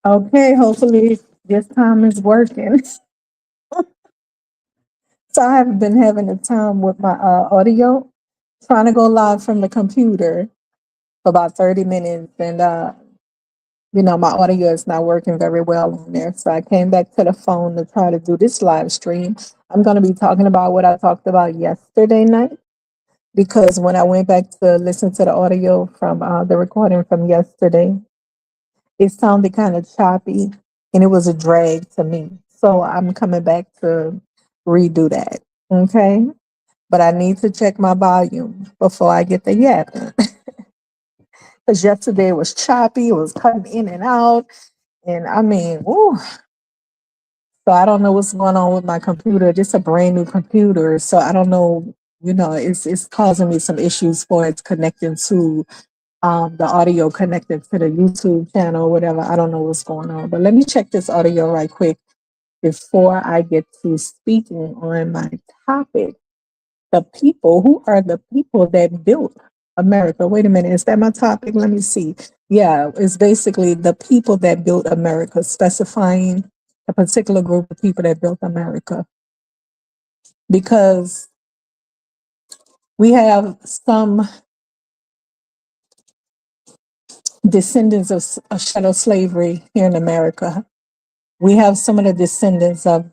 Okay, hopefully this time is working. So I have been having a time with my audio, trying to go live from the computer for about 30 minutes. And, my audio is not working very well on there. So I came back to the phone to try to do this live stream. I'm going to be talking about what I talked about yesterday night because when I went back to listen to the audio from the recording from yesterday, it sounded kind of choppy and it was a drag to me. So I'm coming back to redo that. Okay. But I need to check my volume before I get the yapping. Because yesterday it was choppy, it was cutting in and out. And I mean, woo. So I don't know what's going on with my computer. Just a brand new computer. So I don't know, it's causing me some issues for it's connecting to the audio connected to the YouTube channel or whatever. I don't know what's going on. But let me check this audio right quick before I get to speaking on my topic. The people, who are the people that built America? Wait a minute, is that my topic? Let me see. Yeah, it's basically the people that built America, specifying a particular group of people that built America. Because we have some descendants of chattel slavery here in America. We have some of the descendants of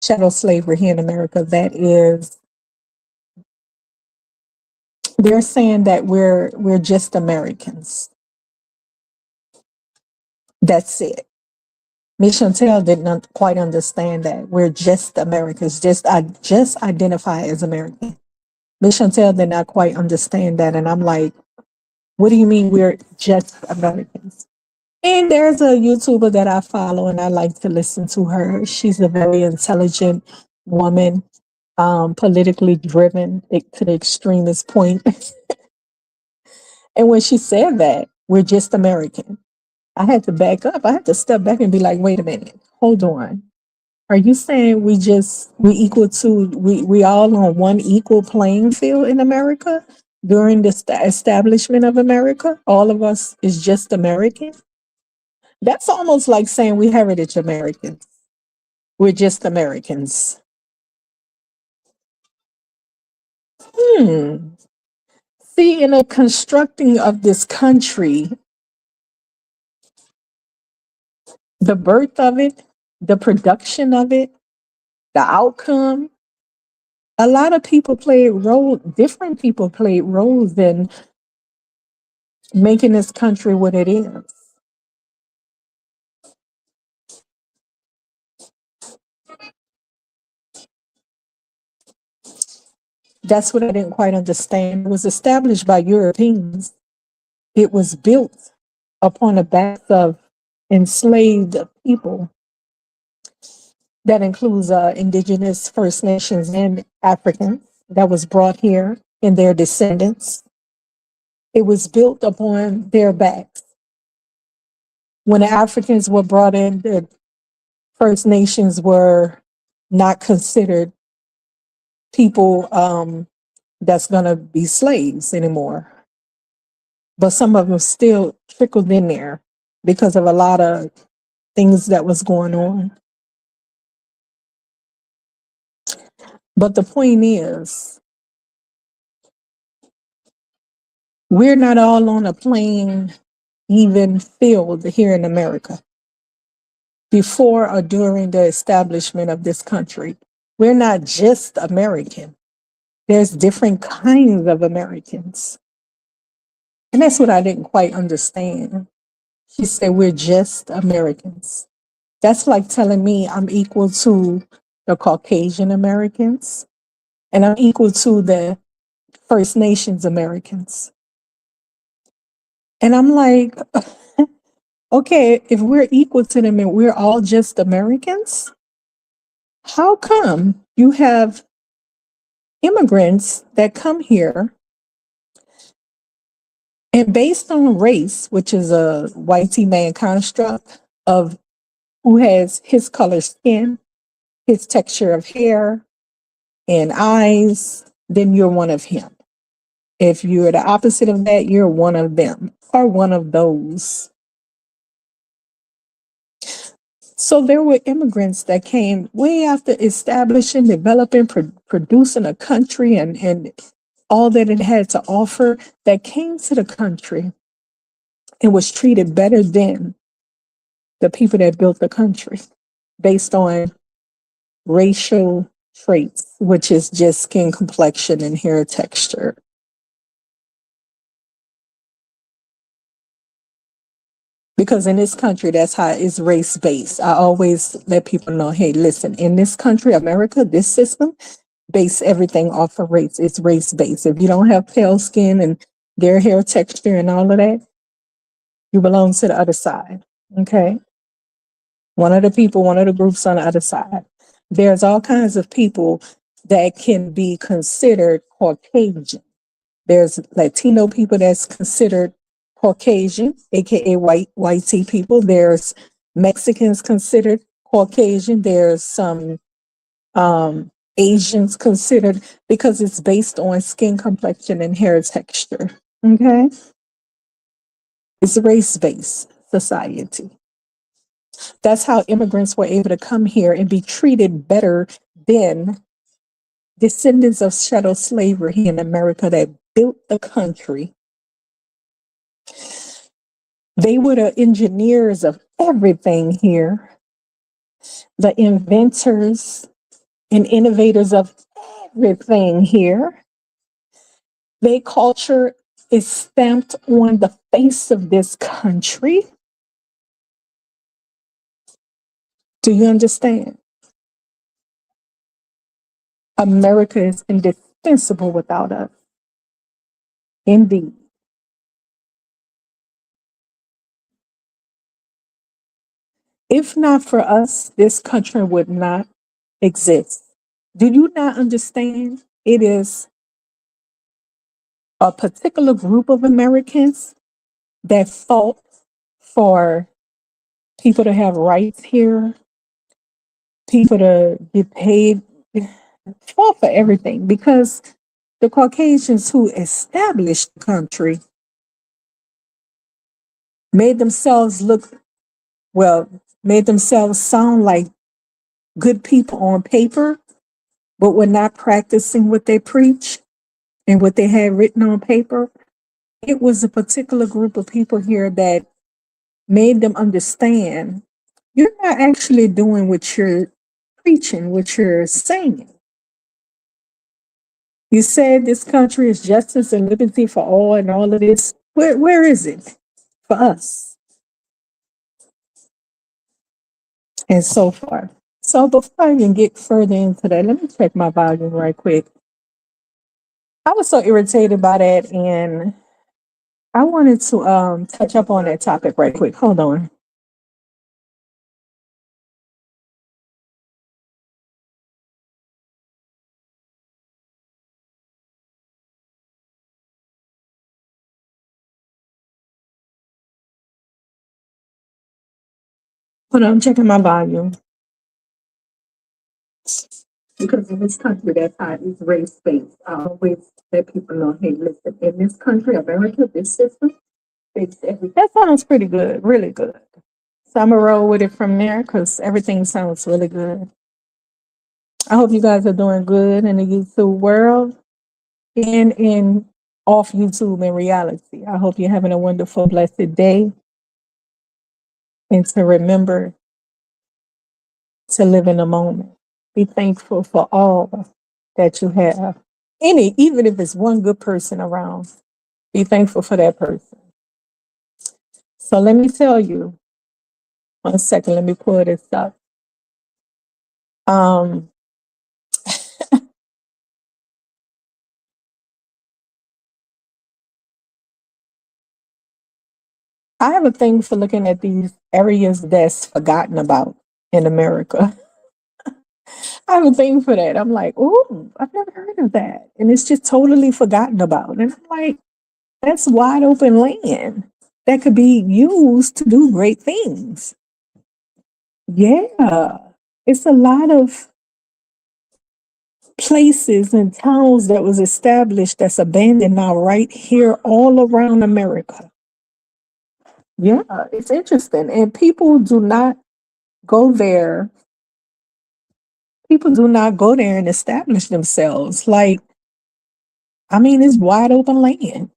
chattel slavery here in America they're saying that we're just Americans. That's it. Miss Chantell did not quite understand that. We're just Americans. I just identify as American. Miss Chantell did not quite understand that. And I'm like, what do you mean we're just Americans? And there's a YouTuber that I follow and I like to listen to her. She's a very intelligent woman, politically driven to the extremist point. And when she said that, we're just American, I had to back up. I had to step back and be like, wait a minute, hold on. Are you saying we all on one equal playing field in America during the establishment of America? All of us is just American? That's almost like saying we heritage Americans. We're just Americans. Hmm. See, in the constructing of this country, the birth of it, the production of it, the outcome, a lot of people played role, different people played roles in making this country what it is. That's what I didn't quite understand. It was established by Europeans. It was built upon the backs of enslaved people. That includes indigenous First Nations and Africans that was brought here and their descendants. It was built upon their backs. When the Africans were brought in, the First Nations were not considered people that's going to be slaves anymore. But some of them still trickled in there because of a lot of things that was going on. But the point is, we're not all on a playing even field here in America before or during the establishment of this country. We're not just American. There's different kinds of Americans. And that's what I didn't quite understand. She said, we're just Americans. That's like telling me I'm equal to the Caucasian Americans and I'm equal to the First Nations Americans. And I'm like, okay, if we're equal to them and we're all just Americans, how come you have immigrants that come here and based on race, which is a whitey man construct of who has his color skin, his texture of hair and eyes, then you're one of him. If you're the opposite of that, you're one of them or one of those. So there were immigrants that came way after establishing, developing, producing a country and all that it had to offer, that came to the country and was treated better than the people that built the country based on racial traits, which is just skin complexion and hair texture. Because in this country, that's how it's race based. I always let people know, hey, listen, in this country, America, this system, base everything off of race. It's race based. If you don't have pale skin and their hair texture and all of that, you belong to the other side. Okay. One of the people, one of the groups on the other side. There's all kinds of people that can be considered Caucasian. There's Latino people that's considered Caucasian, aka white tea people. There's Mexicans considered Caucasian. There's some Asians considered, because it's based on skin complexion and hair texture. Okay, it's a race-based society. That's how immigrants were able to come here and be treated better than descendants of chattel slavery in America that built the country. They were the engineers of everything here, the inventors and innovators of everything here. Their culture is stamped on the face of this country. Do you understand? America is indispensable without us. Indeed. If not for us, this country would not exist. Do you not understand? It is a particular group of Americans that fought for people to have rights here, people to get paid, fought for everything, because the Caucasians who established the country made themselves look, well, made themselves sound like good people on paper, but were not practicing what they preach and what they had written on paper. It was a particular group of people here that made them understand you're not actually doing what you're preaching, what you're saying. You said this country is justice and liberty for all and all of this. Where is it for us? And so forth. So before I even get further into that, let me check my volume right quick. I was so irritated by that, and I wanted to touch up on that topic right quick. Hold on. Hold on, I'm checking my volume. Because in this country, that's how it's race based. I always let people know, hey, listen, in this country, America, this system, it's everything. That sounds pretty good, really good. So I'm gonna roll with it from there because everything sounds really good. I hope you guys are doing good in the YouTube world and in off YouTube in reality. I hope you're having a wonderful, blessed day. And to remember to live in the moment. Be thankful for all that you have. Even if it's one good person around, be thankful for that person. So let me tell you, 1 second, let me pull this up. Um, I have a thing for looking at these areas that's forgotten about in America. I have a thing for that. I'm like, oh, I've never heard of that. And it's just totally forgotten about. And I'm like, that's wide open land that could be used to do great things. Yeah, it's a lot of places and towns that was established that's abandoned now right here all around America. Yeah, it's interesting. And people do not go there. People do not go there and establish themselves. Like, I mean, it's wide open land.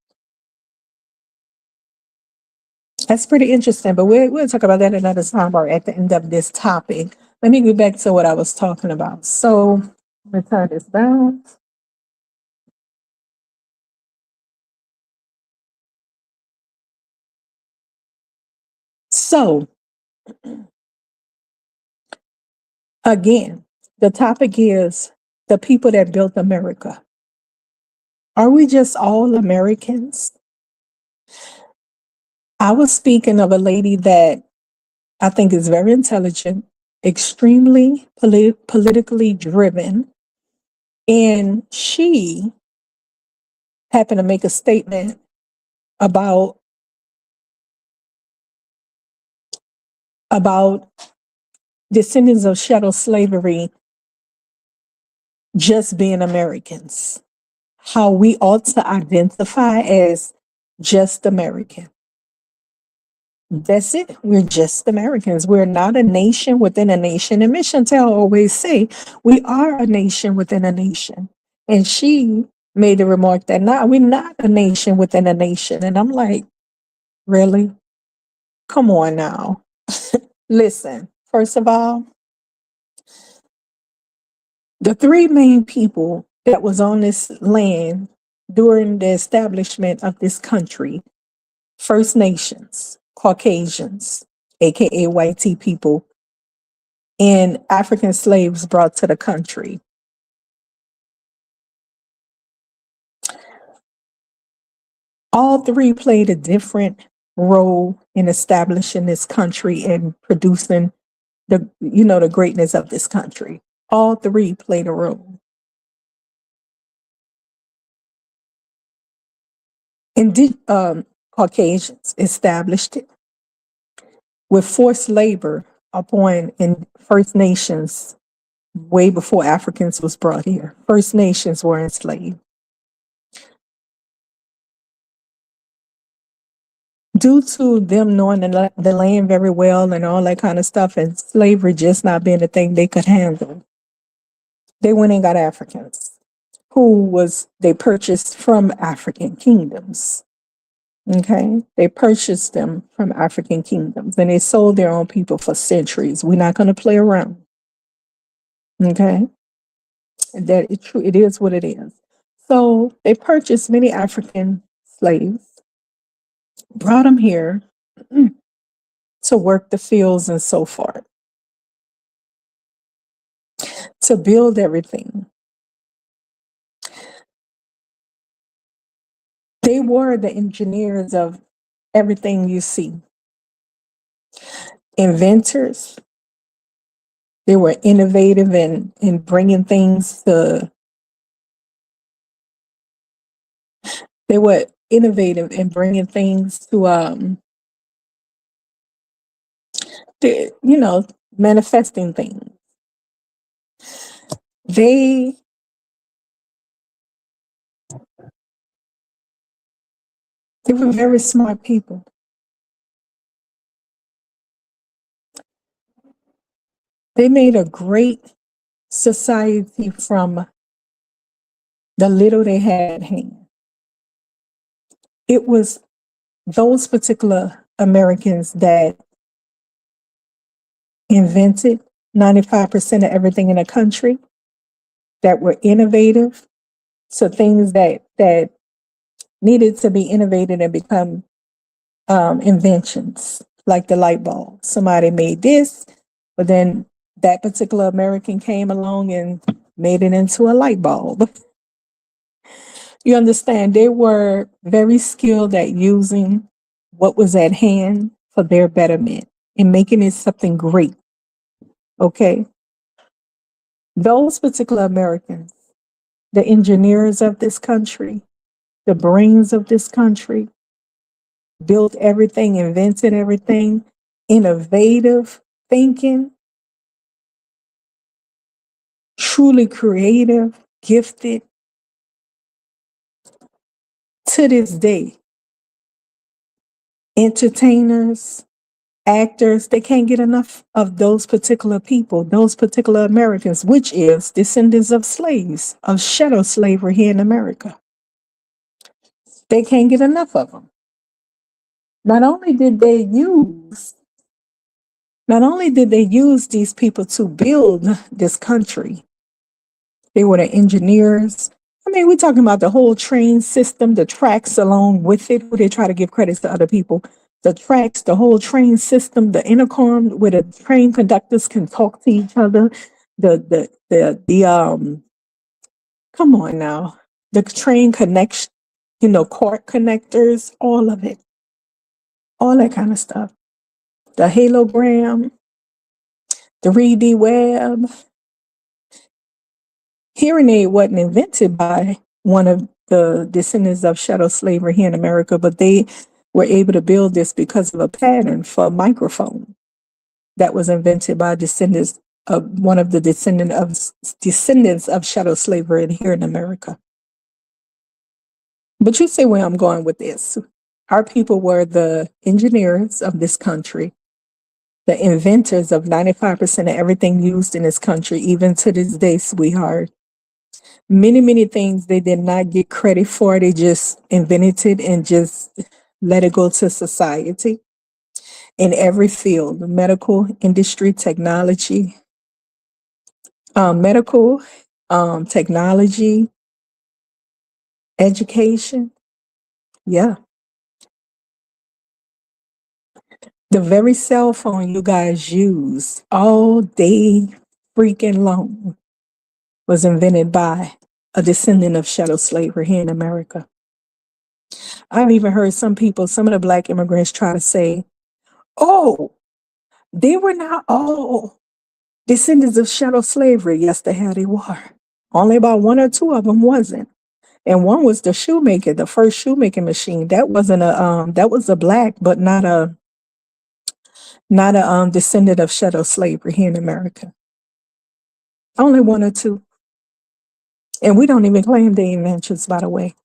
That's pretty interesting, but we'll talk about that another time or at the end of this topic. Let me get back to what I was talking about. So, let me turn this down. So, again, the topic is the people that built America. Are we just all Americans? I was speaking of a lady that I think is very intelligent, extremely politically driven, and she happened to make a statement about about descendants of chattel slavery just being Americans, how we ought to identify as just American. That's it. We're just Americans. We're not a nation within a nation. And Miss Chantell always say, we are a nation within a nation. And she made the remark that we're not a nation within a nation. And I'm like, really? Come on now. Listen, first of all, the three main people that was on this land during the establishment of this country, First Nations, Caucasians, aka white tea people, and African slaves brought to the country. All three played a different role in establishing this country and producing the greatness of this country. All three played a role. Indeed, Caucasians established it with forced labor upon in First Nations way before Africans was brought here. First Nations were enslaved. Due to them knowing the land very well and all that kind of stuff, and slavery just not being a thing they could handle, they went and got Africans they purchased from African kingdoms. Okay, they purchased them from African kingdoms and they sold their own people for centuries. We're not going to play around. Okay, it is what it is. So they purchased many African slaves, brought them here to work the fields and so forth, to build everything. They were the engineers of everything you see. Inventors. They were innovative in bringing things to. They were innovative in bringing things to manifesting things. They they were very smart people. They made a great society from the little they had at hand. It was those particular Americans that invented 95% of everything in the country, that were innovative to things that needed to be innovated and become inventions, like the light bulb. Somebody made this, but then that particular American came along and made it into a light bulb. You understand, they were very skilled at using what was at hand for their betterment and making it something great. Okay. Those particular Americans, the engineers of this country, the brains of this country, built everything, invented everything, innovative thinking, truly creative, gifted. To this day, entertainers, actors, they can't get enough of those particular people, those particular Americans, which is descendants of slaves, of chattel slavery here in America. They can't get enough of them. Not only did they use, not only did they use these people to build this country, they were the engineers. I mean, we're talking about the whole train system, the tracks along with it, where they try to give credits to other people. The tracks, the whole train system, the intercom where the train conductors can talk to each other. The come on now. The train connection, court connectors, all of it. All that kind of stuff. The halogram, the 3D web. Hearing aid wasn't invented by one of the descendants of chattel slavery here in America, but they were able to build this because of a pattern for a microphone that was invented by descendants of one of the descendants of chattel slavery here in America. But you see where I'm going with this. Our people were the engineers of this country, the inventors of 95% of everything used in this country, even to this day, sweetheart. Many, many things they did not get credit for. They just invented it and just let it go to society in every field, the medical industry, technology, medical, technology, education. Yeah. The very cell phone you guys use all day freaking long was invented by a descendant of chattel slavery here in America. I've even heard some people, some of the Black immigrants try to say, oh, they were not all descendants of chattel slavery. Yes, they were. Only about one or two of them wasn't. And one was the shoemaker, the first shoemaking machine. That wasn't that was a black, but not a descendant of chattel slavery here in America. Only one or two. And we don't even claim the inventions, by the way.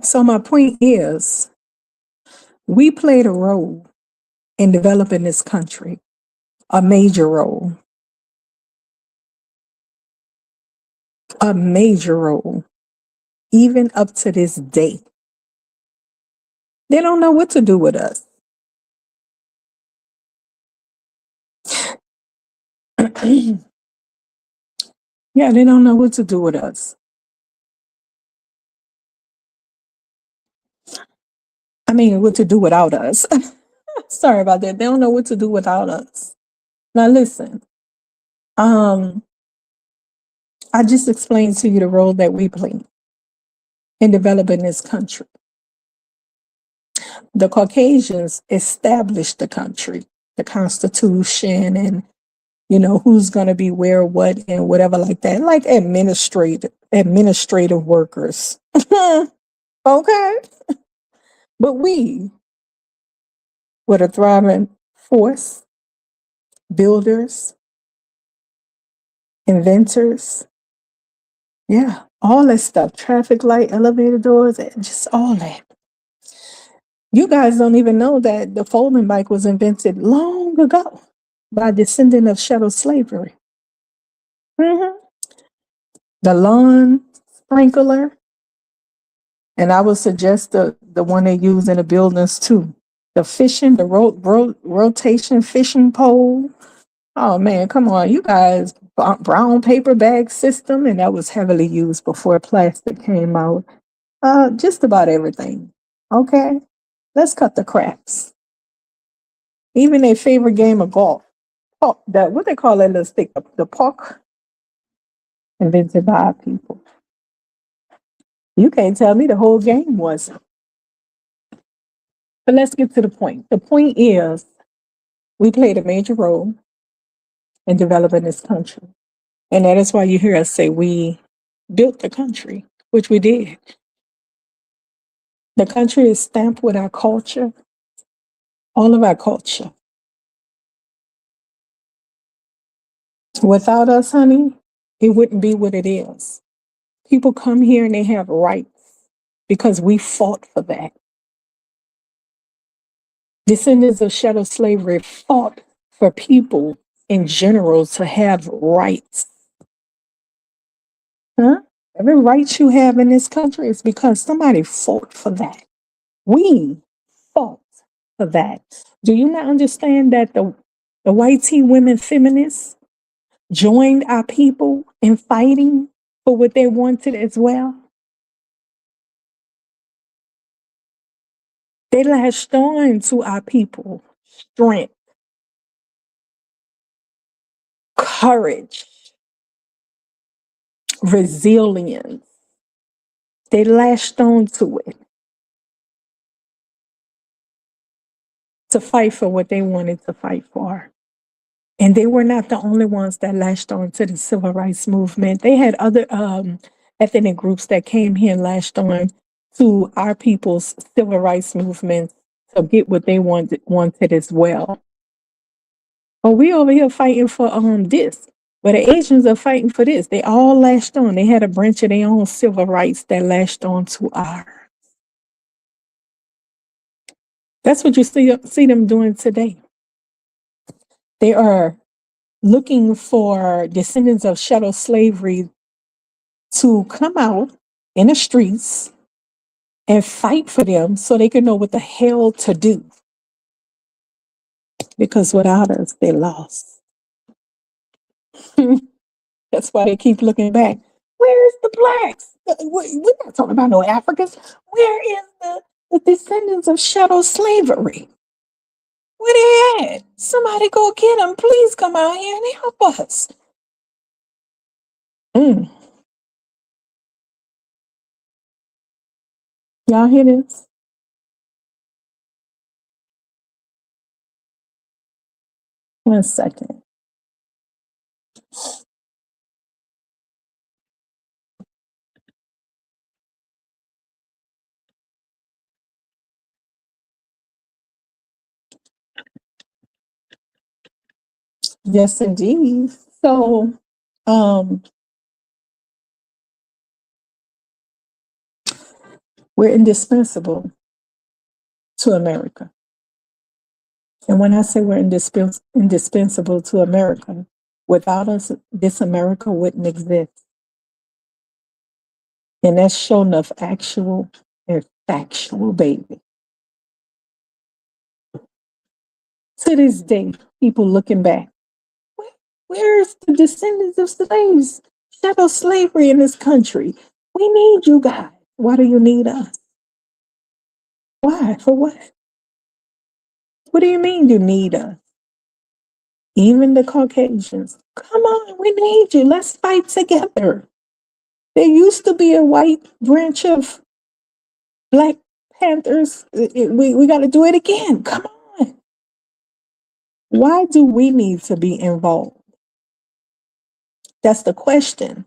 So my point is, we played a role in developing this country, a major role, a major role, even up to this day. They don't know what to do with us. Yeah, they don't know what to do with us. I mean, what to do without us. Sorry about that. They don't know what to do without us. Now listen, um, I just explained to you the role that we play in developing this country. The Caucasians established the country, the Constitution, and who's going to be where, what, and whatever like that, like administrative workers. Okay, but we were the thriving force, builders, inventors. Yeah, all that stuff, traffic light, elevator doors, and just all that. You guys don't even know that the folding bike was invented long ago by a descendant of chattel slavery. Hmm. The lawn sprinkler, and I would suggest the one they use in the buildings too. The fishing, the rotation fishing pole. Oh man, come on, you guys! Brown paper bag system, and that was heavily used before plastic came out. Just about everything. Okay, let's cut the cracks. Even their favorite game of golf. Oh, that what they call that little stick, the puck, invented by our people. You can't tell me the whole game wasn't. But let's get to the point. The point is, we played a major role in developing this country. And that is why you hear us say we built the country, which we did. The country is stamped with our culture, all of our culture. Without us, honey, it wouldn't be what it is. People come here and they have rights. because we fought for that. Descendants of chattel slavery fought for people in general to have rights. Huh? Every right you have in this country is because somebody fought for that. We fought for that. Do you not understand that the white tea women feminists joined our people in fighting for what they wanted as well? They lashed on to our people strength, courage, resilience. They lashed on to it to fight for what they wanted to fight for. And they were not the only ones that latched on to the civil rights movement. They had other ethnic groups that came here and lashed on to our people's civil rights movement to get what they wanted as well. Oh, we over here fighting for this. But the Asians are fighting for this. They all lashed on. They had a branch of their own civil rights that lashed on to ours. That's what you see them doing today. They are looking for descendants of chattel slavery to come out in the streets and fight for them so they can know what the hell to do. Because without us, they lost. That's why they keep looking back. Where's the blacks? We're not talking about no Africans. Where is the descendants of chattel slavery? Where they at? Somebody go get them. Please come out here and help us. Y'all hear this? One second. Yes, indeed. So, we're indispensable to America. And when I say we're indispensable to America, without us, this America wouldn't exist. And that's shown enough actual and factual, baby. To this day, people looking back, where's the descendants of slaves? Chattel slavery in this country. We need you guys. Why do you need us? Why? For what? What do you mean you need us? Even the Caucasians. Come on, we need you. Let's fight together. There used to be a white branch of Black Panthers. We got to do it again. Come on. Why do we need to be involved? That's the question.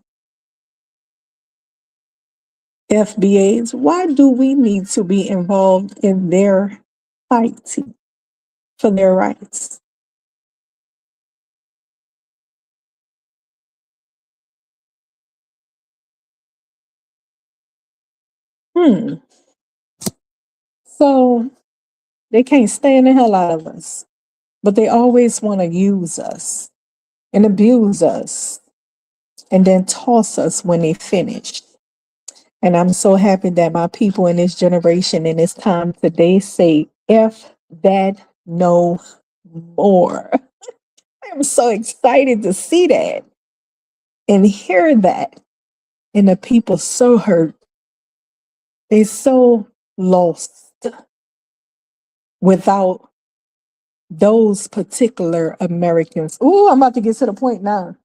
FBAs, why do we need to be involved in their fighting for their rights? So they can't stand the hell out of us, but they always want to use us and abuse us and then toss us when they finish. And I'm so happy that my people in this generation in this time today say, F that no more. I'm so excited to see that and hear that. And the people so hurt. They're so lost without those particular Americans. Ooh, I'm about to get to the point now.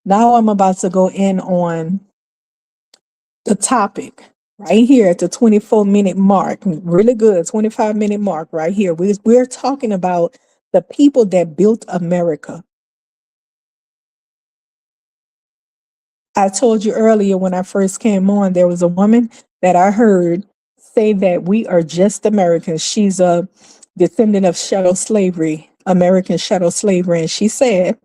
Now I'm about to go in on the topic right here at the 24-minute mark. Really good, 25-minute mark right here. We're talking about the people that built America. I told you earlier when I first came on, there was a woman that I heard say that we are just Americans. She's a descendant of chattel slavery, American chattel slavery. And she said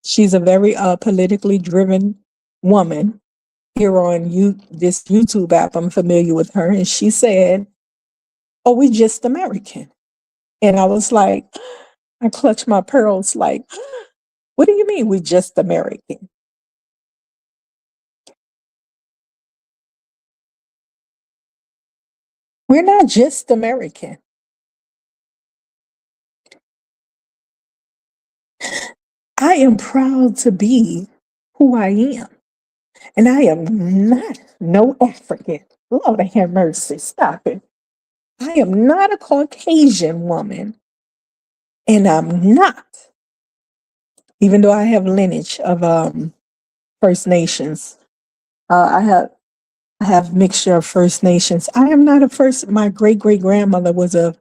she's a very politically driven woman. here on this YouTube app. I'm familiar with her, and she said, "Oh, we just American." And I was like, I clutched my pearls, like, "What do you mean we just American?" We're not just American. I am proud to be who I am. And I am not no African. Lord have mercy. Stop it. I am not a Caucasian woman. And I'm not, even though I have lineage of First Nations. I have mixture of First Nations. I am not a first. My great great grandmother was a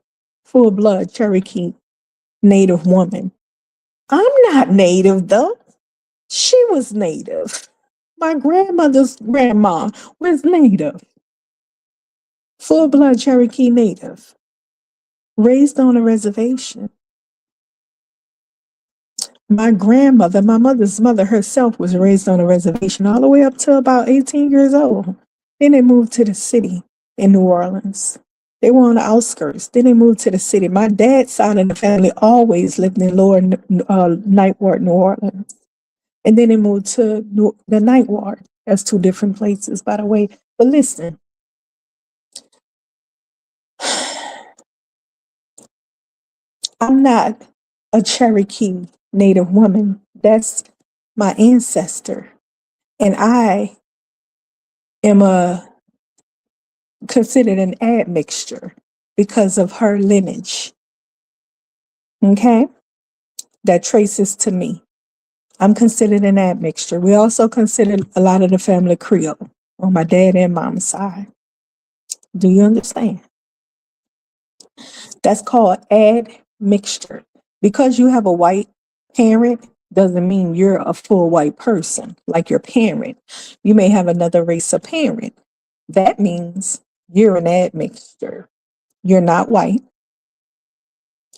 full blood Cherokee Native woman. I'm not Native though. She was Native. My grandmother's grandma was Native, full blood Cherokee Native, raised on a reservation. My grandmother, my mother's mother herself, was raised on a reservation all the way up to about 18 years old. Then they moved to the city in New Orleans. They were on the outskirts. Then they moved to the city. My dad's side of the family always lived in Lower Ninth Ward, New Orleans. And then they moved to the Ninth Ward. That's two different places, by the way. But listen, I'm not a Cherokee Native woman. That's my ancestor. And I am considered an admixture because of her lineage. Okay? That traces to me. I'm considered an admixture. We also consider a lot of the family Creole on my dad and mom's side. Do you understand? That's called admixture. Because you have a white parent doesn't mean you're a full white person like your parent. You may have another race of parent. That means you're an admixture. You're not white.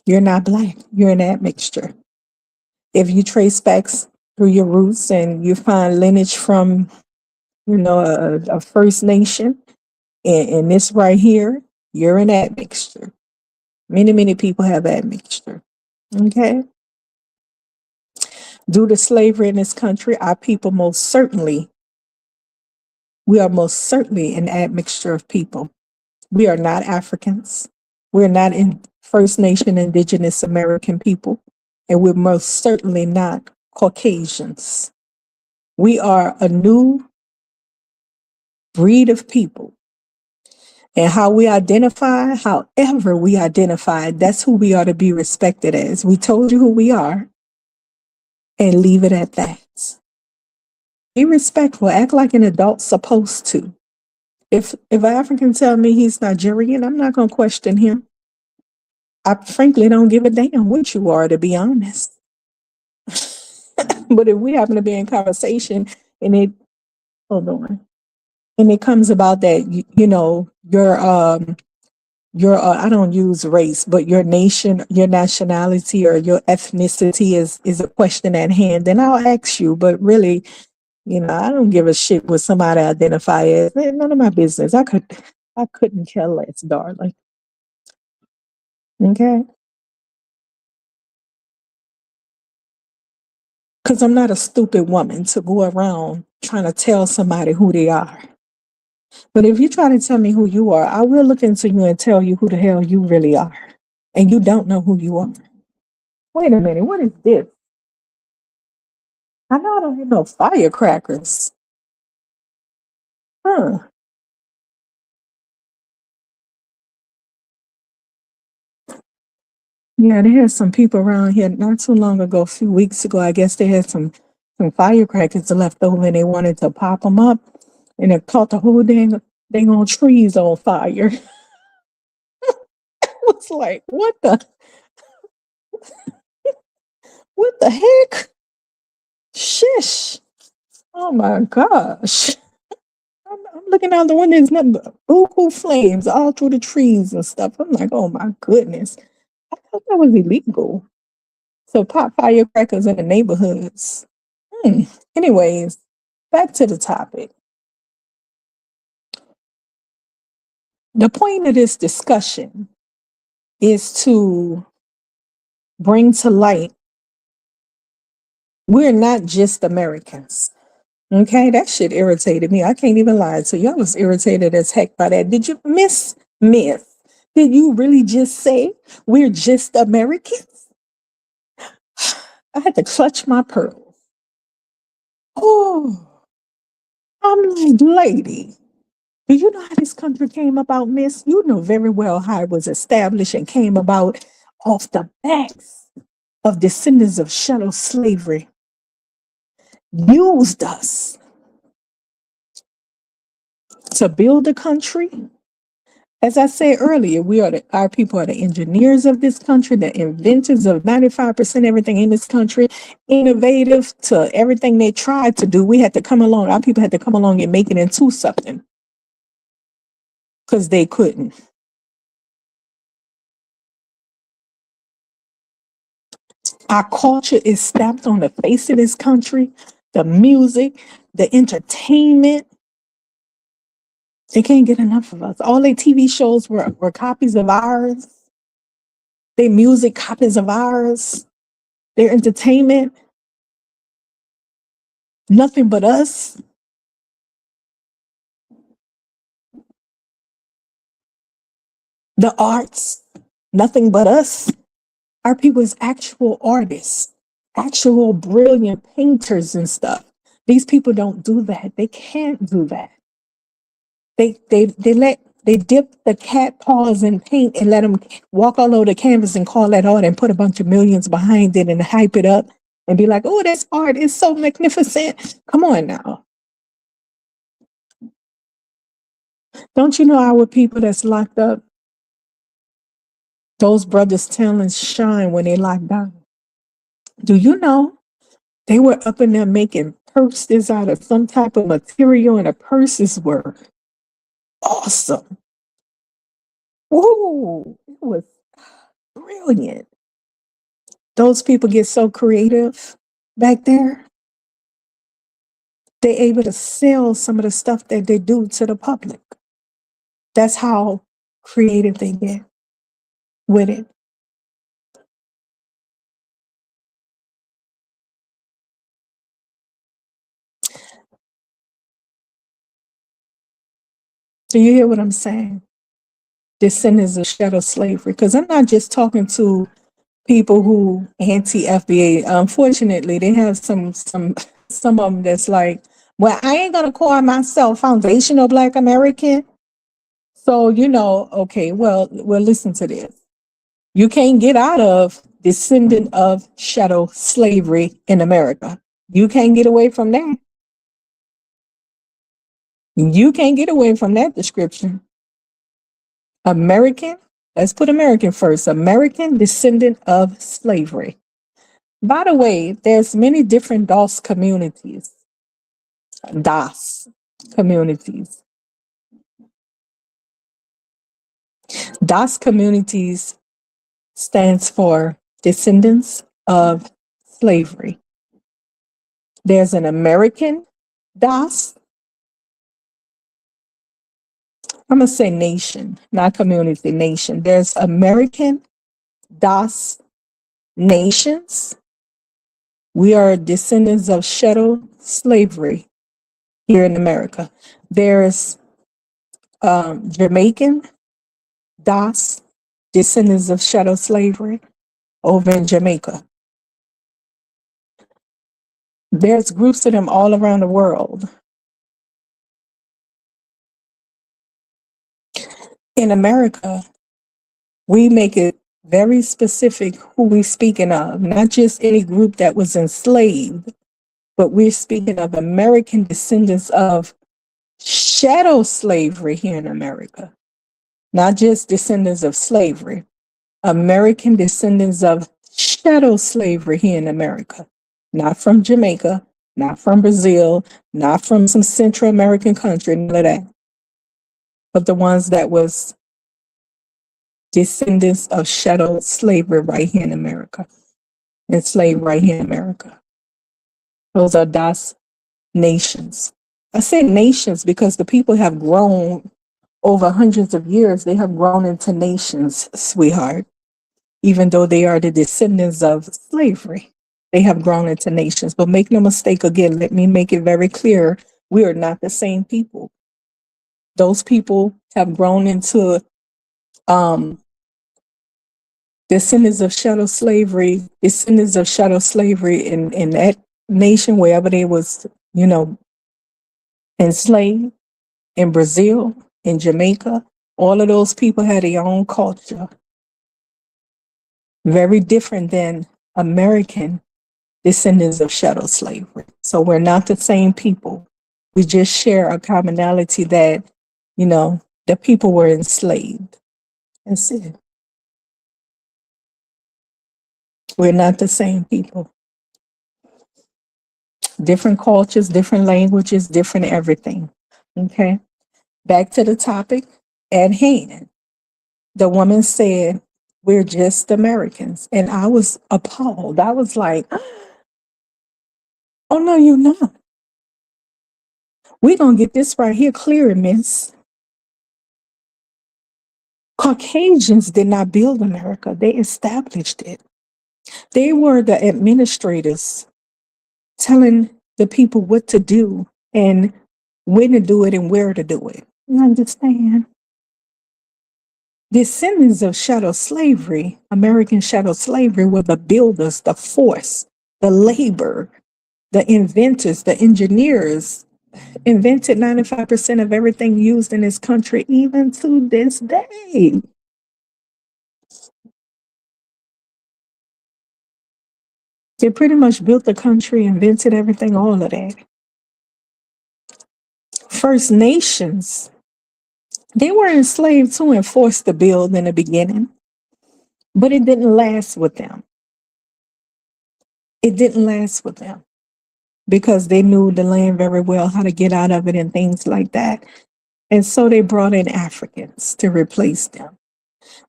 You're not black. You're an admixture. If you trace back through your roots and you find lineage from, a First Nation, and this right here, you're an admixture. Many, many people have admixture. Okay. Due to slavery in this country, our people we are most certainly an admixture of people. We are not Africans. We're not in First Nation Indigenous American people. And we're most certainly not Caucasians. We are a new breed of people. And how we identify, however we identify, that's who we are to be respected as. We told you who we are and leave it at that. Be respectful. Act like an adult's supposed to. If an African tell me he's Nigerian, I'm not going to question him. I frankly don't give a damn what you are, to be honest. But if we happen to be in conversation and hold on, and it comes about that, I don't use race, but your nation, your nationality, or your ethnicity is a question at hand, then I'll ask you. But really, I don't give a shit what somebody identify as. None of my business. I couldn't care less, darling. Okay. Because I'm not a stupid woman to go around trying to tell somebody who they are. But if you try to tell me who you are, I will look into you and tell you who the hell you really are. And you don't know who you are. Wait a minute, what is this? I know I don't have no firecrackers. Huh. Yeah, they had some people around here not too long ago, a few weeks ago. I guess they had some firecrackers left over and they wanted to pop them up, and it caught the whole dang on trees on fire. I was like, what the heck? Shish. Oh my gosh. I'm looking out the window, there's nothing but boo flames all through the trees and stuff. I'm like, oh my goodness. I thought that was illegal. So pop firecrackers in the neighborhoods. Hmm. Anyways, back to the topic. The point of this discussion is to bring to light we're not just Americans. Okay, that shit irritated me. I can't even lie to you. I was irritated as heck by that. Did you miss Myth? Did you really just say we're just Americans? I had to clutch my pearls. Oh, I'm like, lady, do you know how this country came about, miss? You know very well how it was established and came about off the backs of descendants of chattel slavery. Used us to build a country. As I said earlier, our people are the engineers of this country, the inventors of 95% everything in this country, innovative to everything they tried to do. We had to come along, our people had to come along and make it into something because they couldn't. Our culture is stamped on the face of this country, the music, the entertainment. They can't get enough of us. All their TV shows were copies of ours. Their music, copies of ours. Their entertainment, nothing but us. The arts, nothing but us. Our people is actual artists, actual brilliant painters and stuff. These people don't do that. They can't do that. They dip the cat paws in paint and let them walk all over the canvas and call that art and put a bunch of millions behind it and hype it up and be like, oh, that's art. It's so magnificent. Come on now. Don't you know our people that's locked up? Those brothers' talents shine when they locked down. Do you know they were up in there making purses out of some type of material and the purses were awesome. Whoa, it was brilliant. Those people get so creative back there. They're able to sell some of the stuff that they do to the public. That's how creative they get with it. Do you hear what I'm saying? Descendants of chattel slavery. Because I'm not just talking to people who anti-FBA. Unfortunately, they have some of them that's like, well, I ain't gonna call myself foundational Black American. So okay, well, listen to this. You can't get out of descendant of chattel slavery in America. You can't get away from that. You can't get away from that description. American, let's put American first. American descendant of slavery. By the way, there's many different DOS communities. DOS communities. DOS communities stands for descendants of slavery. There's an American DOS. I'm going to say nation, not community, nation. There's American DOS nations. We are descendants of chattel slavery here in America. There's Jamaican DOS, descendants of chattel slavery over in Jamaica. There's groups of them all around the world. In America, we make it very specific who we're speaking of, not just any group that was enslaved, but we're speaking of American descendants of chattel slavery here in America, not just descendants of slavery, American descendants of chattel slavery here in America, not from Jamaica, not from Brazil, not from some Central American country, none of that, but the ones that was descendants of chattel slavery right here in America, enslaved right here in America. Those are DOS nations. I say nations because the people have grown over hundreds of years, they have grown into nations, sweetheart, even though they are the descendants of slavery. They have grown into nations. But make no mistake again, let me make it very clear, we are not the same people. Those people have grown into um, descendants of chattel slavery in that nation, wherever they was, enslaved, in Brazil, in Jamaica. All of those people had their own culture, very different than American descendants of chattel slavery. So we're not the same people. We just share a commonality that, the people were enslaved. That's it. We're not the same people. Different cultures, different languages, different everything. Okay. Back to the topic at hand. The woman said, "We're just Americans." And I was appalled. I was like, "Oh, no, you're not. We're going to get this right here clear, miss. Caucasians did not build America, they established it. They were the administrators telling the people what to do and when to do it and where to do it. You understand? Descendants of chattel slavery, American chattel slavery, were the builders, the force, the labor, the inventors, the engineers, invented 95% of everything used in this country, even to this day. They pretty much built the country, invented everything, all of that. First Nations, they were enslaved too and forced to build in the beginning, but it didn't last with them. It didn't last with them because they knew the land very well, how to get out of it and things like that. And so they brought in Africans to replace them.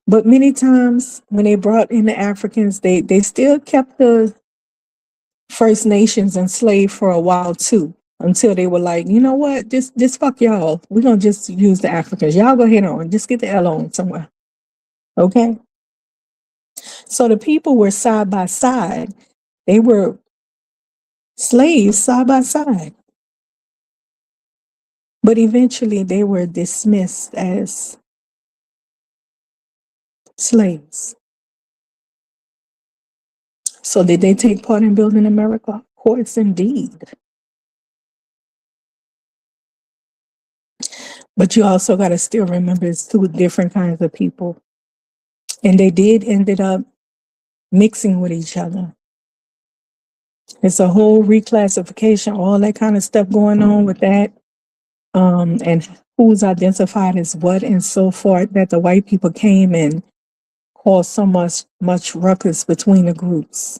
But many times when they brought in the Africans, they still kept the First Nations enslaved for a while too, until they were like, you know what, just fuck y'all. We're gonna just use the Africans. Y'all go ahead on, just get the L on somewhere. Okay. So the people were side by side. They were slaves side by side. But eventually they were dismissed as slaves. So did they take part in building America? Of course, indeed. But you also got to still remember it's two different kinds of people. And they did ended up mixing with each other. It's a whole reclassification, all that kind of stuff going on with that. And who's identified as what and so forth, that the white people came and caused so much ruckus between the groups.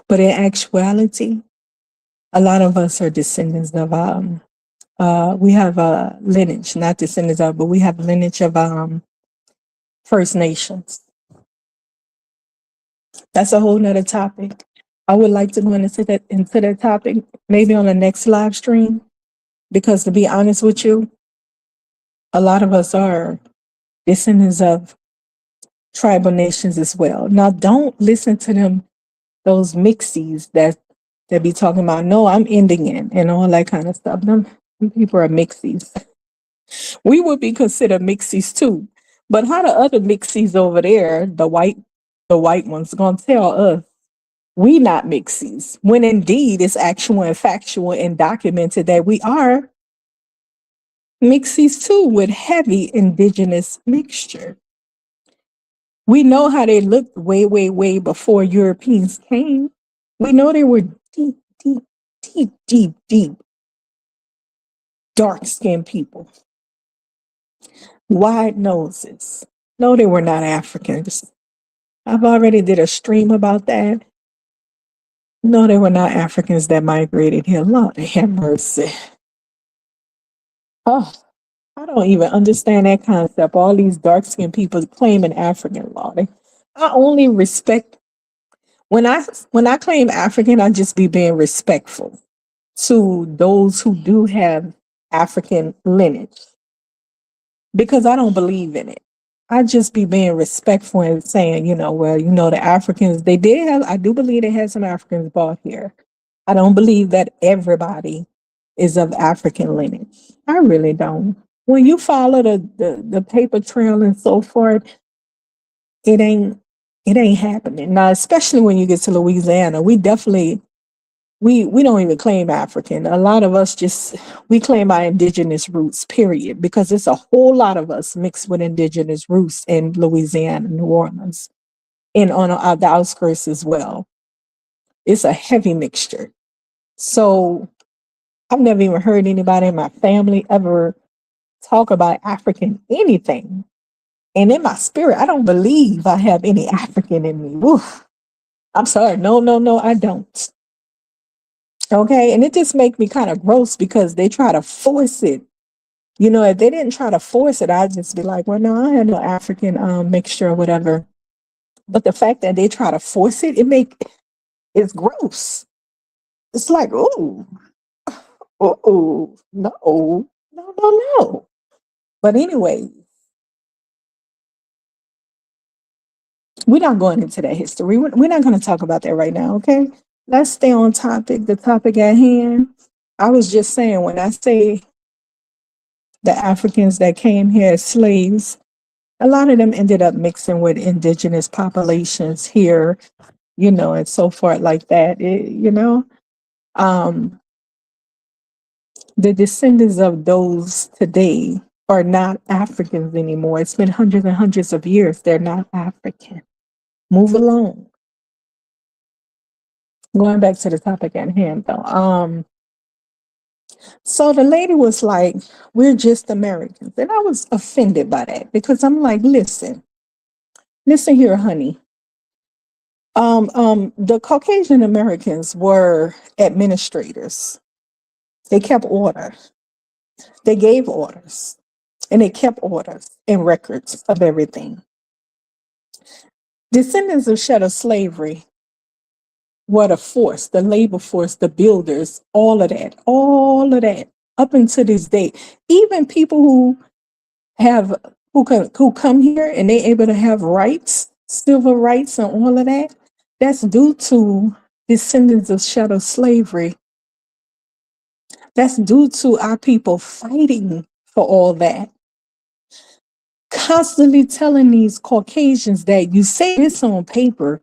But in actuality, a lot of us are descendants of we have a lineage, not descendants of, but we have a lineage of First Nations. That's a whole nother topic. I would like to go into that topic maybe on the next live stream, because to be honest with you, a lot of us are descendants of tribal nations as well. Now, don't listen to them, those mixies that they be talking about. No, I'm Indian and all that kind of stuff. Them people are mixies. We would be considered mixies too. But how the other mixies over there, the white ones, gonna tell us we not mixies, when indeed it's actual and factual and documented that we are mixies too, with heavy indigenous mixture. We know how they looked way, way, way before Europeans came. We know they were deep, deep, deep, deep, deep, dark skinned people, wide noses. No, they were not Africans. I've already did a stream about that. No, they were not Africans that migrated here. Lord have mercy. Oh, I don't even understand that concept. All these dark skinned people claiming African law. I only respect when I claim African, I just be being respectful to those who do have African lineage because I don't believe in it. I just be being respectful and saying, well, the Africans, they did have, I do believe they had some Africans bought here. I don't believe that everybody is of African lineage. I really don't. When you follow the paper trail and so forth, it ain't it ain't happening. Now, especially when you get to Louisiana, we definitely we don't even claim African. A lot of us just we claim our indigenous roots, period, because it's a whole lot of us mixed with indigenous roots in Louisiana, New Orleans, and on the outskirts as well. It's a heavy mixture. So I've never even heard anybody in my family ever talk about African anything. And in my spirit, I don't believe I have any African in me. Oof. I'm sorry. No, no, no, I don't. Okay. And it just makes me kind of gross because they try to force it. If they didn't try to force it, I'd just be like, well, no, I had no African mixture or whatever. But the fact that they try to force it, it's gross. It's like, no, no, no, no. But anyway, we're not going into that history. We're not going to talk about that right now, okay? Let's stay on topic, the topic at hand. I was just saying, when I say the Africans that came here as slaves, a lot of them ended up mixing with indigenous populations here, and so forth like that. Um, the descendants of those today are not Africans anymore. It's been hundreds and hundreds of years. They're not African. Move along. Going back to the topic at hand, though. So the lady was like, "We're just Americans," and I was offended by that because I'm like, listen here, honey. The Caucasian Americans were administrators. They kept order. They gave orders, and they kept orders and records of everything. Descendants of chattel slavery were the force, the labor force, the builders, all of that, up until this day. Even people who come here and they able to have rights, civil rights, and all of that. That's due to descendants of chattel slavery. That's due to our people fighting for all that. Constantly telling these Caucasians that you say this on paper,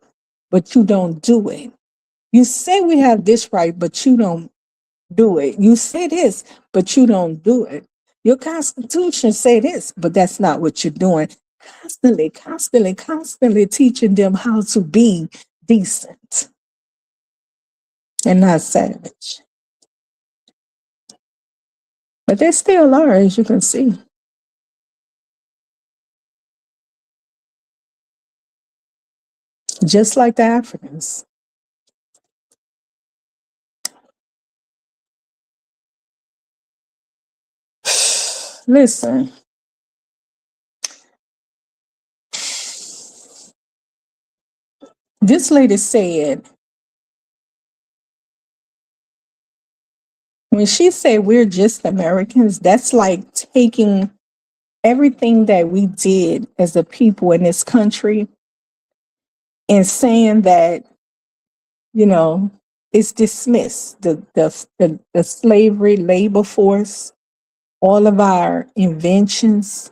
but you don't do it. You say we have this right, but you don't do it. You say this, but you don't do it. Your constitution say this, but that's not what you're doing. Constantly, constantly, constantly teaching them how to be decent and not savage. But they still are, as you can see. Just like the Africans. Listen, this lady said, when she said we're just Americans, that's like taking everything that we did as a people in this country and saying that, you know, it's dismissed. The slavery labor force, all of our inventions,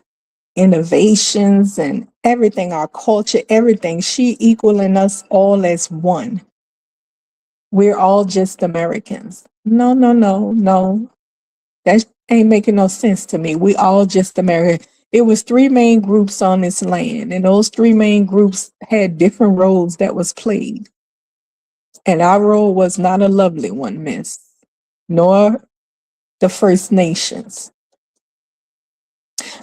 innovations, and everything, our culture, everything, she equaling us all as one. We're all just Americans. No, no, no, no. That ain't making no sense to me. We all just American. It was three main groups on this land, and those three main groups had different roles that was played. And our role was not a lovely one, miss, nor the First Nations.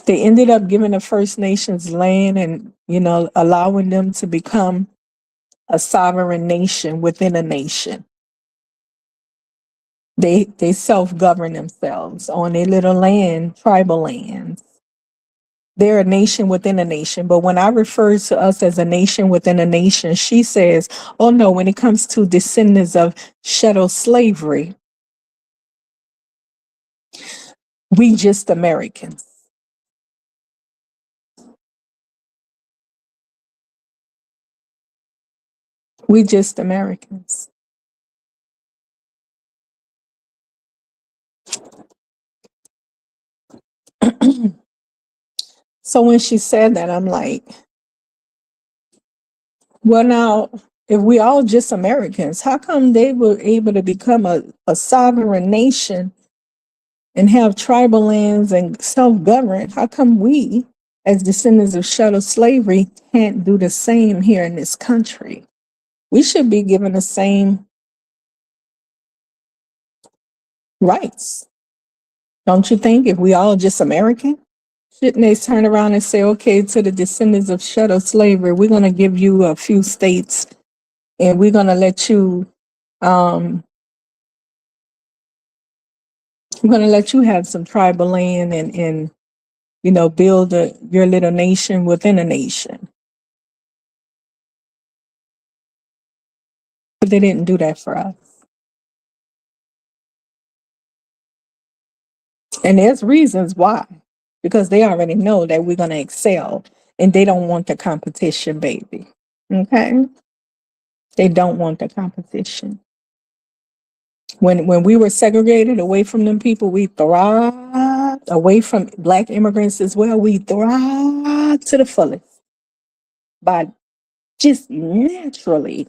They ended up giving the First Nations land and, allowing them to become a sovereign nation within a nation. They self-govern themselves on their little land, tribal lands. They're a nation within a nation. But when I refer to us as a nation within a nation, she says, oh no, when it comes to descendants of chattel slavery, We just Americans. We just Americans. So when she said that, I'm like, well, now, if we all just Americans, how come they were able to become a sovereign nation and have tribal lands and self-govern? How come we, as descendants of chattel slavery, can't do the same here in this country? We should be given the same rights. Don't you think, if we all just American? Shouldn't they turn around and say, okay, to the descendants of chattel slavery, we're going to give you a few states and we're going to let you, um, we're going to let you have some tribal land and build your little nation within a nation. But they didn't do that for us. And there's reasons why, because they already know that we're going to excel and they don't want the competition, baby. Okay? They don't want the competition. When we were segregated away from them people, we thrived. Away from Black immigrants as well, we thrived to the fullest by just naturally.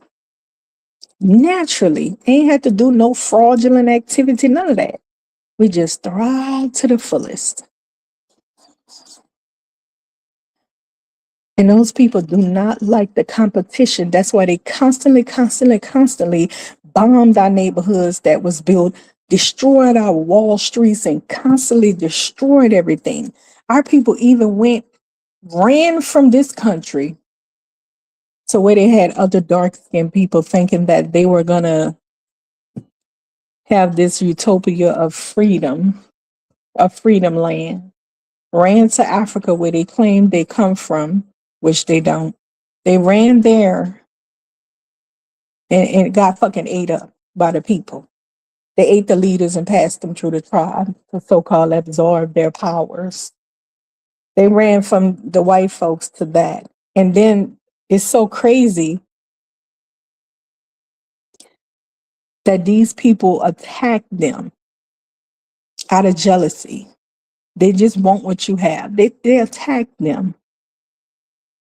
Ain't had to do no fraudulent activity, none of that. We just thrived to the fullest. And those people do not like the competition. That's why they constantly bombed our neighborhoods that was built, destroyed our Wall Streets, and constantly destroyed everything. Our people even ran from this country to where they had other dark-skinned people thinking that they were going to have this utopia of freedom land. Ran to Africa where they claimed they come from, which they don't. They ran there and got fucking ate up by the people. They ate the leaders and passed them through the tribe to so-called absorb their powers. They ran from the white folks to that. And then it's so crazy that these people attack them out of jealousy. They just want what you have. They attack them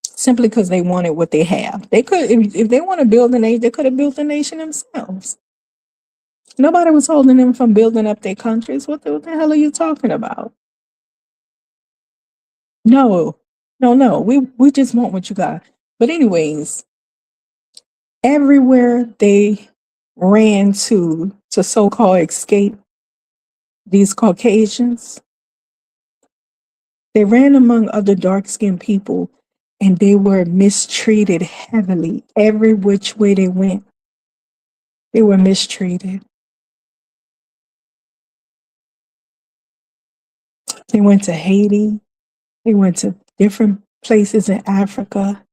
simply because they wanted what they have. They could, if they want to build a nation, they could have built a nation themselves. Nobody was holding them from building up their countries. What the hell are you talking about? No. We just want what you got. But anyways, everywhere they ran to so-called escape these Caucasians, they ran among other dark-skinned people and they were mistreated heavily. Every which way they went, they were mistreated. They went to Haiti. They went to different places in Africa.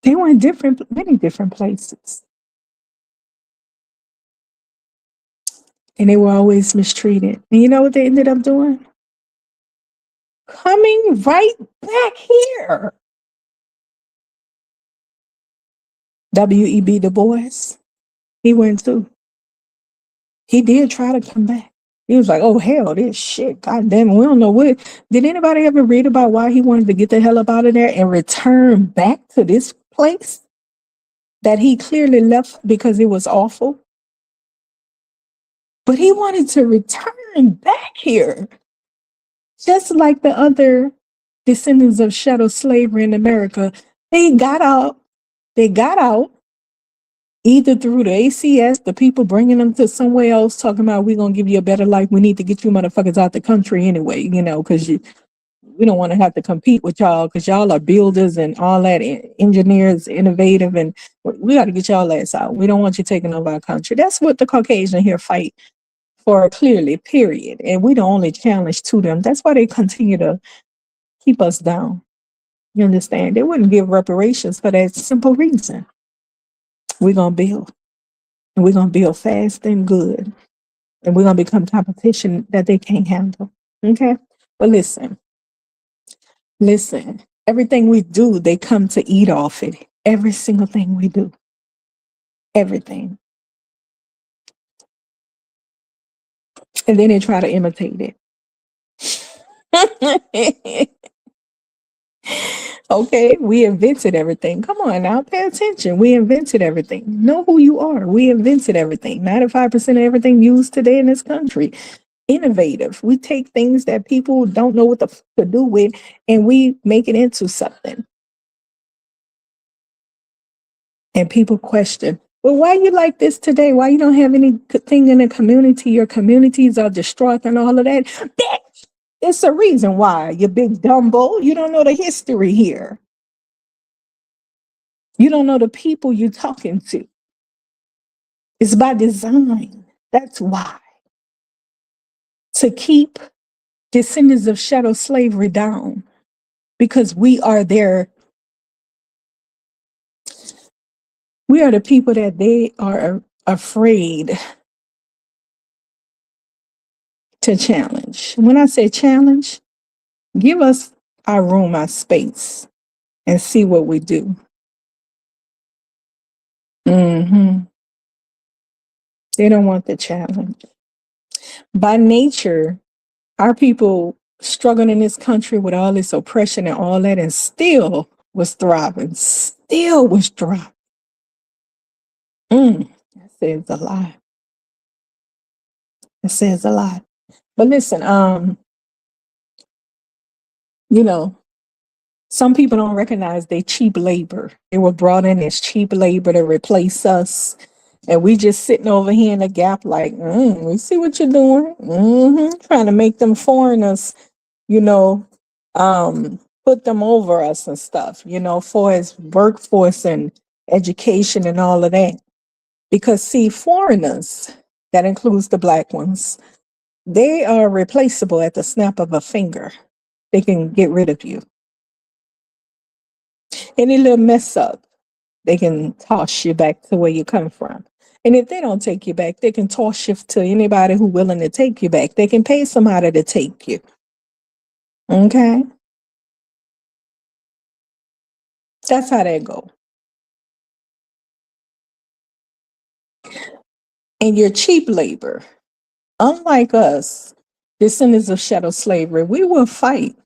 They went many different places. And they were always mistreated. And you know what they ended up doing? Coming right back here. W.E.B. Du Bois, he went too. He did try to come back. He was like, oh, hell, this shit. God damn it, we don't know what. Did anybody ever read about why he wanted to get the hell up out of there and return back to this place that he clearly left because it was awful? But he wanted to return back here. Just like the other descendants of chattel slavery in America, they got out either through the ACS, the people bringing them to somewhere else, talking about we're going to give you a better life. We need to get you motherfuckers out the country anyway, because we don't want to have to compete with y'all because y'all are builders and all that, engineers, innovative, and we got to get y'all ass out. We don't want you taking over our country. That's what the Caucasian here fight for, clearly, period. And we the only challenge to them. That's why they continue to keep us down. You understand? They wouldn't give reparations for that simple reason. We're going to build. And we're going to build fast and good. And we're going to become competition that they can't handle. Okay? But listen, everything we do, they come to eat off it. Every single thing we do. Everything. And then they try to imitate it. Okay, we invented everything. Come on now, pay attention. We invented everything. Know who you are. We invented everything. 95% of everything used today in this country. Innovative. We take things that people don't know what to do with and we make it into something. And people question, well, why you like this today? Why you don't have anything in the community? Your communities are destroyed and all of that. It's a reason why, you big dumbo. You don't know the history here. You don't know the people you're talking to. It's by design. That's why. To keep descendants of chattel slavery down. Because we are the people that they are afraid to challenge. When I say challenge, give us our room, our space, and see what we do. Mm-hmm. They don't want the challenge. By nature, our people struggling in this country with all this oppression and all that, and still was thriving, still was thriving. That says a lot. It says a lot. But listen, you know, some people don't recognize they cheap labor. They were brought in as cheap labor to replace us. And we just sitting over here in the gap like, we see what you're doing. Trying to make them foreigners, you know, put them over us and stuff, for as workforce and education and all of that. Because see, foreigners, that includes the Black ones, they are replaceable at the snap of a finger. They can get rid of you. Any little mess up, they can toss you back to where you come from. And if they don't take you back, they can toss you to anybody who's willing to take you back. They can pay somebody to take you. Okay? That's how that go. And your cheap labor, unlike us, descendants of chattel slavery, we will fight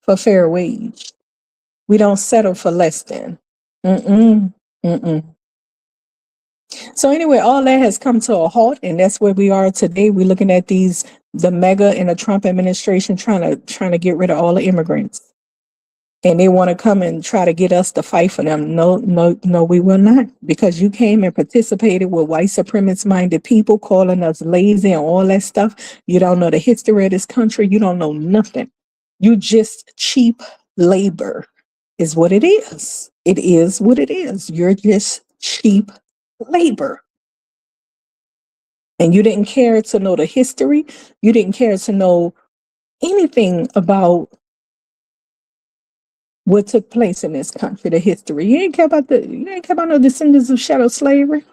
for fair wage. We don't settle for less than. Mm-mm. Mm-mm. So anyway, all that has come to a halt, and that's where we are today. We're looking at the mega and the Trump administration trying to get rid of all the immigrants. And they want to come and try to get us to fight for them. No, no, no, we will not. Because you came and participated with white supremacist minded people calling us lazy and all that stuff. You don't know the history of this country. You don't know nothing. You just cheap labor is what it is. It is what it is. You're just cheap labor. And you didn't care to know the history. You didn't care to know anything about what took place in this country, the history. You didn't care about no descendants of chattel slavery.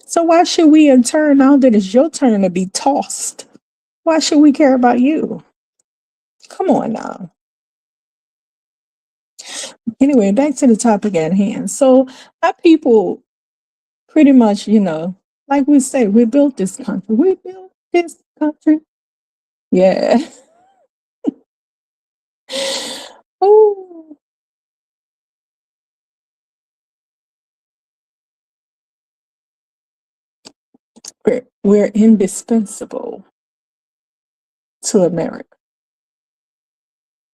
So why should we, in turn, now that it's your turn to be tossed, why should we care about you? Come on now. Anyway, back to the topic at hand. So our people pretty much, like we say, we built this country. We built this country. Yeah. Oh, we're indispensable to America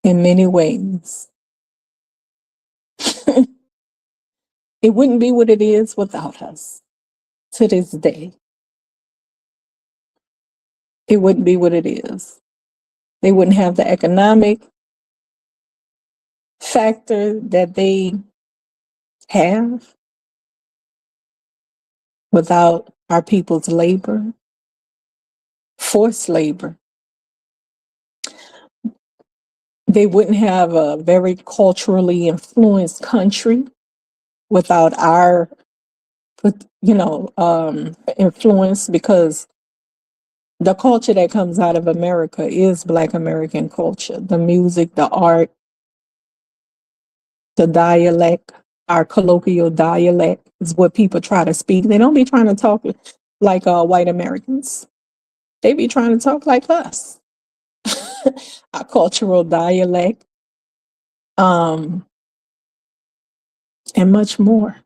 in many ways. It wouldn't be what it is without us to this day. It wouldn't be what it is. They wouldn't have the economic factor that they have without our people's labor, forced labor. They wouldn't have a very culturally influenced country without our with, influence, because the culture that comes out of America is Black American culture. The music, the art, the dialect, our colloquial dialect is what people try to speak. They don't be trying to talk like white Americans. They be trying to talk like us. Our cultural dialect, um, and much more.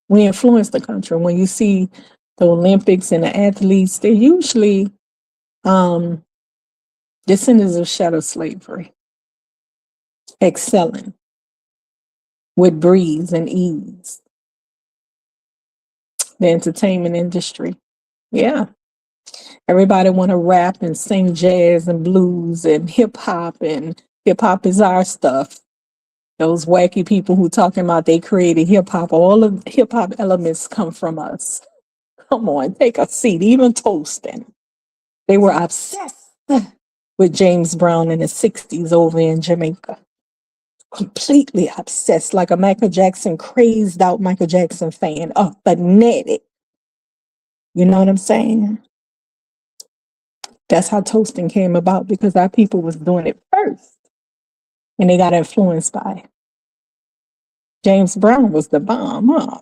We influence the country. When you see the Olympics and the athletes, they're usually um, descendants of shadow slavery, excelling with breeze and ease. The entertainment industry, yeah. Everybody want to rap and sing jazz and blues and hip hop is our stuff. Those wacky people who talking about they created hip hop, all of hip hop elements come from us. Come on, take a seat. Even toasting. They were obsessed with James Brown in the 60s over in Jamaica. Completely obsessed, like a Michael Jackson, crazed out Michael Jackson fan, a fanatic. You know what I'm saying? That's how toasting came about, because our people was doing it first and they got influenced by it. James Brown was the bomb, huh?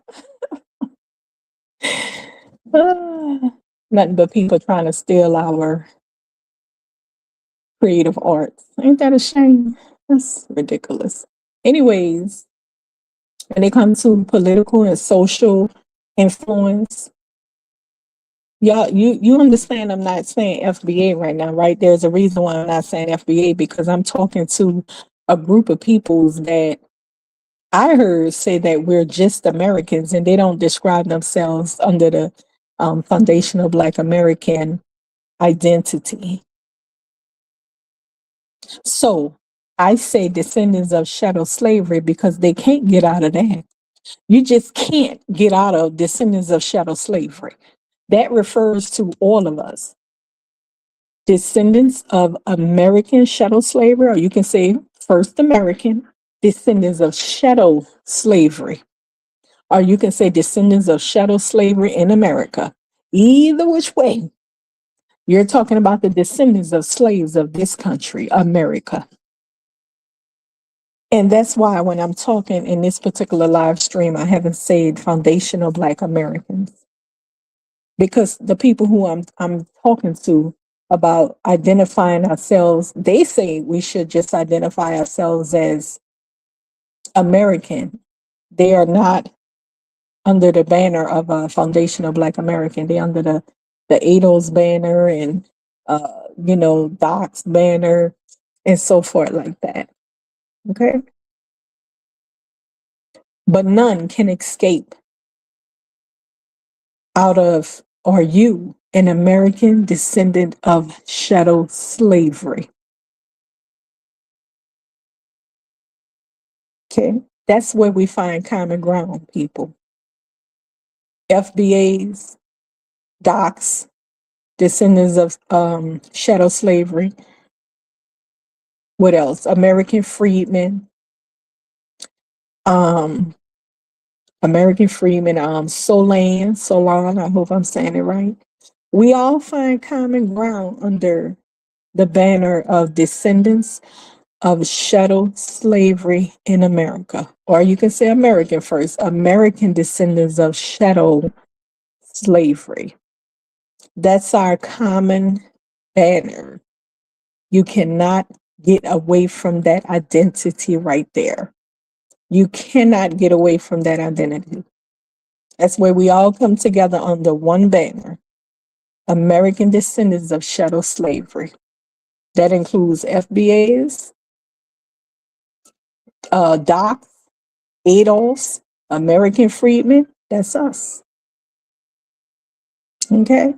Nothing but people trying to steal our creative arts. Ain't that a shame? That's ridiculous. Anyways, when it comes to political and social influence, y'all, you understand I'm not saying FBA right now, right? There's a reason why I'm not saying FBA, because I'm talking to a group of peoples that I heard say that we're just Americans, and they don't describe themselves under the foundational Black American identity. So I say descendants of chattel slavery because they can't get out of that. You just can't get out of descendants of chattel slavery. That refers to all of us. Descendants of American chattel slavery, or you can say first American, descendants of chattel slavery, or you can say descendants of chattel slavery in America. Either which way, you're talking about the descendants of slaves of this country, America. And that's why when I'm talking in this particular live stream, I haven't said foundational Black Americans, because the people who I'm talking to about identifying ourselves, they say we should just identify ourselves as American. They are not under the banner of a foundational Black American. They're under the ADOS banner and Doc's banner and so forth like that. Okay. But none can escape out of, are you an American descendant of chattel slavery? Okay, that's where we find common ground, people. FBAs, docs, descendants of chattel slavery. What else? American freedmen. American freedmen, Solon, I hope I'm saying it right. We all find common ground under the banner of descendants of chattel slavery in America. Or you can say American first, American descendants of chattel slavery. That's our common banner. You cannot get away from that identity right there. You cannot get away from that identity. That's where we all come together under one banner, American descendants of chattel slavery. That includes FBAs, docs, ADOS, American freedmen. That's us. Okay?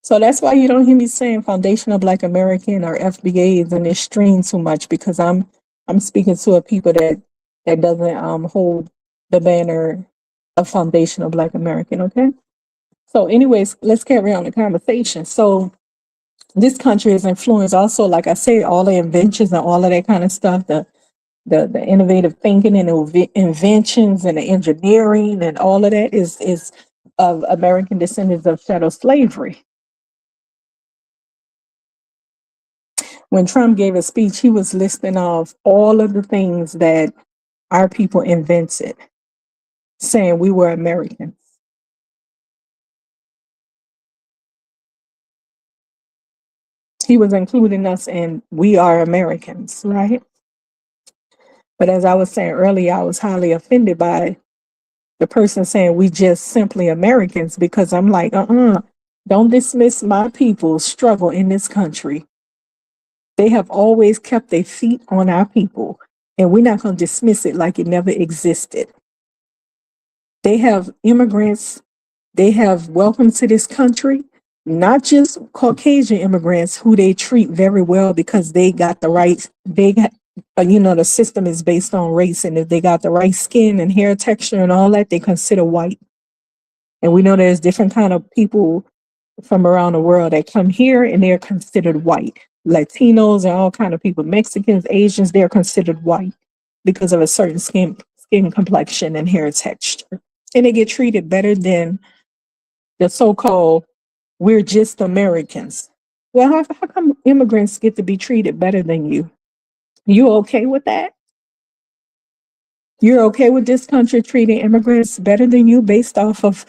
So that's why you don't hear me saying foundational Black American or FBAs in this stream too much, because I'm speaking to a people that doesn't hold the banner of foundational Black American. Okay. So, anyways, let's carry on the conversation. So, this country is influenced also, like I say, all the inventions and all of that kind of stuff, the innovative thinking and the inventions and the engineering and all of that is of American descendants of chattel slavery. When Trump gave a speech, he was listing off all of the things that our people invented, saying we were Americans. He was including us in we are Americans, right? But as I was saying earlier, I was highly offended by the person saying we just simply Americans, because I'm like, don't dismiss my people's struggle in this country. They have always kept their feet on our people, and we're not going to dismiss it like it never existed. They have immigrants, they have welcome to this country, not just Caucasian immigrants who they treat very well because they got the right, they got, the system is based on race, and if they got the right skin and hair texture and all that, they consider white. And we know there's different kind of people from around the world that come here and they're considered white. Latinos and all kind of people, Mexicans, Asians, they're considered white because of a certain skin complexion and hair texture. And they get treated better than the so-called we're just Americans. Well, how come immigrants get to be treated better than you? You okay with that? You're okay with this country treating immigrants better than you based off of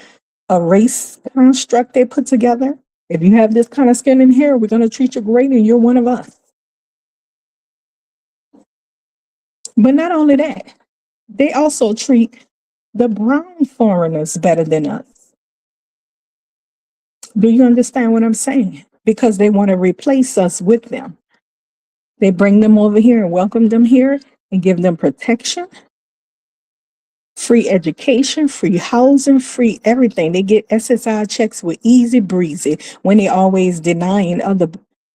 a race construct they put together? If you have this kind of skin and hair, we're going to treat you great and you're one of us. But not only that, they also treat the brown foreigners better than us. Do you understand what I'm saying? Because they want to replace us with them. They bring them over here and welcome them here and give them protection, free education, free housing, free everything. They get SSI checks with easy breezy when they always denying other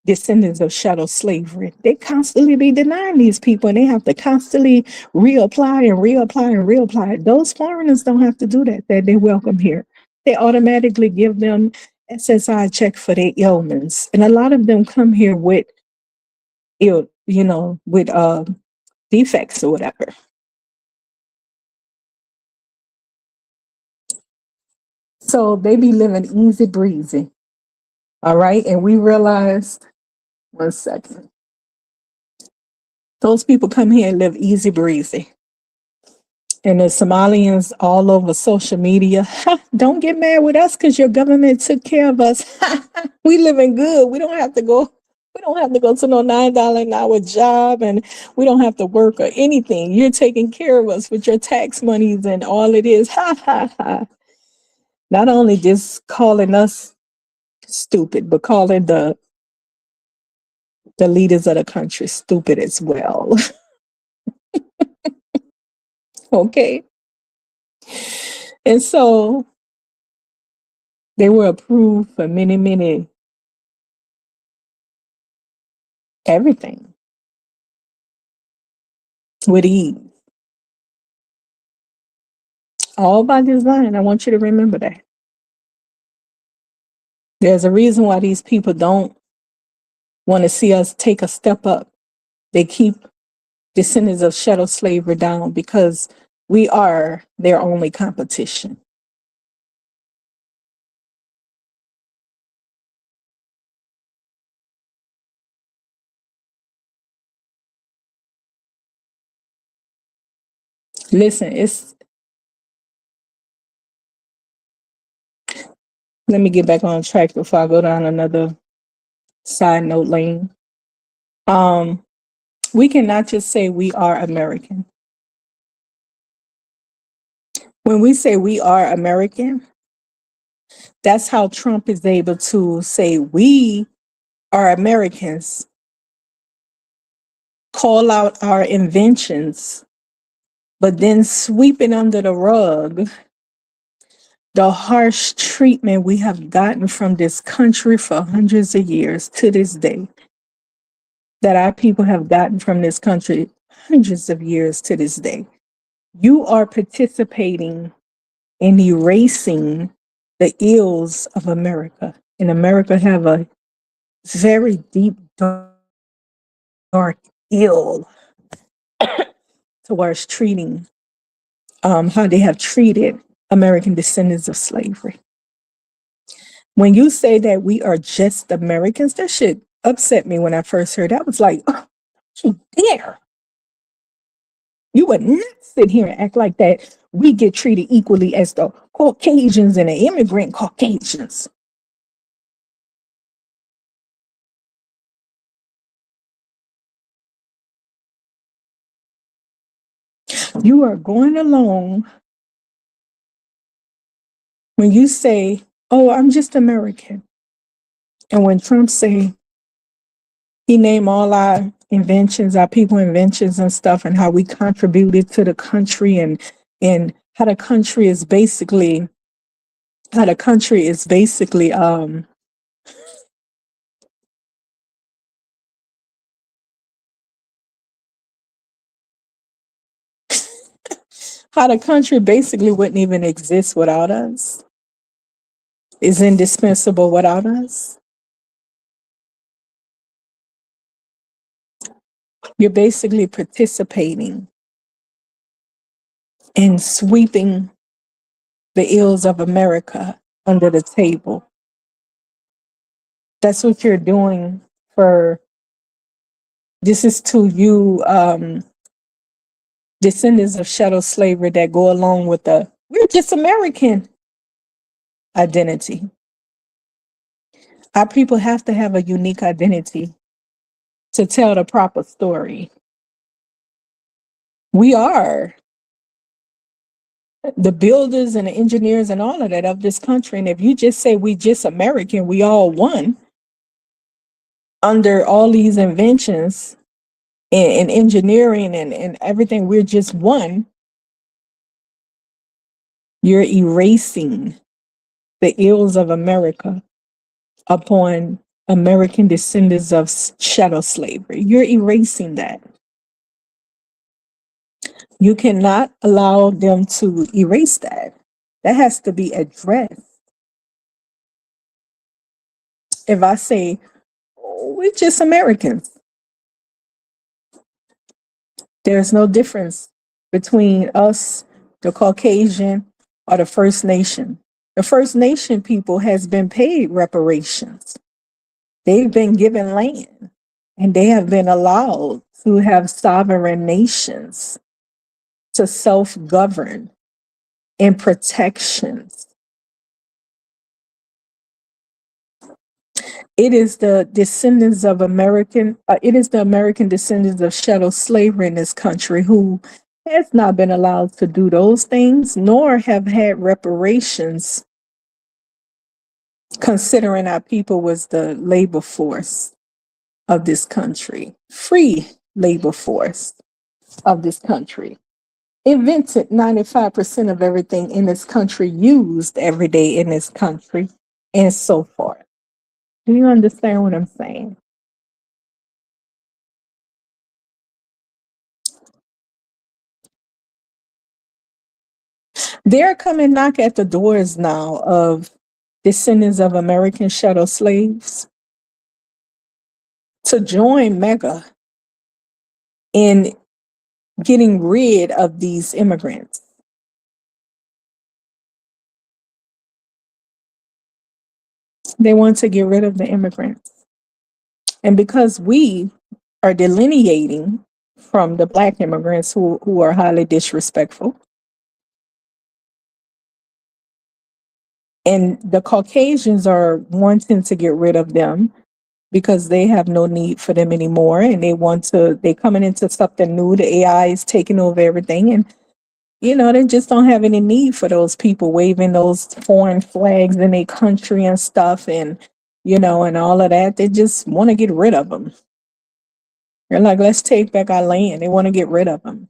descendants of chattel slavery. They constantly be denying these people, and they have to constantly reapply and reapply and reapply. Those foreigners don't have to do that. They welcome here. They automatically give them SSI check for their ailments, and a lot of them come here with with defects or whatever. So they be living easy breezy. All right. And we realized, one second, those people come here and live easy breezy. And the Somalians all over social media, don't get mad with us because your government took care of us. We living good. We don't have to go. We don't have to go to no $9 an hour job, and we don't have to work or anything. You're taking care of us with your tax monies and all it is. Ha ha ha. Not only just calling us stupid, but calling the leaders of the country stupid as well. Okay. And so they were approved for many, many everything with ease. All by design. I want you to remember that. There's a reason why these people don't want to see us take a step up. They keep descendants of chattel slavery down because we are their only competition. Listen, let me get back on track before I go down another side note lane. We cannot just say we are American. When we say we are American, that's how Trump is able to say we are Americans, call out our inventions, but then sweeping under the rug the harsh treatment we have gotten from this country for hundreds of years to this day, that our people have gotten from this country hundreds of years to this day. You are participating in erasing the ills of America. And America have a very deep, dark ill towards treating how they have treated American descendants of slavery. When you say that we are just Americans, that shit upset me when I first heard that. I was like, oh, you dare. You would not sit here and act like that. We get treated equally as the Caucasians and the immigrant Caucasians. You are going along when you say, oh, I'm just American. And when Trump say he named all our inventions, our people inventions and stuff, and how we contributed to the country, and how the country is basically how the country is basically how the country basically wouldn't even exist without us, is indispensable without us. You're basically participating in sweeping the ills of America under the table. That's what you're doing for. This is to you, descendants of chattel slavery that go along with the we're just American identity. Our people have to have a unique identity to tell the proper story. We are the builders and the engineers and all of that of this country. And if you just say we just American, we all one under all these inventions and engineering and everything, we're just one, you're erasing the ills of America upon American descendants of chattel slavery. You're erasing that. You cannot allow them to erase that. That has to be addressed. If I say, oh, we're just Americans, there's no difference between us, the Caucasian, or the First Nation. The First Nation people has been paid reparations. They've been given land, and they have been allowed to have sovereign nations to self-govern and protections. It is the descendants of it is the American descendants of chattel slavery in this country who has not been allowed to do those things, nor have had reparations, considering our people was the labor force of this country, free labor force of this country. Invented 95% of everything in this country, used every day in this country, and so forth. Do you understand what I'm saying? They're coming knock at the doors now of descendants of American chattel slaves to join MEGA in getting rid of these immigrants. They want to get rid of the immigrants. And because we are delineating from the Black immigrants who are highly disrespectful, and the Caucasians are wanting to get rid of them because they have no need for them anymore, and they're coming into something new. The AI is taking over everything, and they just don't have any need for those people waving those foreign flags in their country and stuff, and and all of that. They just want to get rid of them. They're like, let's take back our land. They want to get rid of them.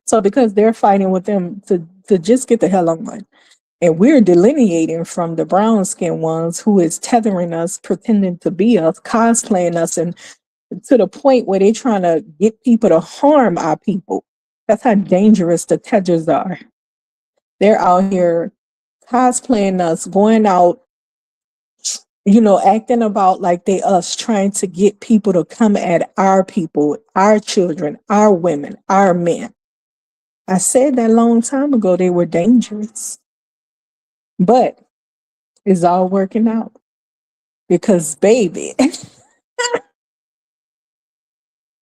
So because they're fighting with them to just get the hell on, and we're delineating from the brown skinned ones who is tethering us, pretending to be us, cosplaying us, and to the point where they're trying to get people to harm our people. That's how dangerous the tethers are. They're out here cosplaying us, going out, acting about like they us, trying to get people to come at our people, our children, our women, our men. I said that a long time ago they were dangerous, but it's all working out because, baby,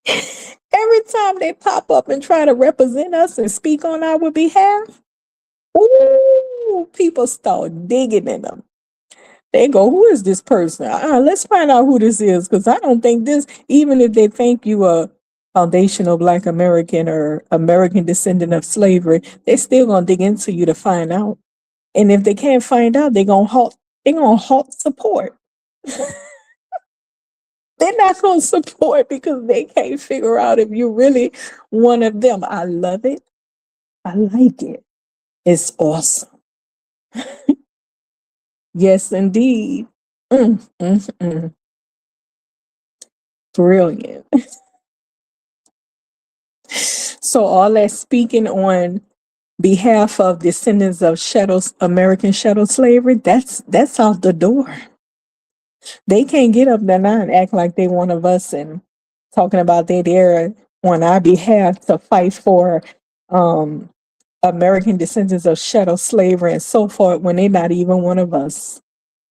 every time they pop up and try to represent us and speak on our behalf, ooh, people start digging in them. They go, who is this person? Let's find out who this is, because I don't think this, even if they think you a foundational Black American or American descendant of slavery, they still gonna dig into you to find out. And if they can't find out, they're gonna halt support. They're not gonna support because they can't figure out if you're really one of them. I love it. I like it. It's awesome. Yes, indeed. Mm. Brilliant. So all that speaking on behalf of descendants of American chattel slavery, that's out the door. They can't get up there now and act like they one of us and talking about they there on our behalf to fight for um, American descendants of chattel slavery and so forth when they're not even one of us.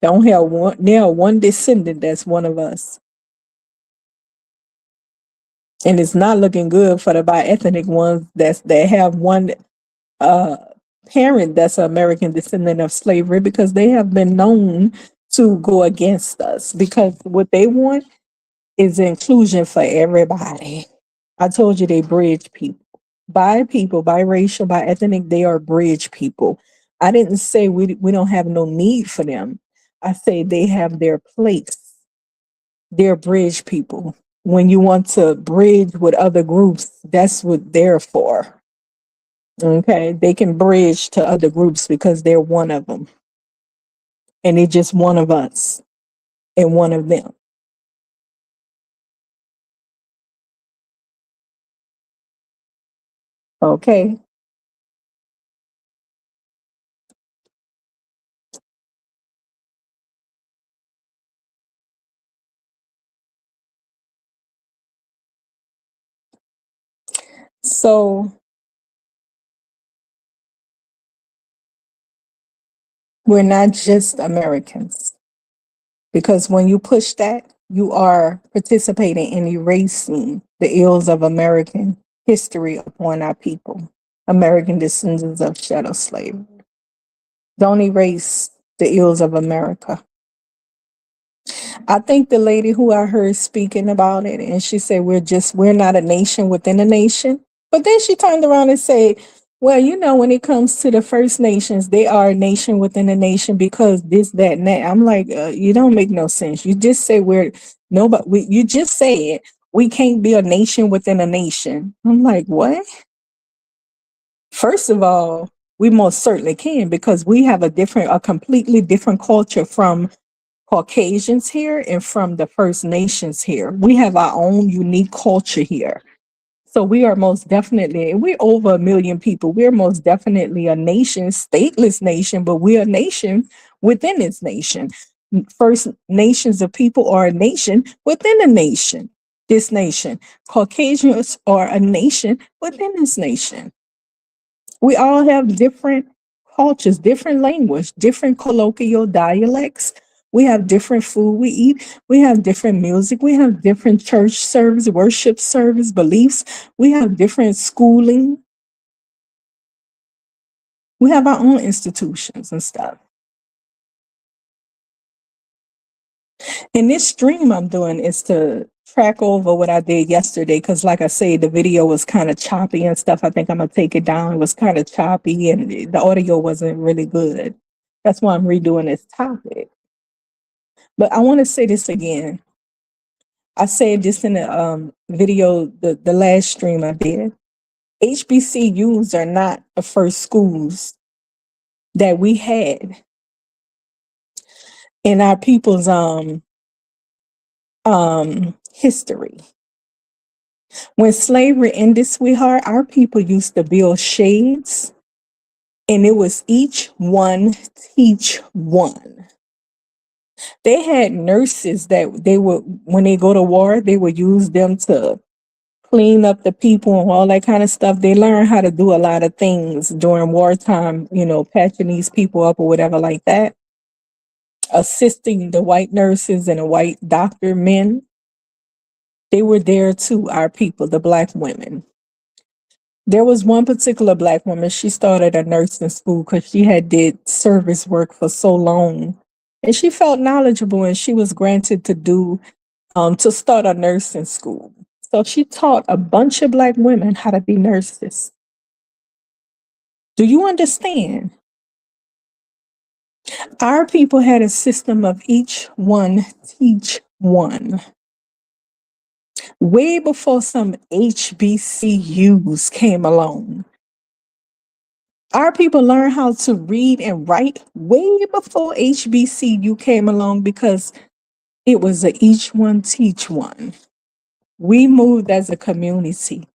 They don't have one. They are one descendant that's one of us, and it's not looking good for the bi-ethnic ones that have one uh, parent that's an American descendant of slavery, because they have been known to go against us because what they want is inclusion for everybody. I told you they bridge people. People, biracial, bi-ethnic, they are bridge people. I didn't say we don't have no need for them. I say they have their place. They're bridge people. When you want to bridge with other groups, that's what they're for. Okay, they can bridge to other groups because they're one of them. And they're just one of us and one of them. Okay. So we're not just Americans, because when you push that, you are participating in erasing the ills of American history upon our people, American descendants of chattel slavery. Don't erase the ills of America. I think the lady who I heard speaking about it, and she said we're not a nation within a nation. But then she turned around and said, well, when it comes to the First Nations, they are a nation within a nation because this, that, and that. I'm like, you don't make no sense. You just say you just said we can't be a nation within a nation. I'm like, what? First of all, we most certainly can, because we have a completely different culture from Caucasians here and from the First Nations here. We have our own unique culture here. So we are most definitely, we're over 1 million people. We're most definitely a nation, stateless nation, but we're a nation within its nation. First Nations of people are a nation within a nation. This nation. Caucasians are a nation within this nation. We all have different cultures, different language, different colloquial dialects. We have different food we eat. We have different music. We have different church service, worship service, beliefs. We have different schooling. We have our own institutions and stuff. And this stream I'm doing is to track over what I did yesterday, because like I say, the video was kind of choppy and stuff. I think I'm gonna take it down. It was kind of choppy and the audio wasn't really good. That's why I'm redoing this topic. But I want to say this again. I said this in the video, the last stream I did. HBCUs are not the first schools that we had in our people's history. When slavery ended, sweetheart, our people used to build shades, and it was each one teach one. They had nurses that they would, when they go to war, they would use them to clean up the people and all that kind of stuff. They learn how to do a lot of things during wartime, patching these people up or whatever like that, assisting the white nurses and the white doctor men. They were there too, our people, the black women. There was one particular black woman, she started a nursing school because she had did service work for so long. And she felt knowledgeable and she was granted to start a nursing school. So she taught a bunch of black women how to be nurses. Do you understand? Our people had a system of each one teach one. Way before some HBCUs came along. Our people learned how to read and write way before HBCU came along because it was a each one teach one. We moved as a community.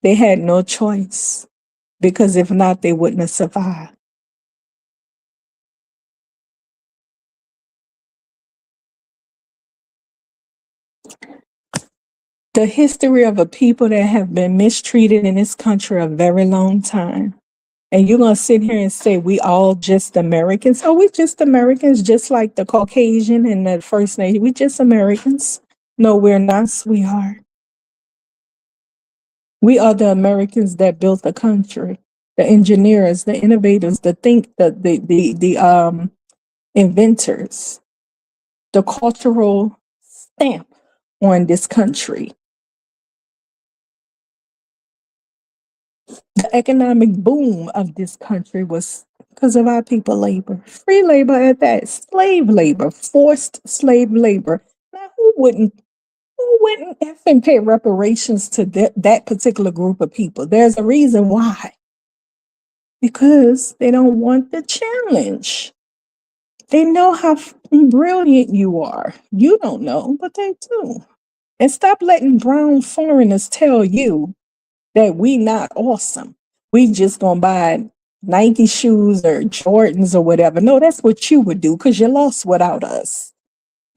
They had no choice because if not, they wouldn't have survived. The history of a people that have been mistreated in this country a very long time. And you're going to sit here and say, we all just Americans. Oh, we just Americans, just like the Caucasian and the First Nation. We just Americans. No, we're not, sweetheart. We are the Americans that built the country, the engineers, the innovators, the inventors, the cultural stamp on this country. The economic boom of this country was because of our people labor, free labor at that, slave labor, forced slave labor. Now, who wouldn't effing pay reparations to that particular group of people? There's a reason why. Because they don't want the challenge. They know how brilliant you are. You don't know, but they do. And stop letting brown foreigners tell you that we not awesome. We just gonna buy Nike shoes or Jordans or whatever. No, that's what you would do because you're lost without us.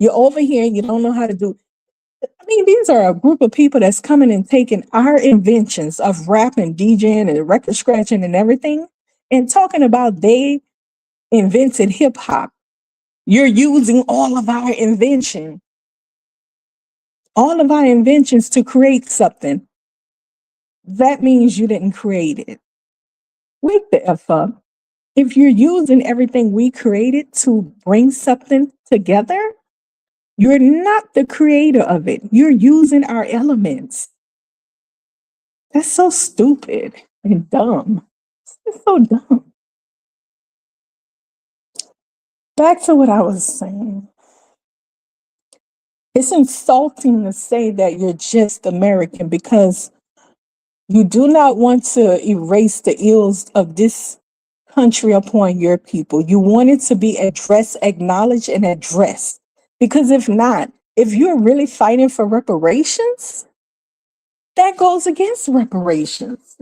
You're over here and you don't know how to do. I mean, these are a group of people that's coming and taking our inventions of rap and DJing and record scratching and everything and talking about they invented hip hop. You're using all of our inventions to create something. That means you didn't create it. Wake the F up. If you're using everything we created to bring something together, you're not the creator of it. You're using our elements. That's so stupid and dumb. It's so dumb. Back to what I was saying. It's insulting to say that you're just American because you do not want to erase the ills of this country upon your people. You want it to be addressed, acknowledged, and addressed. Because if not, if you're really fighting for reparations, that goes against reparations.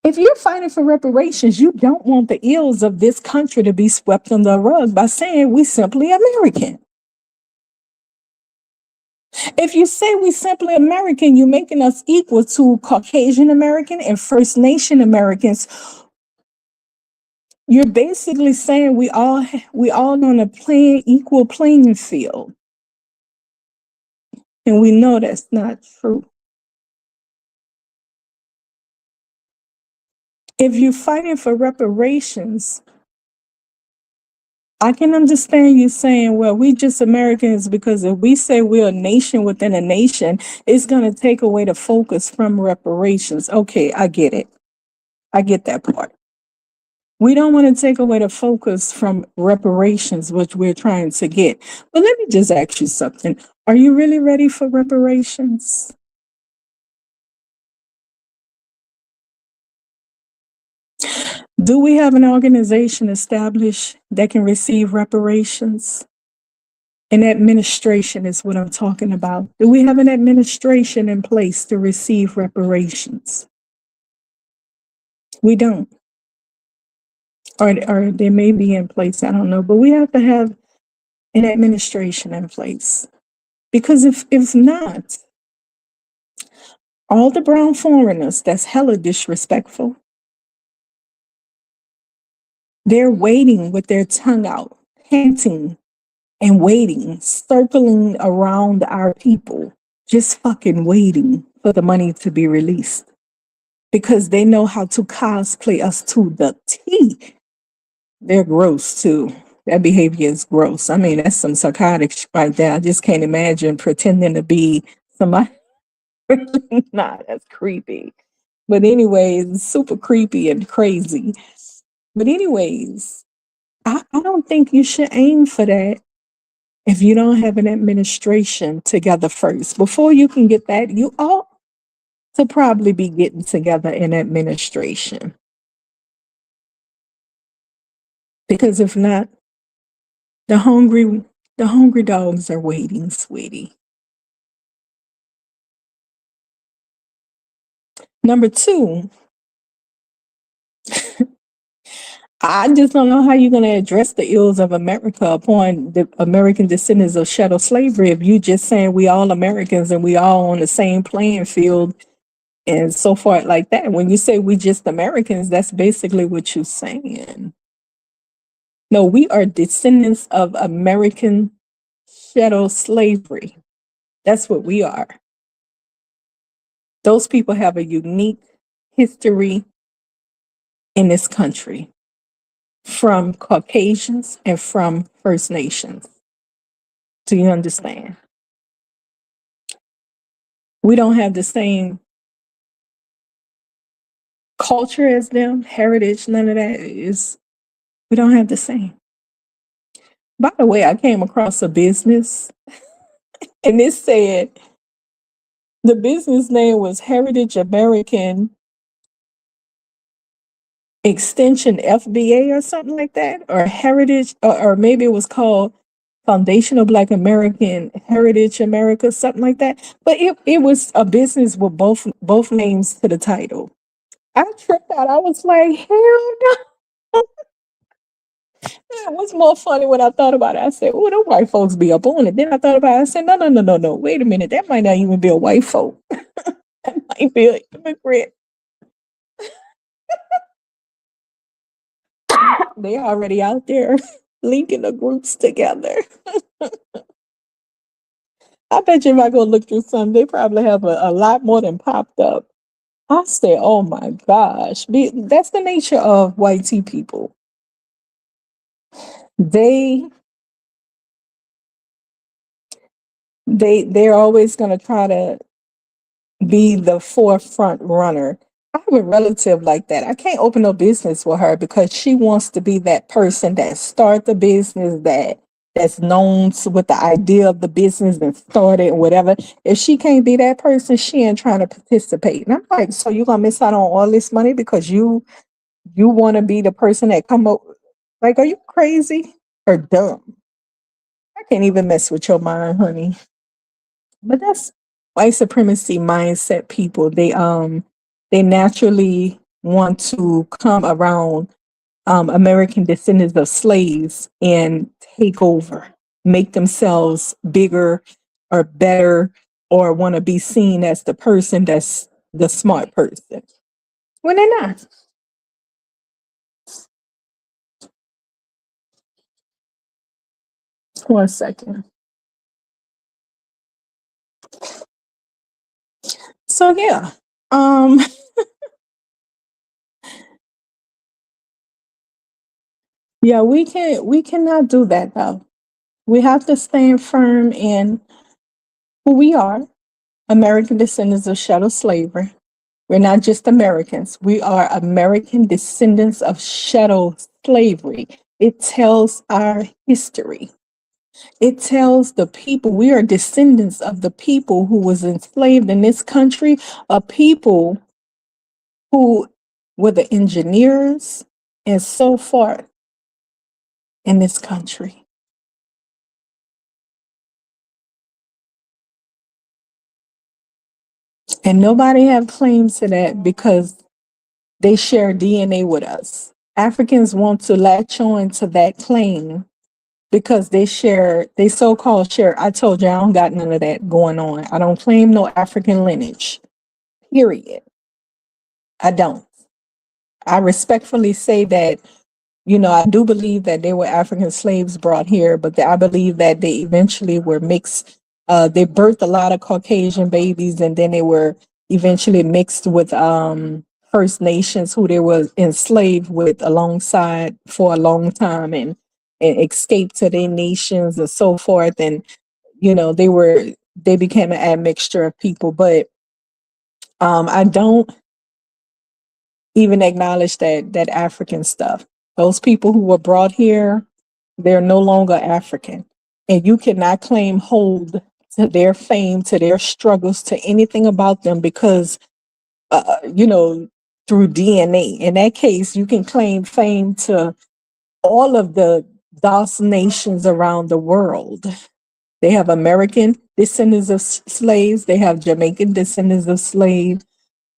If you're fighting for reparations, you don't want the ills of this country to be swept under the rug by saying we simply American. If you say we simply American, you're making us equal to Caucasian American and First Nation Americans. You're basically saying we all on a equal playing field. And we know that's not true. If you're fighting for reparations, I can understand you saying, well, we just Americans, because if we say we're a nation within a nation, it's going to take away the focus from reparations. Okay, I get it. I get that part. We don't want to take away the focus from reparations, which we're trying to get. But let me just ask you something. Are you really ready for reparations? Do we have an organization established that can receive reparations? An administration is what I'm talking about. Do we have an administration in place to receive reparations? We don't. Or they may be in place, I don't know. But we have to have an administration in place. Because if not, All the brown foreigners that's hella disrespectful, they're waiting with their tongue out, panting and waiting, circling around our people, just fucking waiting for the money to be released because they know how to cosplay us to the T. They're gross too. That behavior is gross. I mean, that's some psychotic shit right there. I just can't imagine pretending to be somebody. Nah, that's creepy. But anyways, it's super creepy and crazy. But anyways, I don't think you should aim for that if you don't have an administration together first. Before you can get that, you ought to probably be getting together in administration. Because if not, the hungry the hungry dogs are waiting, sweetie. Number two, I just don't know how you're going to address the ills of America upon the American descendants of chattel slavery if you just saying we all Americans and we all on the same playing field and so forth like that. When you say we just Americans, that's basically what you're saying. No, we are descendants of American chattel slavery. That's what we are. Those people have a unique history in this country from Caucasians and from First Nations. Do you understand? We don't have the same culture as them, heritage, none of that is, we don't have the same. By the way, I came across a business and it said the business name was Heritage American Extension FBA or something like that, or Heritage, or maybe it was called Foundation of Black American Heritage America, something like that. But it was a business with both names to the title. I tripped out. I was like, hell no. What's more funny when I thought about it? I said, oh, the white folks be up on it. Then I thought about it. I said, no, no, no, no, no. Wait a minute. That might not even be a white folk. That might be an immigrant. They already out there linking the groups together. I bet you if I go look through some, they probably have a lot more than popped up. I said, oh my gosh. That's the nature of white tea people. They they're always gonna try to be the forefront runner. I have a relative like that. I can't open no business with her because she wants to be that person that start the business, that's known with the idea of the business and start it and whatever. If she can't be that person, she ain't trying to participate. And I'm like, so you're gonna miss out on all this money because you want to be the person that come up? Like, are you crazy or dumb? I can't even mess with your mind, honey. But that's white supremacy mindset people. They naturally want to come around American descendants of slaves and take over, make themselves bigger or better, or want to be seen as the person that's the smart person when they're not. One second. So yeah, um, yeah, we cannot do that though. We have to stand firm in who we are, American descendants of chattel slavery. We're not just Americans. We are American descendants of chattel slavery. It tells our history. It tells the people we are descendants of the people who was enslaved in this country, a people who were the engineers and so forth in this country. And nobody have claims to that because they share DNA with us. Africans want to latch on to that claim because they so-called share. I told you I don't got none of that going on. I don't claim no African lineage. period. I don't. I respectfully say that, I do believe that they were African slaves brought here, but I believe that they eventually were mixed. They birthed a lot of Caucasian babies, and then they were eventually mixed with First Nations who they were enslaved with alongside for a long time, and escaped to their nations and so forth. And they became an admixture of people. But I don't even acknowledge that African stuff. Those people who were brought here, they're no longer African. And you cannot claim hold to their fame, to their struggles, to anything about them because, uh, you know, through DNA. In that case, you can claim fame to all of the DOS nations around the world. They have American descendants of slaves, they have Jamaican descendants of slaves,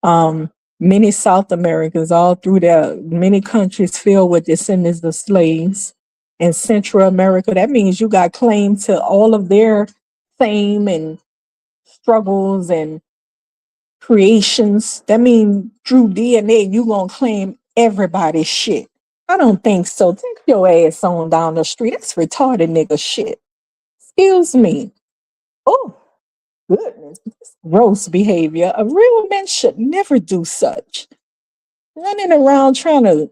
um, many South Americans, all through the many countries filled with descendants of slaves. In Central America, that means you got claim to all of their fame and struggles and creations. That means through DNA, you gonna claim everybody's shit. I don't think so. Take your ass on down the street. That's retarded nigga shit. Excuse me. Oh, goodness. This gross behavior. A real man should never do such. Running around trying to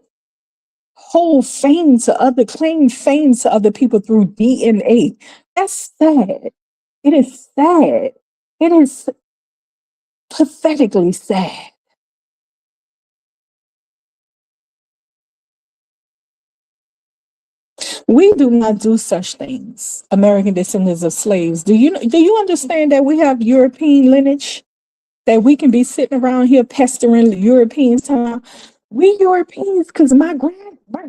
claim fame to other people through DNA. That's sad. It is sad. It is pathetically sad. We do not do such things. American descendants of slaves. Do you understand that we have European lineage? That we can be sitting around here pestering the Europeans time. We Europeans, because my great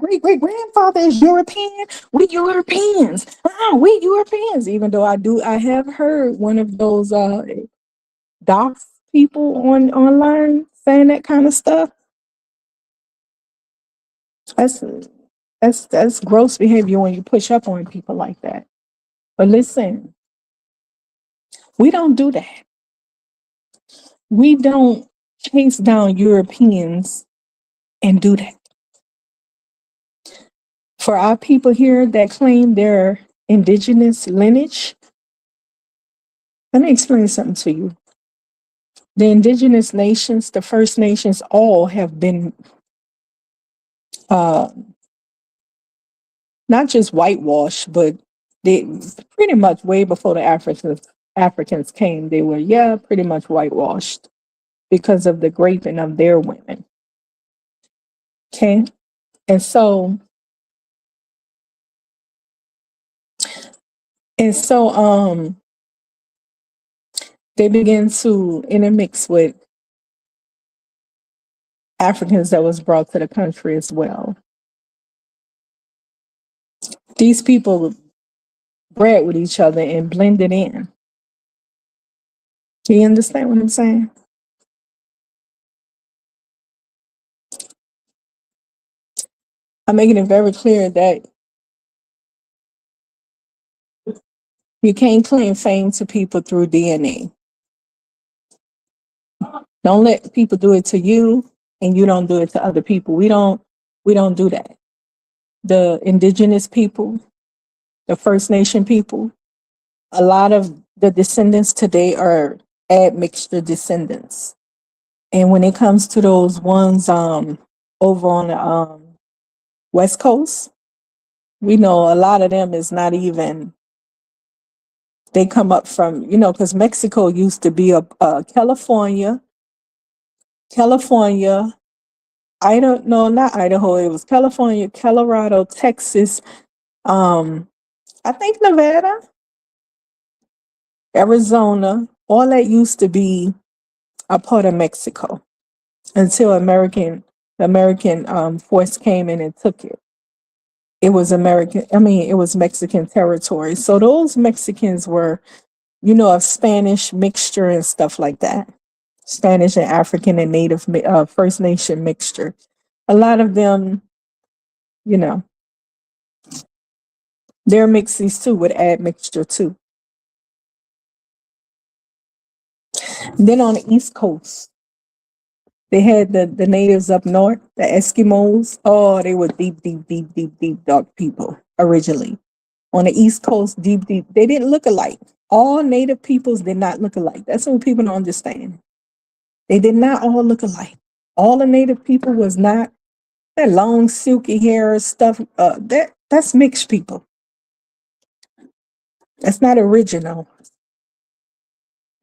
great grandfather is European. We Europeans. We Europeans. Even though I have heard one of those docs people online saying that kind of stuff. That's that's gross behavior when you push up on people like that. But listen, we don't do that. We don't chase down Europeans and do that. For our people here that claim their indigenous lineage, let me explain something to you. The indigenous nations, the First Nations, all have been uh, not just whitewashed, but they pretty much way before the Africans came, they were pretty much whitewashed because of the raping of their women. Okay, and so and so they began to intermix with Africans that was brought to the country as well. These people bred with each other and blended in. Do you understand what I'm saying? I'm making it very clear that you can't claim fame to people through DNA. Don't let people do it to you and you don't do it to other people. We don't do that. The indigenous people, the First Nation people, a lot of the descendants today are admixture descendants. And when it comes to those ones over on the West Coast, we know a lot of them is not even, they come up from, because Mexico used to be a California, I don't know, not Idaho, it was California, Colorado, Texas, I think Nevada, Arizona, all that used to be a part of Mexico until American force came in and took it. It was it was Mexican territory. So those Mexicans were, of Spanish mixture and stuff like that. Spanish and African and Native First Nation mixture. A lot of them, you know, they're mixies too with admixture too. Then on the East Coast, They had the natives up north, the Eskimos. Oh, they were deep, deep, deep, deep, deep dark people originally. On the East Coast, deep, deep. They didn't look alike. All native peoples did not look alike. That's what people don't understand. They did not all look alike. All the native people was not that long, silky hair stuff. That's mixed people. That's not original.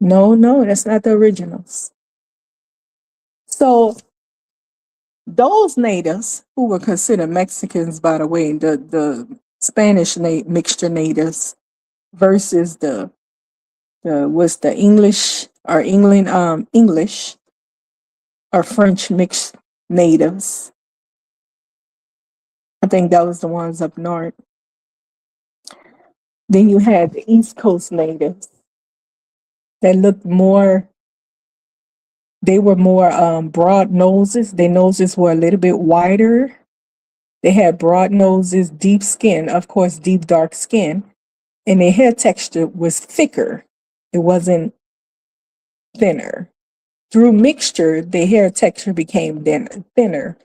No, no, that's not the originals. So those natives who were considered Mexicans, by the way, the Spanish mixture natives versus the was the English or England English or French mixed natives. I think that was the ones up north. Then you had the East Coast natives that looked more. They were more broad noses. Their noses were a little bit wider. They had broad noses, deep skin, of course, deep dark skin, and their hair texture was thicker. It wasn't thinner. Through mixture, the hair texture became thinner.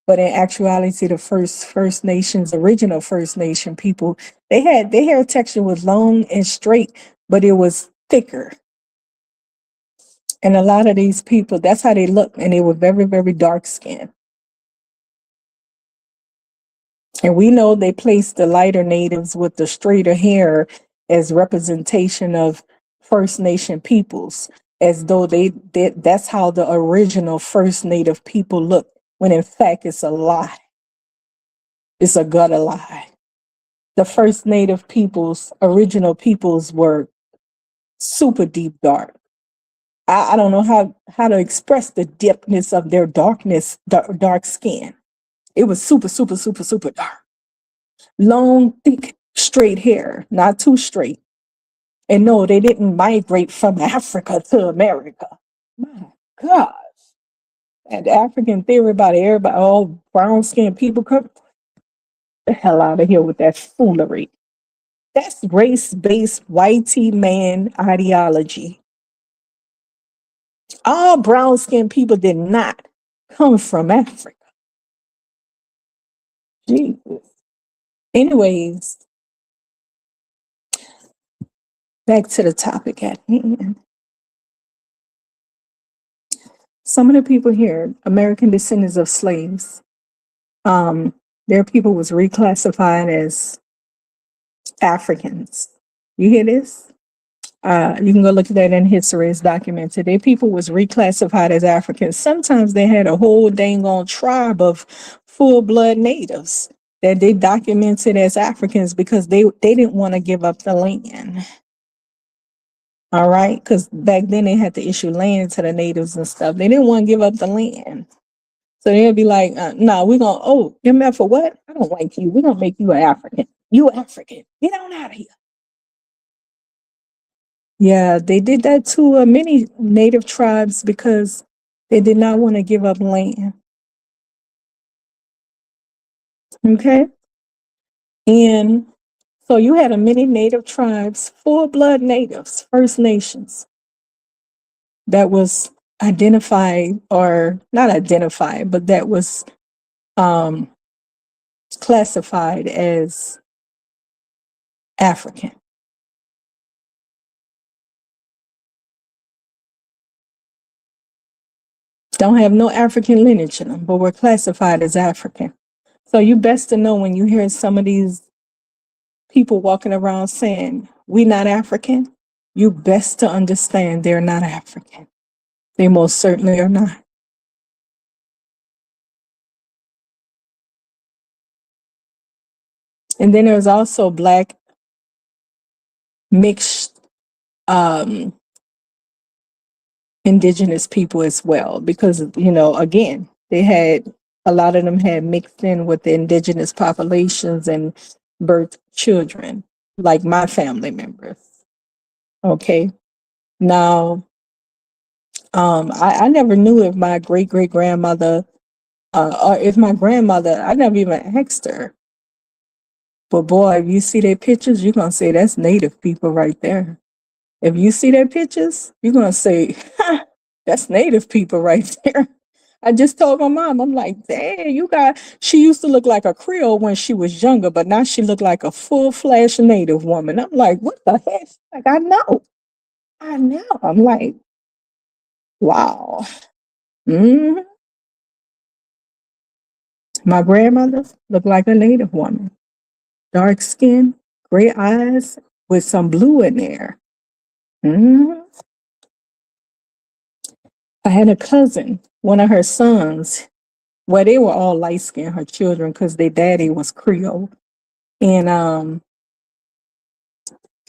But in actuality, the First Nations, original First Nation people, they had their hair texture was long and straight, but it was thicker. And a lot of these people, that's how they looked, and they were very, very dark skinned. And we know they placed the lighter natives with the straighter hair as representation of First Nation peoples, as though that's how the original First Native people looked, when in fact it's a lie. It's a gutter lie. The First Native peoples, original peoples, were super deep dark. I don't know how to express the deepness of their darkness, dark skin. It was super, super, super, super dark. Long, thick, straight hair, not too straight. And no, they didn't migrate from Africa to America. My gosh. And the African theory about everybody, all brown skinned people, come the hell out of here with that foolery. That's race based whitey man ideology. All brown skinned people did not come from Africa. Jesus. Anyways, back to the topic at hand. Some of the people here, American descendants of slaves, their people was reclassified as Africans. You hear this? You can go look at that in history. It's documented. Their people was reclassified as Africans. Sometimes they had a whole dang on tribe of full-blood natives that they documented as Africans because they didn't want to give up the land. All right, because back then they had to issue land to the natives and stuff. They didn't want to give up the land. So they'd be like, no, we're going to, oh, you're mad for what? I don't like you. We're going to make you an African. You African. Get on out of here. Yeah, they did that to many native tribes because they did not want to give up land. Okay. And so you had a many native tribes, full-blood natives, First Nations, that was identified, or not identified, but that was classified as African. Don't have no African lineage in them, but were classified as African. So you best to know when you hear some of these people walking around saying, we not African, you best to understand they're not African. They most certainly are not. And then there's also Black mixed indigenous people as well, because, again, they had, a lot of them had mixed in with the indigenous populations and birthed children, like my family members. Okay. Now, I never knew if my great great grandmother, or if my grandmother, I never even asked her. But boy, if you see their pictures, you're going to say that's native people right there. If you see their pictures, you're going to say, that's native people right there. I just told my mom, I'm like, dang, she used to look like a Creole when she was younger, but now she look like a full-fledged native woman. I'm like, what the heck? Like, I know. I'm like, wow. Mhm. My grandmother looked like a native woman. Dark skin, gray eyes with some blue in there. Mhm. I had a cousin, one of her sons. Well, they were all light skinned, her children, because their daddy was Creole. And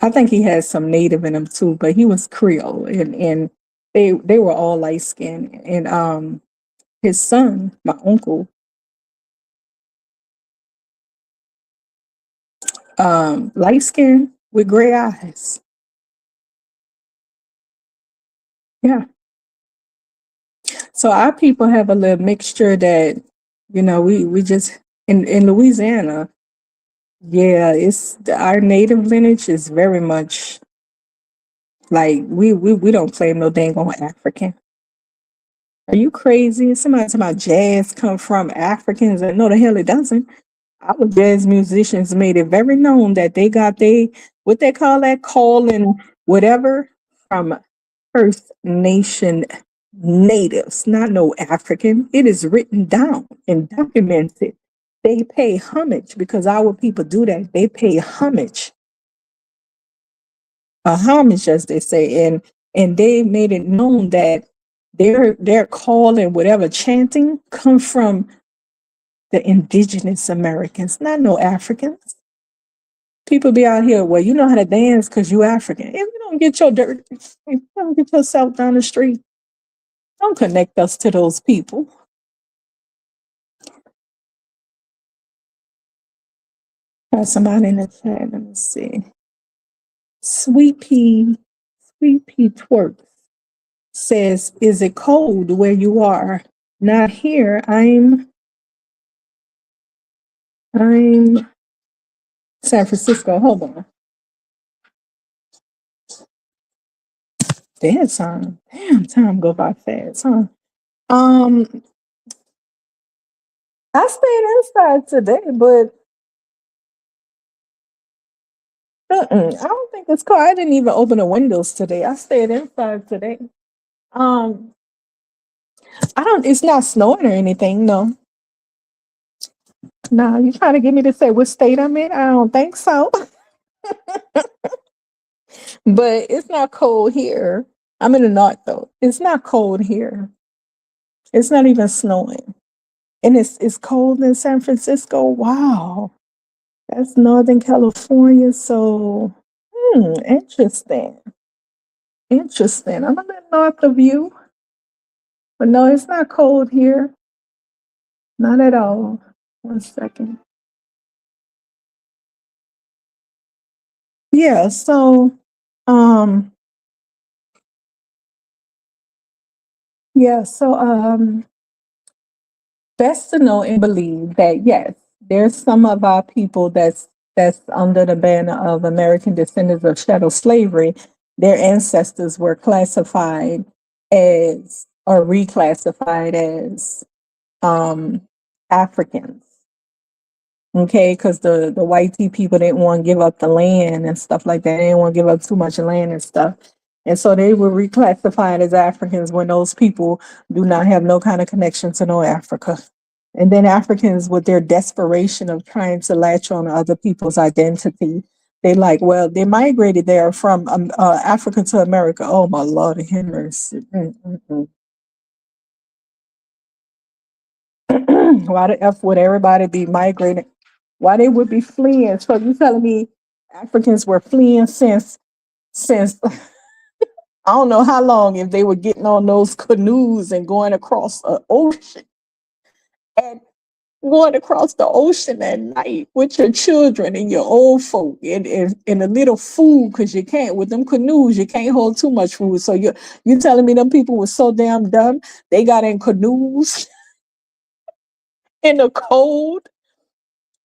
I think he had some native in him too, but he was Creole. And they were all light skinned. And his son, my uncle, light skinned with gray eyes. Yeah. So our people have a little mixture that, we just in Louisiana, yeah, it's our native lineage is very much like we don't claim no dang on African. Are you crazy? Somebody talking about jazz come from Africans? No, the hell it doesn't. Our jazz musicians made it very known that they got what they call that call and whatever from First Nation natives, not no African. It is written down and documented. They pay homage because our people do that. They pay homage, a homage, as they say, and they made it known that their call and whatever chanting come from the indigenous Americans, not no Africans. People be out here, well, you know how to dance because you African. If you don't get your dirt, if you don't get yourself down the street, don't connect us to those people. Got somebody in the chat. Let me see. Sweet Pea, Sweet Pea Twerks says, "Is it cold where you are? Not here. I'm San Francisco. Hold on. Dead time. Damn, time go by fast, huh? Um, I stayed inside today, but I don't think it's cold. I didn't even open the windows today. I stayed inside today. Um, I don't. It's not snowing or anything. No, no. You trying to get me to say what state I'm in? I don't think so. But it's not cold here. I'm in the north though. It's not cold here. It's not even snowing, and it's cold in San Francisco. Wow, that's Northern California. So, interesting. Interesting. I'm a little north of you, but no, it's not cold here. Not at all. One second. Yeah, so um yeah, so best to know and believe that yes, there's some of our people that's under the banner of American descendants of chattel slavery. Their ancestors were classified as or reclassified as um Africans. Okay, because the white people didn't want to give up the land and stuff like that. They didn't want to give up too much land and stuff. And so they were reclassified as Africans when those people do not have no kind of connection to no Africa. And then Africans, with their desperation of trying to latch on to other people's identity, they like, well, they migrated there from Africa to America. Oh my Lord, have mercy. Why the F would everybody be migrating? Why they would be fleeing? So you telling me Africans were fleeing since I don't know how long if they were getting on those canoes and going across the ocean and going across the ocean at night with your children and your old folk and a little food because you can't with them canoes you can't hold too much food. So you telling me them people were so damn dumb they got in canoes in the cold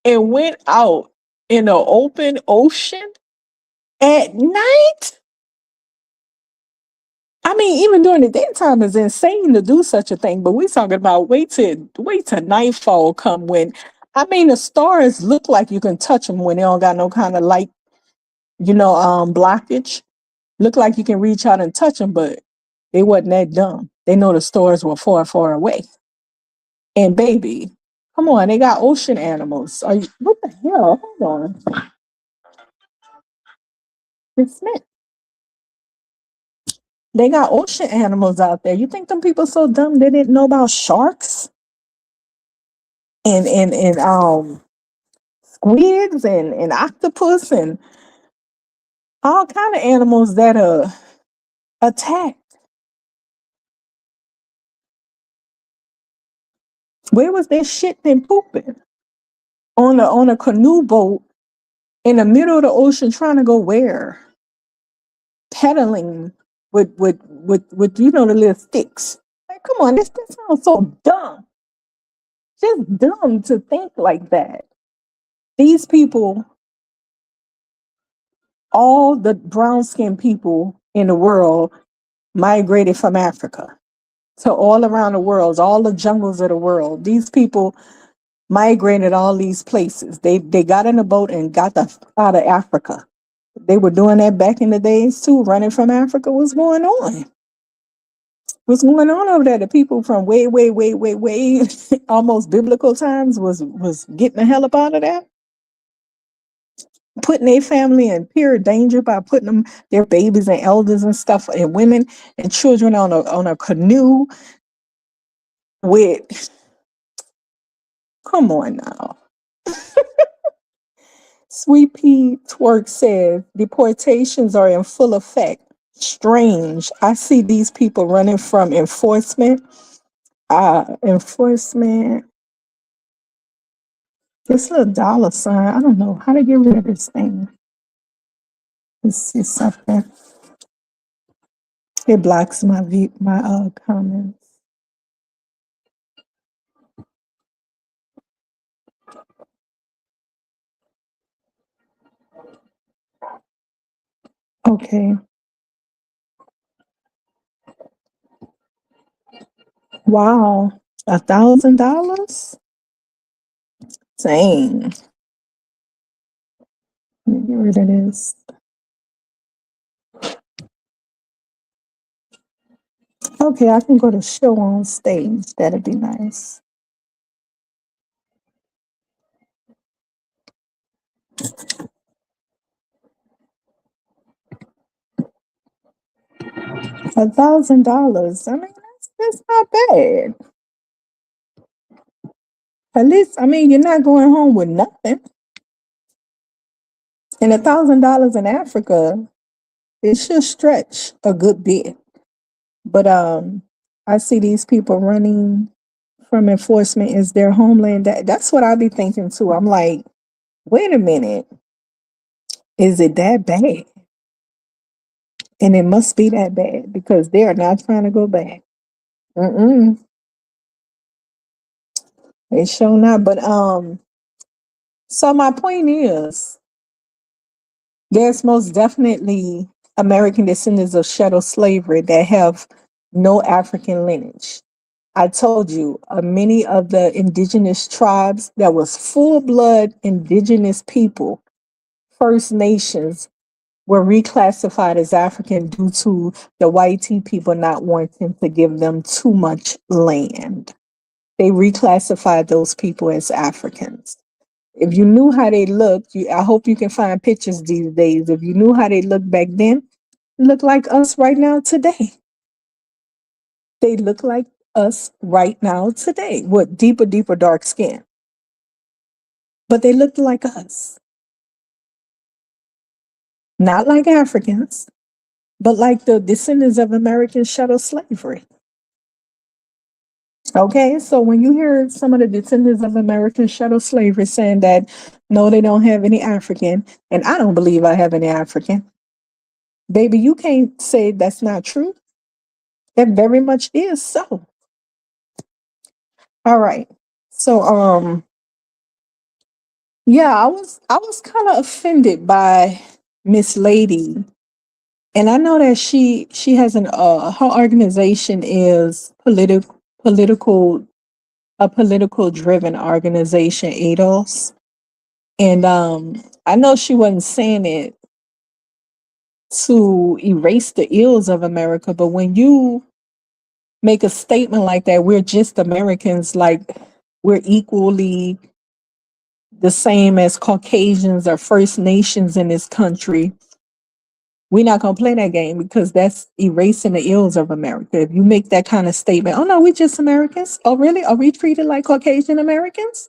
and went out in the open ocean at night? I mean, even during the daytime is insane to do such a thing, but we talking about wait till nightfall come when I mean the stars look like you can touch them when they don't got no kind of light, blockage. Look like you can reach out and touch them, but they wasn't that dumb. They know the stars were far, far away. And baby, come on, they got ocean animals. What the hell? Hold on. It's Smith. They got ocean animals out there. You think them people so dumb they didn't know about sharks and squids and octopus and all kind of animals that attack. Where was they shitting and pooping? On a canoe boat in the middle of the ocean trying to go where? Pedaling with the little sticks. Like, come on, this sounds so dumb. Just dumb to think like that. These people, all the brown skinned people in the world migrated from Africa. So all around the world, all the jungles of the world, these people migrated all these places. They got in a boat and got out of Africa. They were doing that back in the days too, running from Africa. What's going on? What's going on over there? The people from way, way, way, way, way almost biblical times was getting the hell up out of there, putting their family in pure danger by putting their babies and elders and stuff and women and children on a canoe with. Come on now. Sweet Pea Twerk says deportations are in full effect. Strange. I see these people running from enforcement. Enforcement. This little dollar sign. I don't know how to get rid of this thing. Let's see something. It blocks my comments. Okay. Wow. $1,000? Dang. Let me get rid of this. Okay, I can go to show on stage. That'd be nice. $1,000. I mean, that's not bad. At least, I mean, you're not going home with nothing. And $1,000 in Africa, it should stretch a good bit. But I see these people running from enforcement is their homeland. That's what I be thinking too. I'm like, wait a minute, is it that bad? And it must be that bad because they are not trying to go back. Mm-mm. They sure not. But so my point is, there's most definitely American descendants of chattel slavery that have no African lineage. I told you, many of the indigenous tribes that was full blood indigenous people, First Nations, were reclassified as African due to the white people not wanting to give them too much land. They reclassified those people as Africans. If you knew how they looked, I hope you can find pictures these days. If you knew how they looked back then, look like us right now today. They look like us right now today with deeper, deeper dark skin. But they looked like us. Not like Africans, but like the descendants of American chattel slavery. Okay, so when you hear some of the descendants of American chattel slavery saying that no, they don't have any African, and I don't believe I have any African, baby, you can't say that's not true. It very much is so. All right. So yeah, I was kind of offended by Miss Lady And I know that she has her organization is political a political driven organization, ADOS. And I know she wasn't saying it to erase the ills of America, but when you make a statement like that, we're just Americans, like we're equally the same as Caucasians or First Nations in this country, we're not going to play that game because that's erasing the ills of America. If you make that kind of statement, oh no, we're just Americans. Oh, really? Are we treated like Caucasian Americans?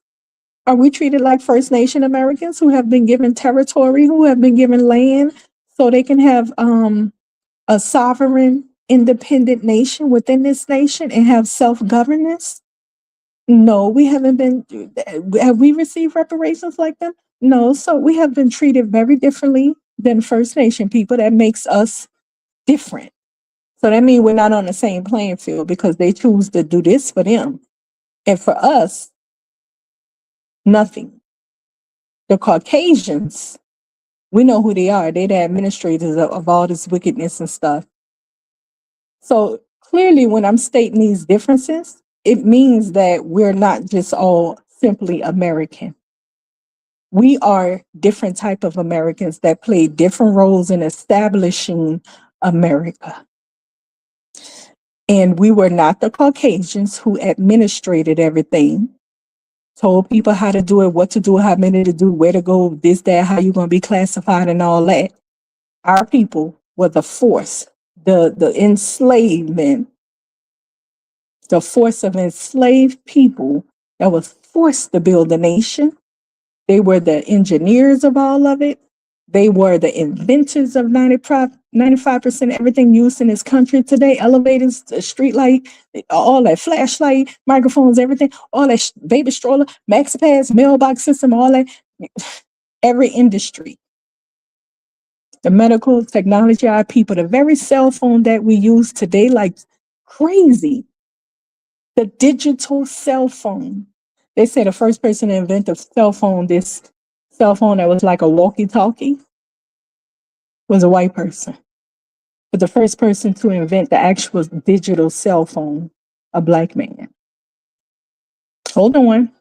Are we treated like First Nation Americans who have been given territory, who have been given land so they can have a sovereign, independent nation within this nation and have self governance? No, we haven't been. Have we received reparations like them? No. So we have been treated very differently than First Nation people. That makes us different. So that means we're not on the same playing field because they choose to do this for them. And for us, nothing. The Caucasians, we know who they are. They're the administrators of all this wickedness and stuff. So clearly, when I'm stating these differences, it means that we're not just all simply American. We are different type of Americans that play different roles in establishing America. And we were not the Caucasians who administrated everything, told people how to do it, what to do, how many to do, where to go, this, that, how you're going to be classified and all that. Our people were the force, the enslavement, the force of enslaved people that was forced to build the nation. They were the engineers of all of it. They were the inventors of 95% everything used in this country today. Elevators, street light, all that flashlight, microphones, everything, all that baby stroller, MaxiPads, mailbox system, all that. Every industry. The medical technology, our people, the very cell phone that we use today, like crazy. The digital cell phone. They say the first person to invent a cell phone, this cell phone that was like a walkie-talkie, was a white person. But the first person to invent the actual digital cell phone, a black man. Hold on.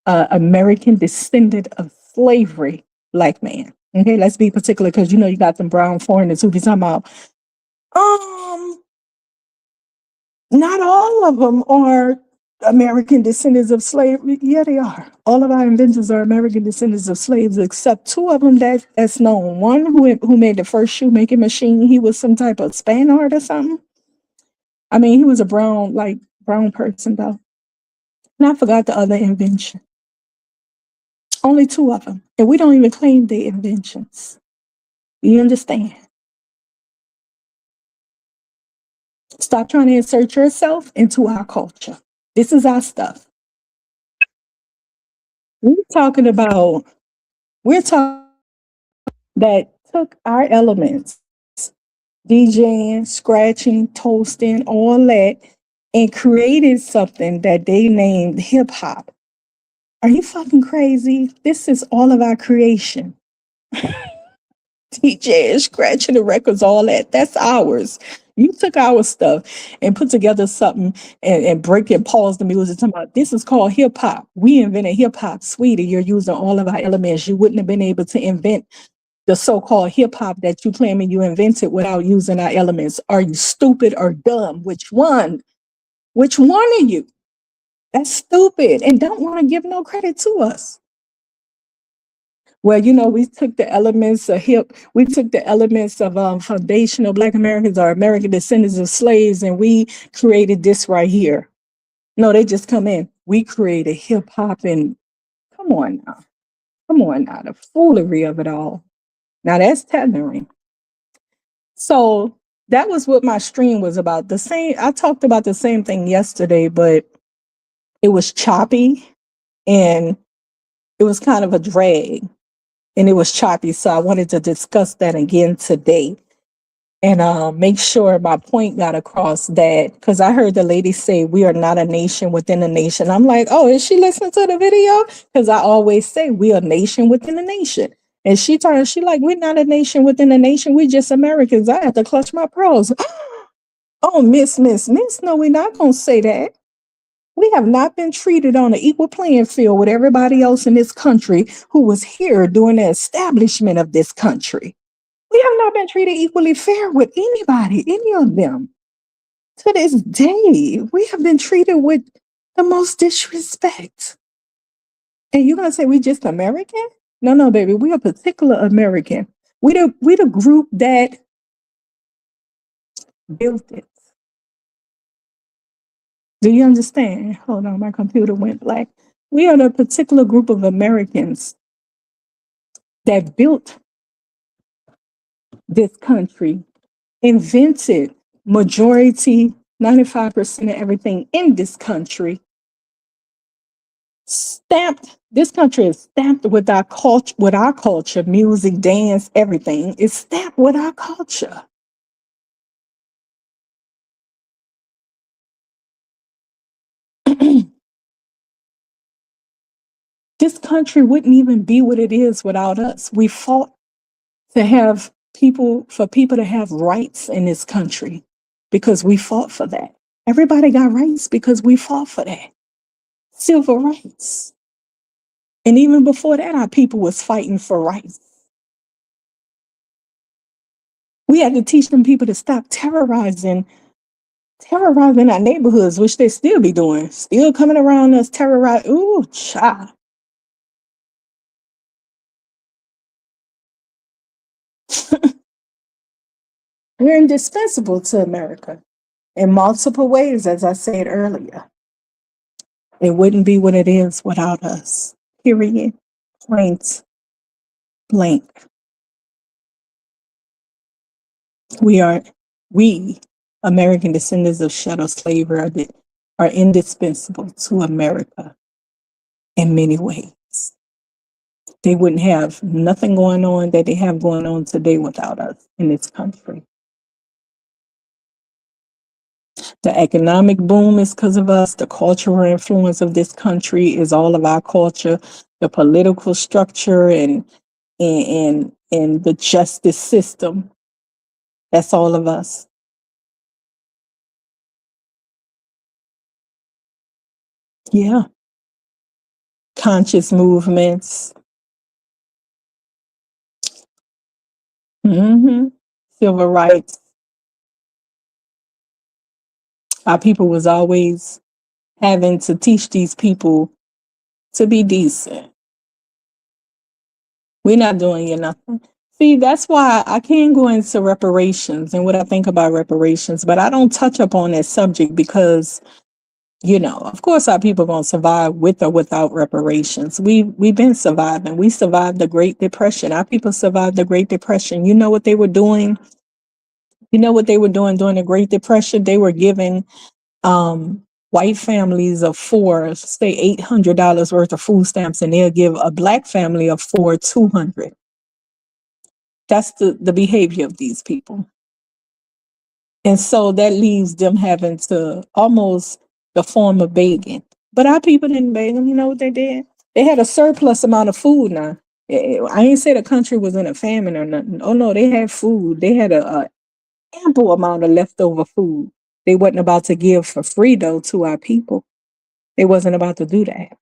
American descendant of slavery, black man. Okay, let's be particular because you got some brown foreigners who be talking about, not all of them are American descendants of slavery. Yeah, they are. All of our inventions are American descendants of slaves, except two of them that's known. One who made the first shoemaking machine, he was some type of Spaniard or something. I mean, he was a brown person though. And I forgot the other invention. Only two of them. And we don't even claim their inventions. You understand? Stop trying to insert yourself into our culture. This is our stuff. We're talking that took our elements, DJing, scratching, toasting, all that, and created something that they named hip hop. Are you fucking crazy? This is all of our creation. DJing, scratching the records, all that, that's ours. You took our stuff and put together something and break and pause the music. Talking about this is called hip hop. We invented hip hop, sweetie. You're using all of our elements. You wouldn't have been able to invent the so-called hip hop that you claiming you invented without using our elements. Are you stupid or dumb? Which one? Which one are you? That's stupid and don't want to give no credit to us. Well, we took the elements of we took the elements of foundational Black Americans or American descendants of slaves, and we created this right here. No, they just come in. We created hip hop, and come on now, the foolery of it all. Now that's tethering. So that was what my stream was about. I talked about the same thing yesterday, but it was choppy and it was kind of a drag. And it was choppy, so I wanted to discuss that again today and make sure my point got across that, because I heard the lady say we are not a nation within a nation. I'm like, oh, is she listening to the video? Because I always say we are a nation within a nation. And she like, we're not a nation within a nation. We just Americans. I had to clutch my pearls. Oh, miss. No, we're not going to say that. We have not been treated on an equal playing field with everybody else in this country who was here during the establishment of this country. We have not been treated equally fair with anybody, any of them. To this day, we have been treated with the most disrespect. And you're gonna say we just American? No, baby, we a particular American. We the group that built it. Do you understand? Hold on, my computer went black. We are the particular group of Americans that built this country, invented majority, 95% of everything in this country, stamped. This country is stamped with our culture, music, dance, everything is stamped with our culture. This country wouldn't even be what it is without us. We fought to have for people to have rights in this country because we fought for that. Everybody got rights because we fought for that. Civil rights. And even before that, our people was fighting for rights. We had to teach them people to stop terrorizing our neighborhoods, which they still be doing. Still coming around us, terrorize. Ooh, child. We're indispensable to America in multiple ways, as I said earlier. It wouldn't be what it is without us. Period. Point blank. We, American descendants of chattel slavery, are indispensable to America in many ways. They wouldn't have nothing going on that they have going on today without us in this country. The economic boom is because of us. The cultural influence of this country is all of our culture. The political structure and the justice system, that's all of us. Yeah. Conscious movements. Civil rights. Our people was always having to teach these people to be decent. We're not doing you nothing. See, that's why I can't go into reparations and what I think about reparations, but I don't touch up on that subject because, of course our people are going to survive with or without reparations. We've been surviving. We survived the Great Depression. Our people survived the Great Depression. You know what they were doing? During the Great Depression? They were giving white families of four, say $800 worth of food stamps, and they'll give a black family of four $200. That's the behavior of these people. And so that leaves them having to almost the form of begging. But our people didn't beg them. You know what they did? They had a surplus amount of food now. I ain't say the country was in a famine or nothing. Oh no, they had food. They had a ample amount of leftover food. They wasn't about to give for free though to our people. They wasn't about to do that.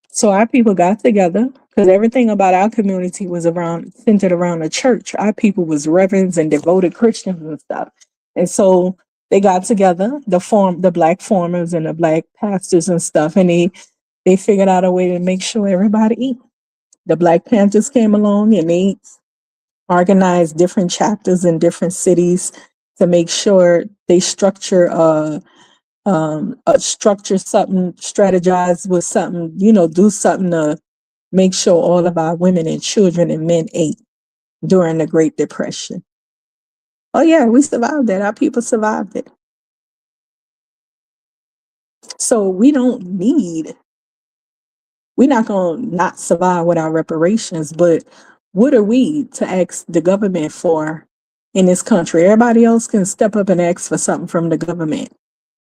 So our people got together because everything about our community was centered around the church. Our people was reverends and devoted Christians and stuff. And so they got together, the black farmers and the black pastors and stuff, and they figured out a way to make sure everybody eat. The Black Panthers came along and they organized different chapters in different cities to make sure they structure something, strategize with something, do something to make sure all of our women and children and men ate during the Great Depression. Oh yeah, we survived that. Our people survived it. So we're not going to not survive with our reparations, but what are we to ask the government for in this country? Everybody else can step up and ask for something from the government.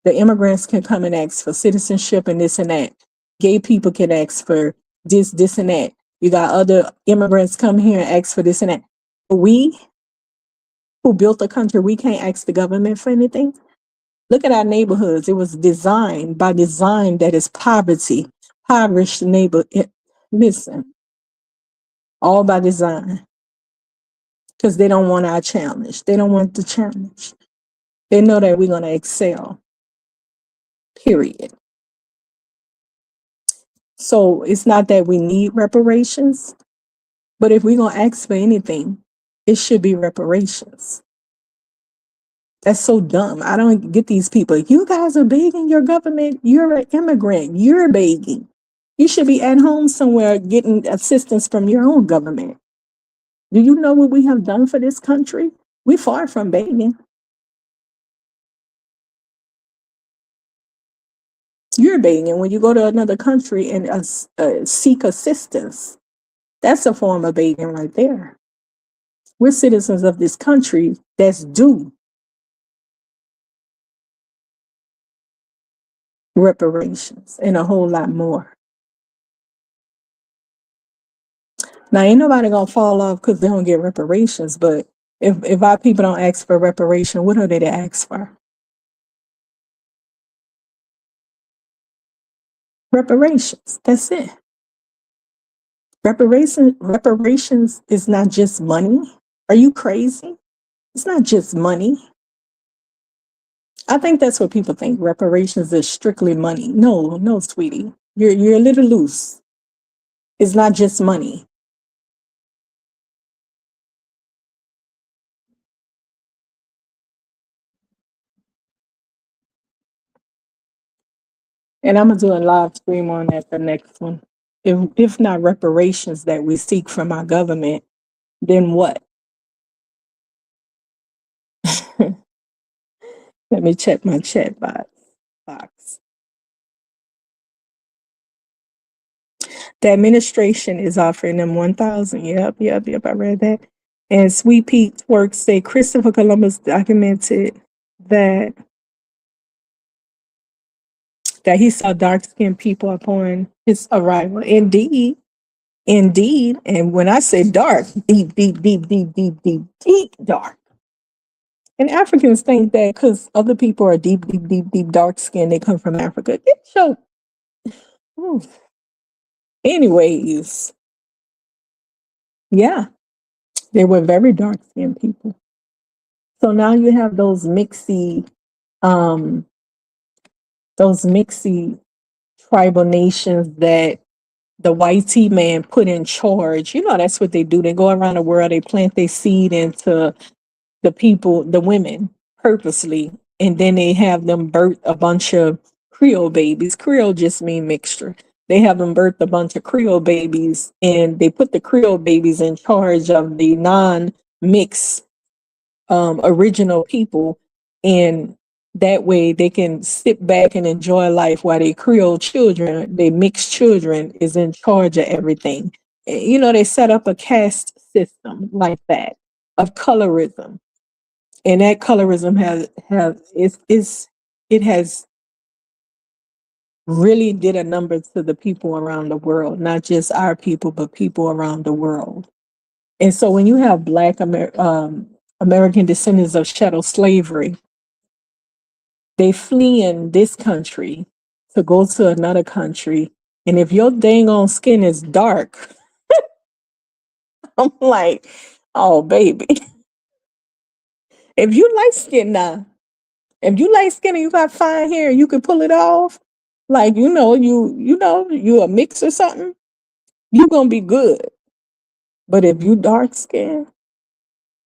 The immigrants can come and ask for citizenship and this and that. Gay people can ask for this and that. You got other immigrants come here and ask for this and that. We who built the country, we can't ask the government for anything. Look at our neighborhoods. It was designed by design that is poverty, impoverished neighbor. Listen, all by design because they don't want our challenge. They don't want the challenge. They know that we're going to excel, period. So it's not that we need reparations, but if we're going to ask for anything, it should be reparations. That's so dumb. I don't get these people. You guys are begging your government. You're an immigrant. You're begging. You should be at home somewhere getting assistance from your own government. Do you know what we have done for this country? We're far from begging. You're begging when you go to another country and seek assistance. That's a form of begging right there. We're citizens of this country that's due reparations and a whole lot more. Now, ain't nobody gonna fall off because they don't get reparations, but if our people don't ask for reparation, what are they to ask for? Reparations. That's it. Reparations is not just money. Are you crazy? It's not just money. I think that's what people think. Reparations is strictly money. No, no, sweetie. You're a little loose. It's not just money. And I'm gonna do a live stream on that the next one. If not reparations that we seek from our government, then what? Let me check my chat box. The administration is offering them 1,000. Yep. I read that. And Sweet Pete's work say Christopher Columbus documented that he saw dark-skinned people upon his arrival. Indeed, indeed. And when I say dark, deep dark. And Africans think that because other people are deep dark skinned, they come from Africa. Get your anyways, yeah, they were very dark skinned people. So now you have um, those mixy tribal nations that the white tea man put in charge. You know, that's what they do. They go around the world, they plant their seed into the people, the women, purposely, and then they have them birth a bunch of Creole babies. Creole just mean mixture. They have them birth a bunch of Creole babies, and they put the Creole babies in charge of the non-mixed original people, and that way they can sit back and enjoy life while they Creole children, they mixed children, is in charge of everything. You know, they set up a caste system like that of colorism, and that colorism it has really did a number to the people around the world, not just our people, but people around the world. And so when you have Black American descendants of chattel slavery, they flee in this country to go to another country. And if your dang on skin is dark, I'm like, oh, baby. If you light skin now, if you light skin and you got fine hair, you can pull it off. Like, you a mix or something, you gonna be good. But if you dark skin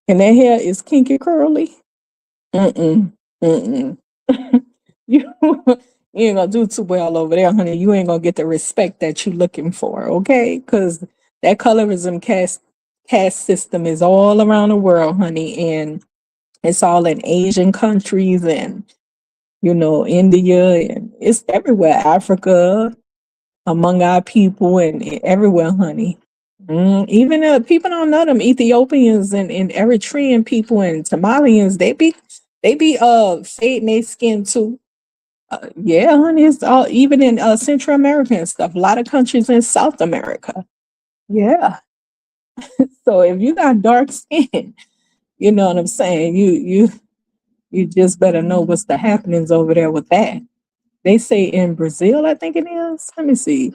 and that hair is kinky curly, mm-mm, mm-mm. you you ain't gonna do too well over there, honey. You ain't gonna get the respect that you looking for, okay? Because that colorism caste system is all around the world, honey, and it's all in Asian countries and India, and it's everywhere, Africa, among our people, and everywhere, honey. Even people don't know them Ethiopians and Eritrean people and Somalians. They be fading their skin too. Yeah, honey, it's all even in Central America and stuff. A lot of countries in South America. Yeah. So if you got dark skin, you know what I'm saying? You just better know what's the happenings over there with that. They say in Brazil, I think it is. Let me see.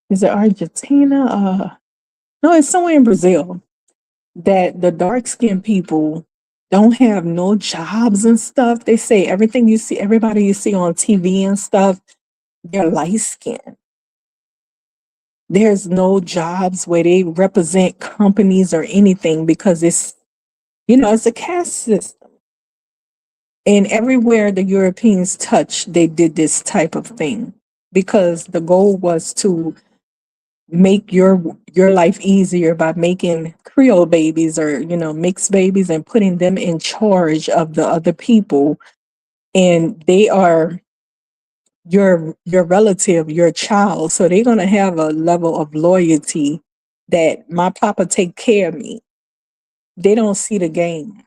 Is it Argentina? No, it's somewhere in Brazil that the dark skinned people don't have no jobs and stuff. They say everything you see, everybody you see on TV and stuff, they're light skinned. There's no jobs where they represent companies or anything because it's a caste system. And everywhere the Europeans touched, they did this type of thing because the goal was to make your life easier by making Creole babies or mixed babies and putting them in charge of the other people, and they are your relative, your child, so they're going to have a level of loyalty that my papa take care of me. They don't see the game.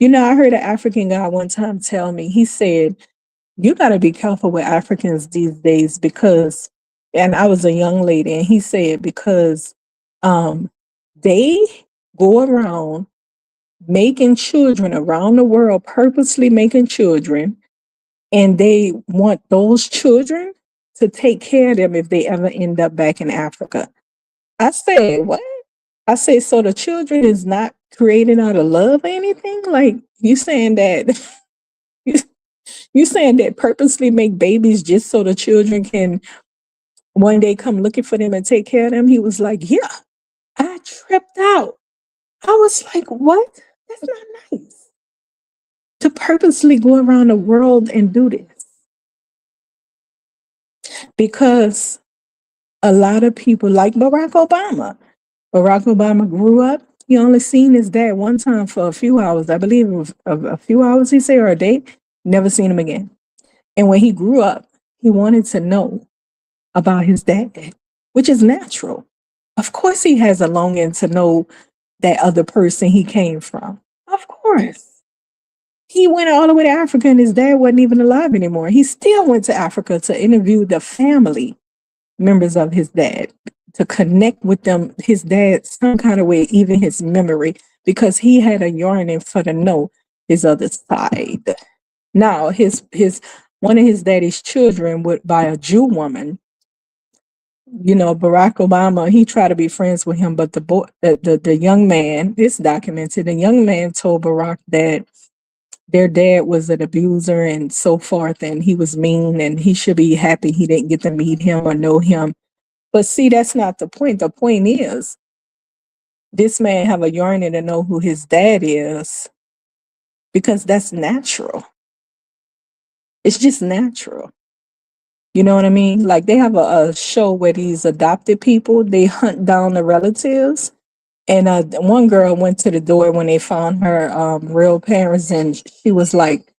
I heard an African guy one time tell me, he said, you got to be careful with Africans these days because, and I was a young lady, and he said, because um, they go around making children around the world, purposely making children, and they want those children to take care of them if they ever end up back in Africa. I said, what? I say, so the children is not created out of love or anything? Like you saying that you, you saying that purposely make babies just so the children can one day come looking for them and take care of them? He was like, yeah. I tripped out. I was like, what? That's not nice. To purposely go around the world and do this. Because a lot of people like Barack Obama. Barack Obama grew up. He only seen his dad one time for a few hours. I believe it was a few hours, he said, or a day. Never seen him again. And when he grew up, he wanted to know about his dad, which is natural. Of course, he has a longing to know that other person he came from. Of course. He went all the way to Africa and his dad wasn't even alive anymore. He still went to Africa to interview the family members of his dad, to connect with them, his dad, some kind of way, even his memory, because he had a yearning for to know his other side. Now, his one of his daddy's children would by a Jew woman. Barack Obama, he tried to be friends with him, but the young man, it's documented, the young man told Barack that their dad was an abuser and so forth, and he was mean, and he should be happy he didn't get to meet him or know him. But see, that's not the point. The point is, this man have a yearning to know who his dad is because that's natural. It's just natural. You know what I mean? Like they have a show where these adopted people, they hunt down the relatives. And one girl went to the door when they found her real parents, and she was like,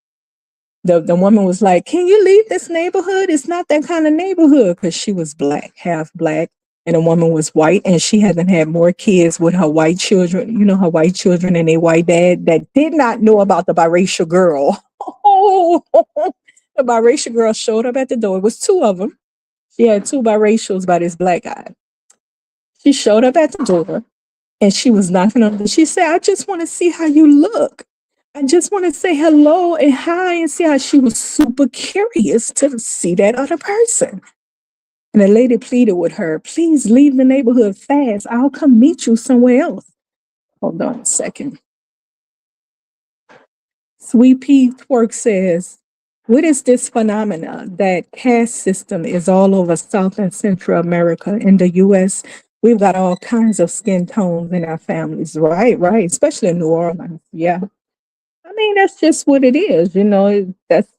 the woman was like, "Can you leave this neighborhood? It's not that kind of neighborhood," because she was black, half black, and the woman was white, and she hadn't had more kids with her white children. Her white children and a white dad that did not know about the biracial girl. Oh, the biracial girl showed up at the door. It was two of them. She had two biracials by this black guy. She showed up at the door and she was knocking on the. She said, "I just want to see how you look. I just want to say hello and hi and see how." She was super curious to see that other person. And the lady pleaded with her, "Please leave the neighborhood fast. I'll come meet you somewhere else." Hold on a second. Sweet Pea Twerk says, what is this phenomena that caste system is all over South and Central America? In the US, we've got all kinds of skin tones in our families, right? Right, especially in New Orleans. Yeah. I mean, that's just what it is.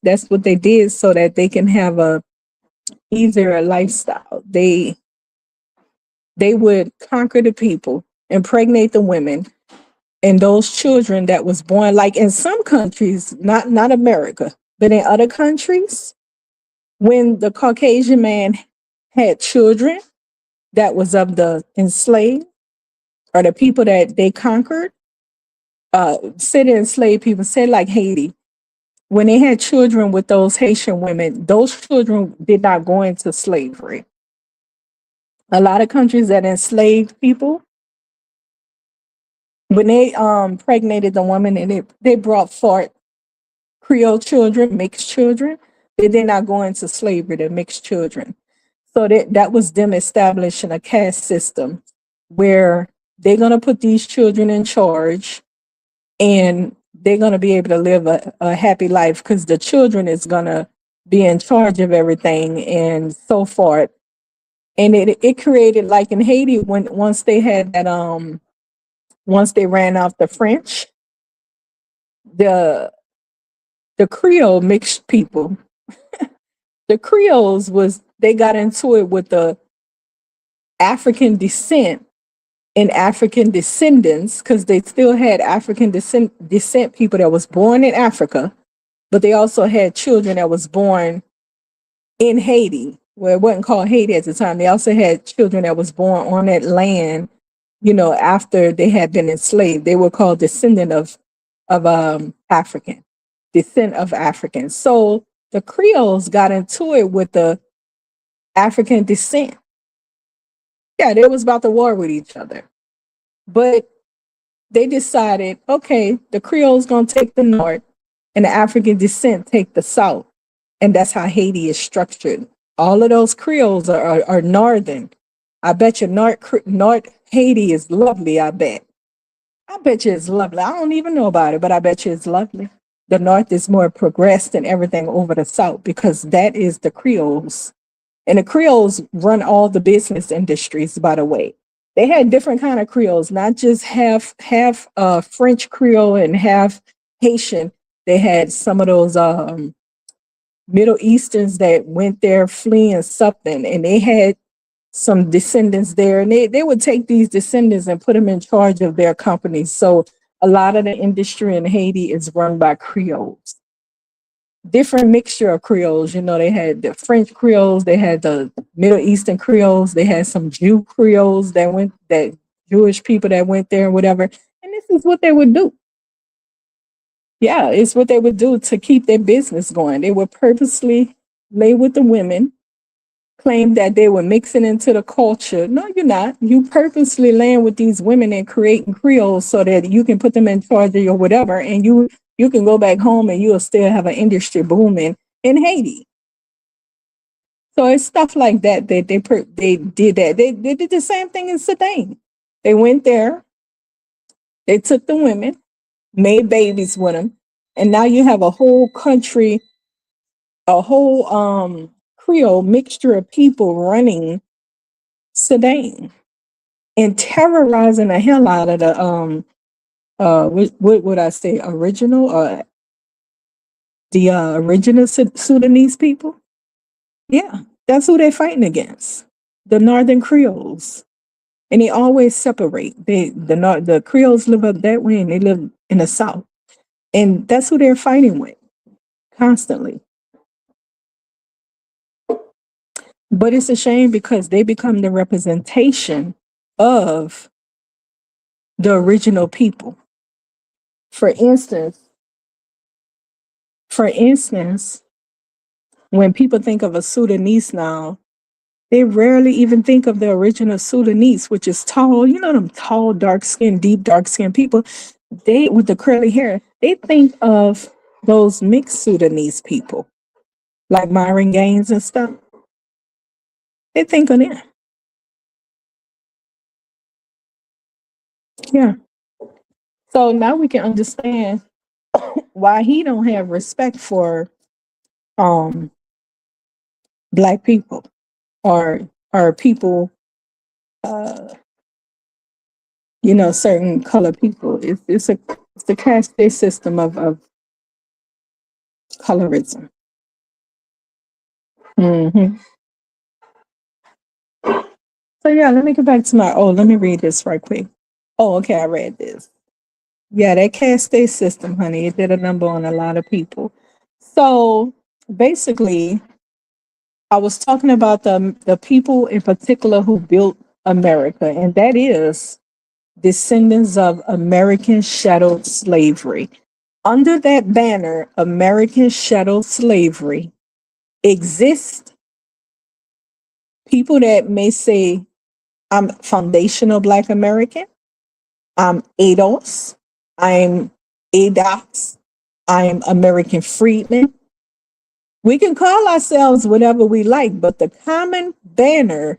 That's what they did so that they can have a easier lifestyle. They would conquer the people, impregnate the women, and those children that was born, like in some countries, not America, but in other countries, when the Caucasian man had children that was of the enslaved or the people that they conquered, said enslaved people, said like Haiti, when they had children with those Haitian women, those children did not go into slavery. A lot of countries that enslaved people, when they impregnated the woman and they brought forth Creole children, mixed children, they did not go into slavery, they're mixed children. So that was them establishing a caste system where they're going to put these children in charge, and they're going to be able to live a happy life because the children is going to be in charge of everything and so forth. And it created, like in Haiti, when once they had that once they ran off the French, the Creole mixed people, the Creoles was, they got into it with the African descent and African descendants, because they still had African descent people that was born in Africa, but they also had children that was born in Haiti, where it wasn't called Haiti at the time. They also had children that was born on that land, after they had been enslaved. They were called descendant of African, descent of Africans. So the Creoles got into it with the African descent. Yeah, they was about to war with each other. But they decided, okay, the Creoles gonna take the north and the African descent take the south. And that's how Haiti is structured. All of those Creoles are northern. I bet you North Haiti is lovely, I bet. I bet you it's lovely. I don't even know about it, but I bet you it's lovely. The north is more progressed than everything over the south because that is the Creoles. And the Creoles run all the business industries, by the way. They had different kind of Creoles, not just half French Creole and half Haitian. They had some of those Middle Easterns that went there fleeing something, and they had some descendants there, and they would take these descendants and put them in charge of their companies. So a lot of the industry in Haiti is run by Creoles. Different mixture of Creoles. They had the French Creoles, they had the Middle Eastern Creoles, they had some Jew Creoles that Jewish people that went there and whatever. And this is what they would do. Yeah, it's what they would do to keep their business going. They would purposely lay with the women, claim that they were mixing into the culture. No, you're not. You purposely laying with these women and creating Creoles so that you can put them in charge of your whatever, and you can go back home and you'll still have an industry booming in Haiti. So it's stuff like that that they did that. They did the same thing in Sudan. They went there, they took the women, made babies with them, and now you have a whole country, a whole Creole mixture of people running Sudan and terrorizing the hell out of the what would I say, original the original Sudanese people. Yeah, that's who they're fighting against, the Northern Creoles. And they always separate. The Creoles live up that way and they live in the South. And that's who they're fighting with constantly. But it's a shame because they become the representation of the original people. For instance, for instance, when people think of a Sudanese now, they rarely even think of the original Sudanese, which is tall, them tall, dark skinned, deep dark skinned people. They, with the curly hair, they think of those mixed Sudanese people, like Myron Gaines and stuff. They think of them. Yeah. So now we can understand why he don't have respect for um black people or people, uh certain color people. It's a caste system of colorism. Hmm. So yeah, let me get back to let me read this right quick. Oh, okay, I read this. Yeah, that caste system, honey, it did a number on a lot of people. So basically, I was talking about the people in particular who built America, and that is descendants of American chattel slavery. Under that banner, American chattel slavery, exist people that may say I'm foundational Black American. I'm ADOS. I'm ADOX. I'm American Freedman. We can call ourselves whatever we like, but the common banner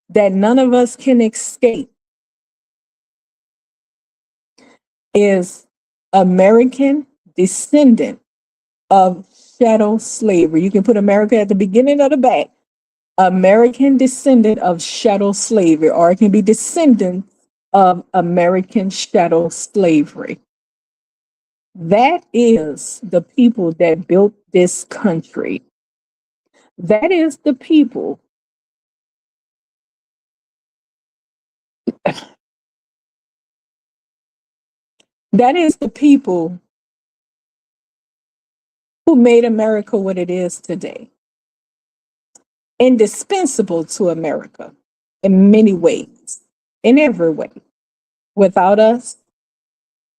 that none of us can escape is American descendant of chattel slavery. You can put America at the beginning of the back. American descendant of chattel slavery, or it can be descendant of American chattel slavery. That is the people that built this country. That is the people. That is the people who made America what it is today. Indispensable to America in many ways, in every way. Without us,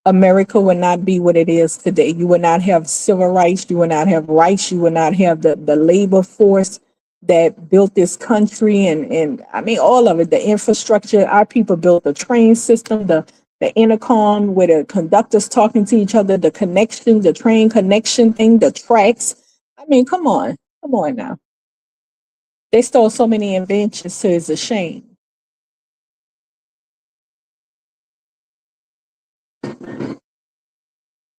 America would not be what it is today. You would not have civil rights. You would not have rights. You would not have the labor force that built this country and I mean all of it, the infrastructure. Our people built the train system, the intercom where the conductors talking to each other, the connection, the train connection thing, the tracks. I mean, come on now. They stole so many inventions, so it's a shame.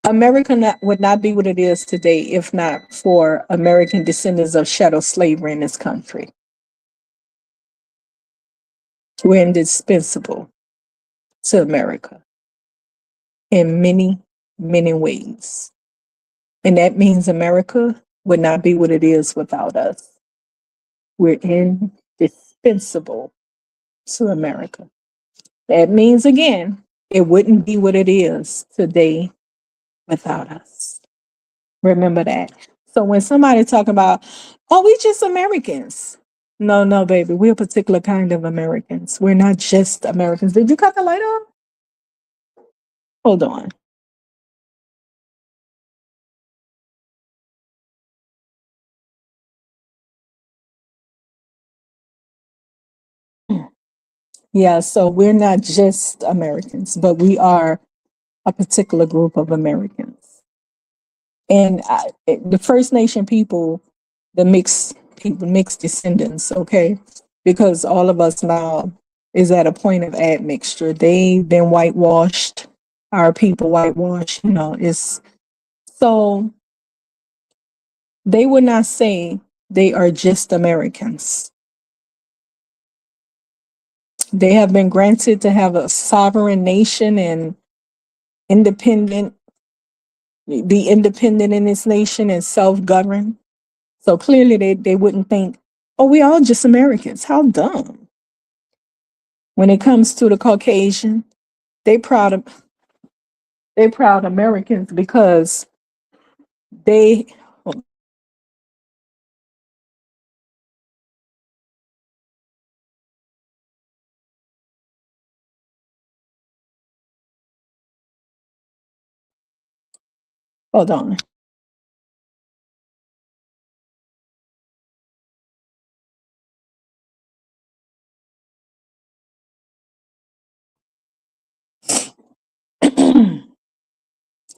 America would not be what it is today if not for American descendants of chattel slavery in this country. We're indispensable to America in many, many ways. And that means America would not be what it is without us. We're indispensable to America. That means, again, it wouldn't be what it is today without us. Remember that. So when somebody talking about, oh, we just Americans. No, no, baby. We're a particular kind of Americans. We're not just Americans. Did you cut the light on? Hold on. Yeah, so we're not just Americans, but we are a particular group of Americans. And the First Nation people, the mixed people, mixed descendants, okay? Because all of us now is at a point of admixture. They've been whitewashed, our people whitewashed, it's so they would not say they are just Americans. They have been granted to have a sovereign nation and independent, be independent in this nation and self-govern. So clearly they wouldn't think, oh, we all just Americans. How dumb. When it comes to the Caucasian, they proud of they proud Americans because they hold on.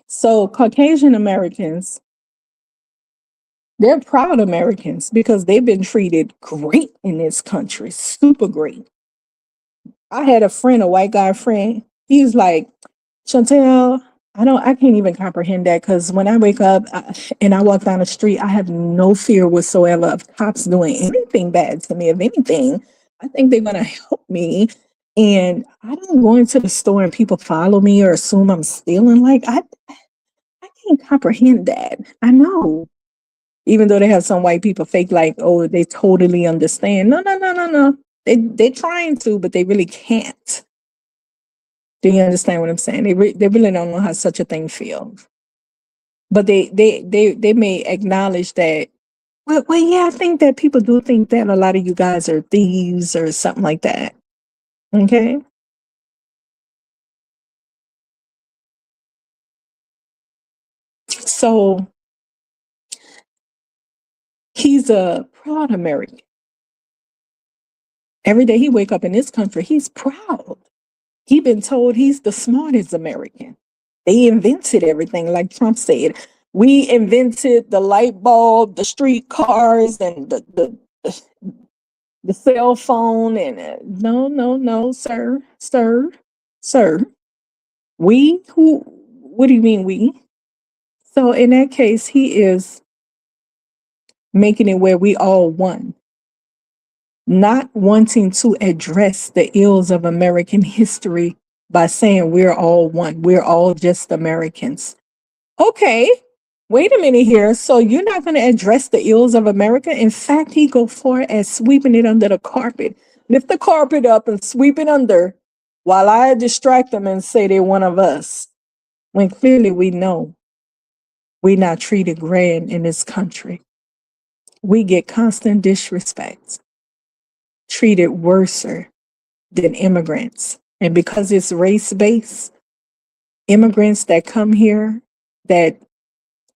So Caucasian Americans, they're proud Americans because they've been treated great in this country, super great. I had a friend, a white guy friend. He's like, Chantell, I can't even comprehend that because when I wake up and I walk down the street, I have no fear whatsoever of cops doing anything bad to me. If anything, I think they're going to help me. And I don't go into the store and people follow me or assume I'm stealing. Like, I can't comprehend that. I know. Even though they have some white people fake like, oh, they totally understand. No, no, no, no, no. They're trying to, but they really can't. Do you understand what I'm saying? They really don't know how such a thing feels. But they may acknowledge that. Well, yeah, I think that people do think that a lot of you guys are thieves or something like that. Okay, so he's a proud American. Every day he wake up in this country, he's proud. He been told he's the smartest American. They invented everything, like Trump said. We invented the light bulb, the street cars, and the cell phone. And no, no, no, sir, sir, sir. We who? What do you mean we? So in that case, he is making it where we all one, not wanting to address the ills of American history by saying we're all one. We're all just Americans. Okay, wait a minute here. So you're not going to address the ills of America? In fact, he go far as sweeping it under the carpet. Lift the carpet up and sweep it under while I distract them and say they're one of us. When clearly we know we're not treated grand in this country. We get constant disrespect, treated worser than immigrants. And because it's race based, immigrants that come here, that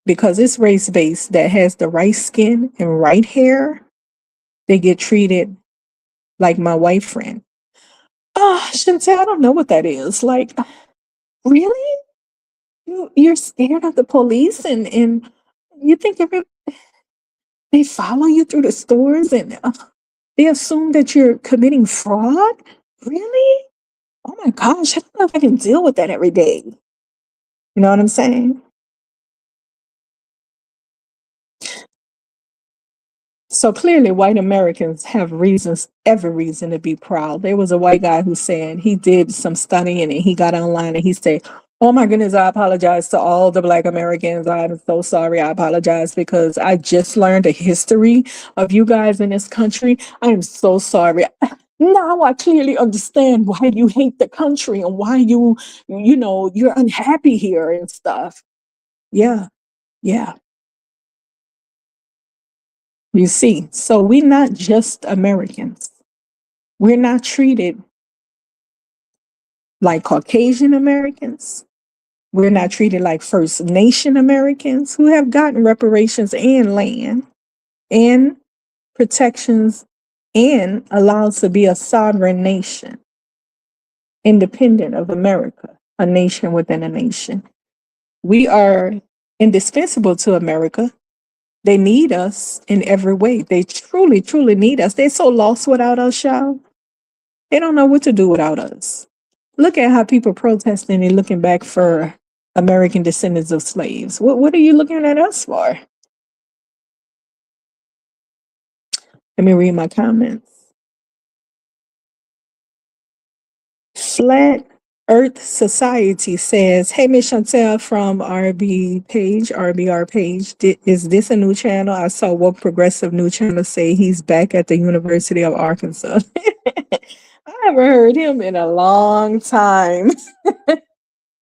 because it's race based, that has the right skin and right hair, they get treated like my white friend. Oh, Chantell, I don't know what that is. Like, really? You're scared of the police and you think they follow you through the stores and they assume that you're committing fraud? Really? Oh my gosh, I don't know if I can deal with that every day. You know what I'm saying? So clearly, white Americans have reasons, every reason to be proud. There was a white guy who said he did some studying and he got online and he said, "Oh my goodness, I apologize to all the Black Americans. I'm so sorry. I apologize because I just learned the history of you guys in this country. I am so sorry. Now I clearly understand why you hate the country and why you're unhappy here and stuff." Yeah, yeah. You see, so we're not just Americans. We're not treated like Caucasian Americans. We're not treated like First Nation Americans who have gotten reparations and land and protections and allowed to be a sovereign nation, independent of America, a nation within a nation. We are indispensable to America. They need us in every way. They truly, truly need us. They're so lost without us, y'all. They don't know what to do without us. Look at how people protesting and looking back for American descendants of slaves. What are you looking at us for? Let me read my comments. Flat Earth Society says, "Hey, Miss Chantell from RBR page. Is this a new channel? I saw Woke Progressive new channel say he's back at the University of Arkansas." I haven't heard him in a long time.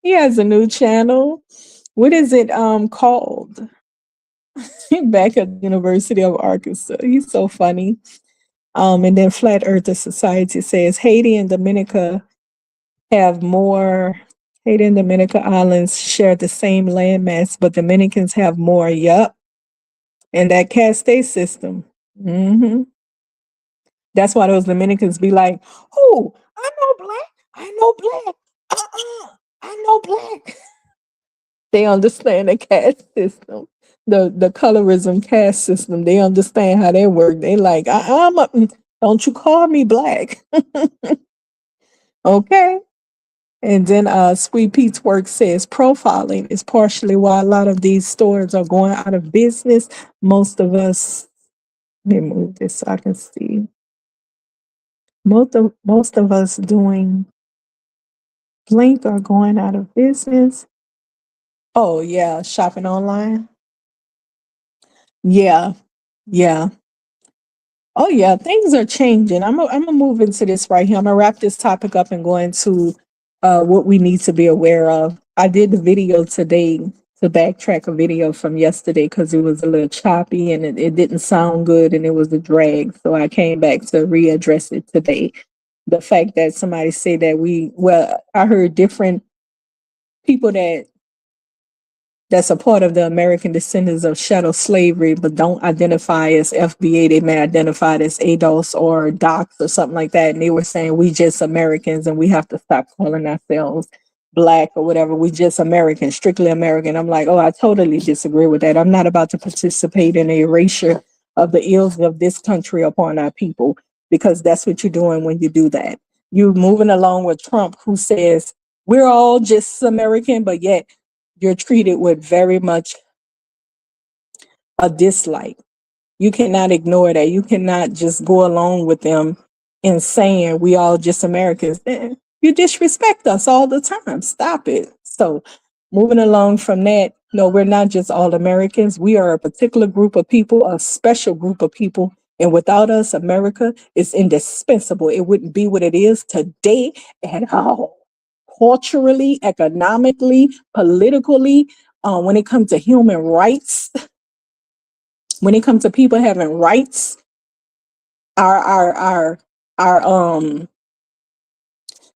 He has a new channel. What is it called? Back at the University of Arkansas. He's so funny. And then Flat Earth Society says have more. Haiti and Dominica Islands share the same landmass, but Dominicans have more. Yup. And that caste system. Hmm. That's why those Dominicans be like, "Oh, I know black. I know black. I know black." They understand the caste system, the colorism caste system. They understand how they work. They like, don't you call me black. Okay. And then Sweet Pete's work says profiling is partially why a lot of these stores are going out of business. Most of us, let me move this so I can see. Most of us doing blank are going out of business. Oh yeah, shopping online. Yeah, yeah. Oh yeah, things are changing. I'm gonna move into this right here. I'm gonna wrap this topic up and go into what we need to be aware of. I did the video today to backtrack a video from yesterday because it was a little choppy and it didn't sound good and it was a drag. So I came back to readdress it today. The fact that somebody said that I heard different people that that's a part of the American descendants of chattel slavery, but don't identify as FBA. They may identify as ADOS or DOCS or something like that. And they were saying we just Americans and we have to stop calling ourselves Black or whatever. We just American, strictly American. I'm like, oh, I totally disagree with that. I'm not about to participate in the erasure of the ills of this country upon our people, because that's what you're doing when you do that. You're moving along with Trump, who says we're all just American, but yet you're treated with very much a dislike. You cannot ignore that. You cannot just go along with them in saying we all just Americans. You disrespect us all the time. Stop it. So moving along from that, no, we're not just all Americans. We are a particular group of people, a special group of people. And without us, America is indispensable. It wouldn't be what it is today at all. Culturally, economically, politically, when it comes to human rights, when it comes to people having rights, our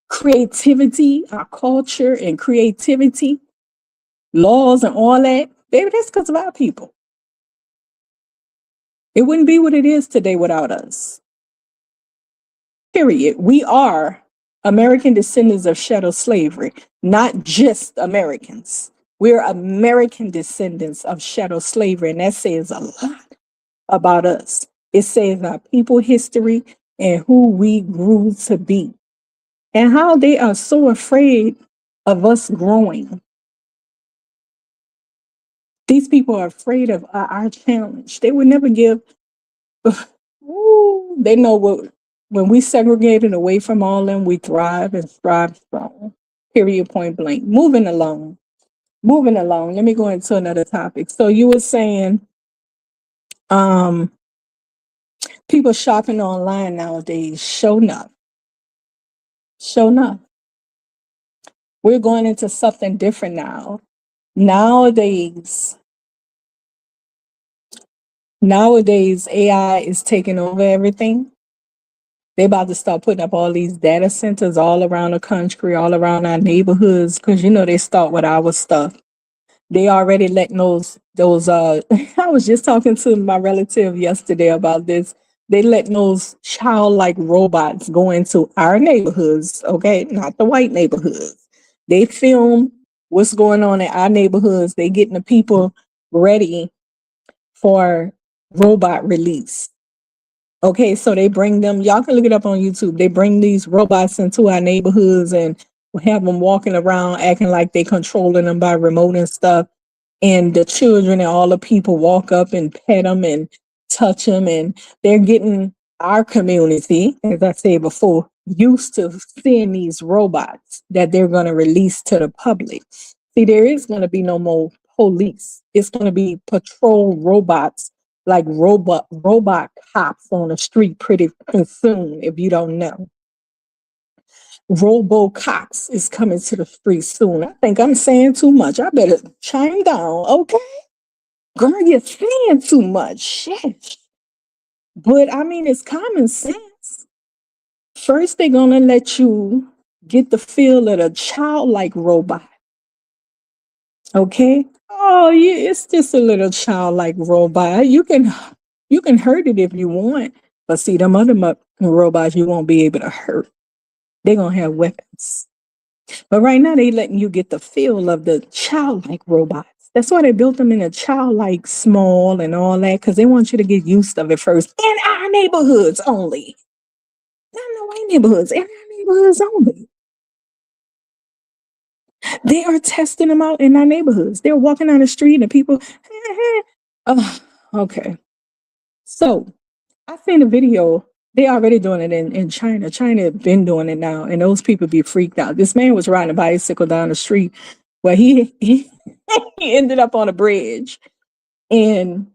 creativity, our culture and creativity, laws and all that, baby, that's because of our people. It wouldn't be what it is today without us. Period. We are American descendants of chattel slavery, not just Americans. We're American descendants of chattel slavery, and that says a lot about us. It says our people history and who we grew to be, and how they are so afraid of us growing. These people are afraid of our challenge. They would never give. Ooh, they know what. When we segregated away from all them, we thrive and strive strong. Period. Point blank. Moving along. Moving along. Let me go into another topic. So you were saying, um, people shopping online nowadays. Show enough. Show enough. We're going into something different now. Nowadays, AI is taking over everything. They about to start putting up all these data centers all around the country, all around our neighborhoods, because they start with our stuff. They already letting those I was just talking to my relative yesterday about this. They letting those childlike robots go into our neighborhoods, okay? Not the white neighborhoods. They film what's going on in our neighborhoods. They getting the people ready for robot release. Okay, so they bring them, y'all can look it up on YouTube. They bring these robots into our neighborhoods and have them walking around acting like they controlling them by remote and stuff. And the children and all the people walk up and pet them and touch them. And they're getting our community, as I said before, used to seeing these robots that they're going to release to the public. See, there is going to be no more police. It's going to be patrol robots, like robot cops on the street pretty soon, if you don't know. Robo cops is coming to the street soon. I think I'm saying too much. I better chime down, okay? Girl, you're saying too much. Shit. But I mean, it's common sense. First, they're going to let you get the feel of a childlike robot. Okay? Oh, yeah, it's just a little childlike robot. You can hurt it if you want. But see, them other robots you won't be able to hurt. They're going to have weapons. But right now, they letting you get the feel of the childlike robots. That's why they built them in a childlike small and all that, because they want you to get used to it first. In our neighborhoods only. Not in the white neighborhoods. In our neighborhoods only. They are testing them out in our neighborhoods. They're walking down the street and people, oh, okay. So I seen a video. They already doing it in China. China been doing it now, and those people be freaked out. This man was riding a bicycle down the street where he he ended up on a bridge, and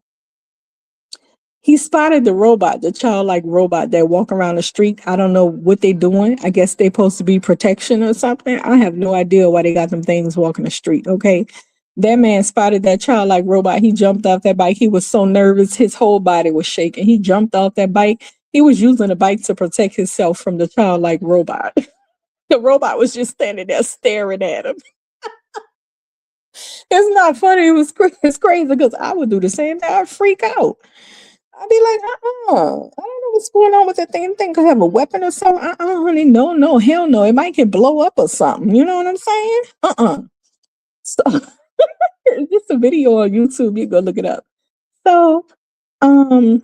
he spotted the robot, the childlike robot that walk around the street. I don't know what they doing. I guess they supposed to be protection or something. I have no idea why they got them things walking the street. Okay. That man spotted that childlike robot. He jumped off that bike. He was so nervous. His whole body was shaking. He jumped off that bike. He was using the bike to protect himself from the childlike robot. The robot was just standing there staring at him. It's not funny. It's crazy because I would do the same thing. I'd freak out. I'd be like, I don't know what's going on with that thing. Think I have a weapon or something? Honey, no, no, hell no. It might get blow up or something. You know what I'm saying? So it's just a video on YouTube. You go look it up. So, um,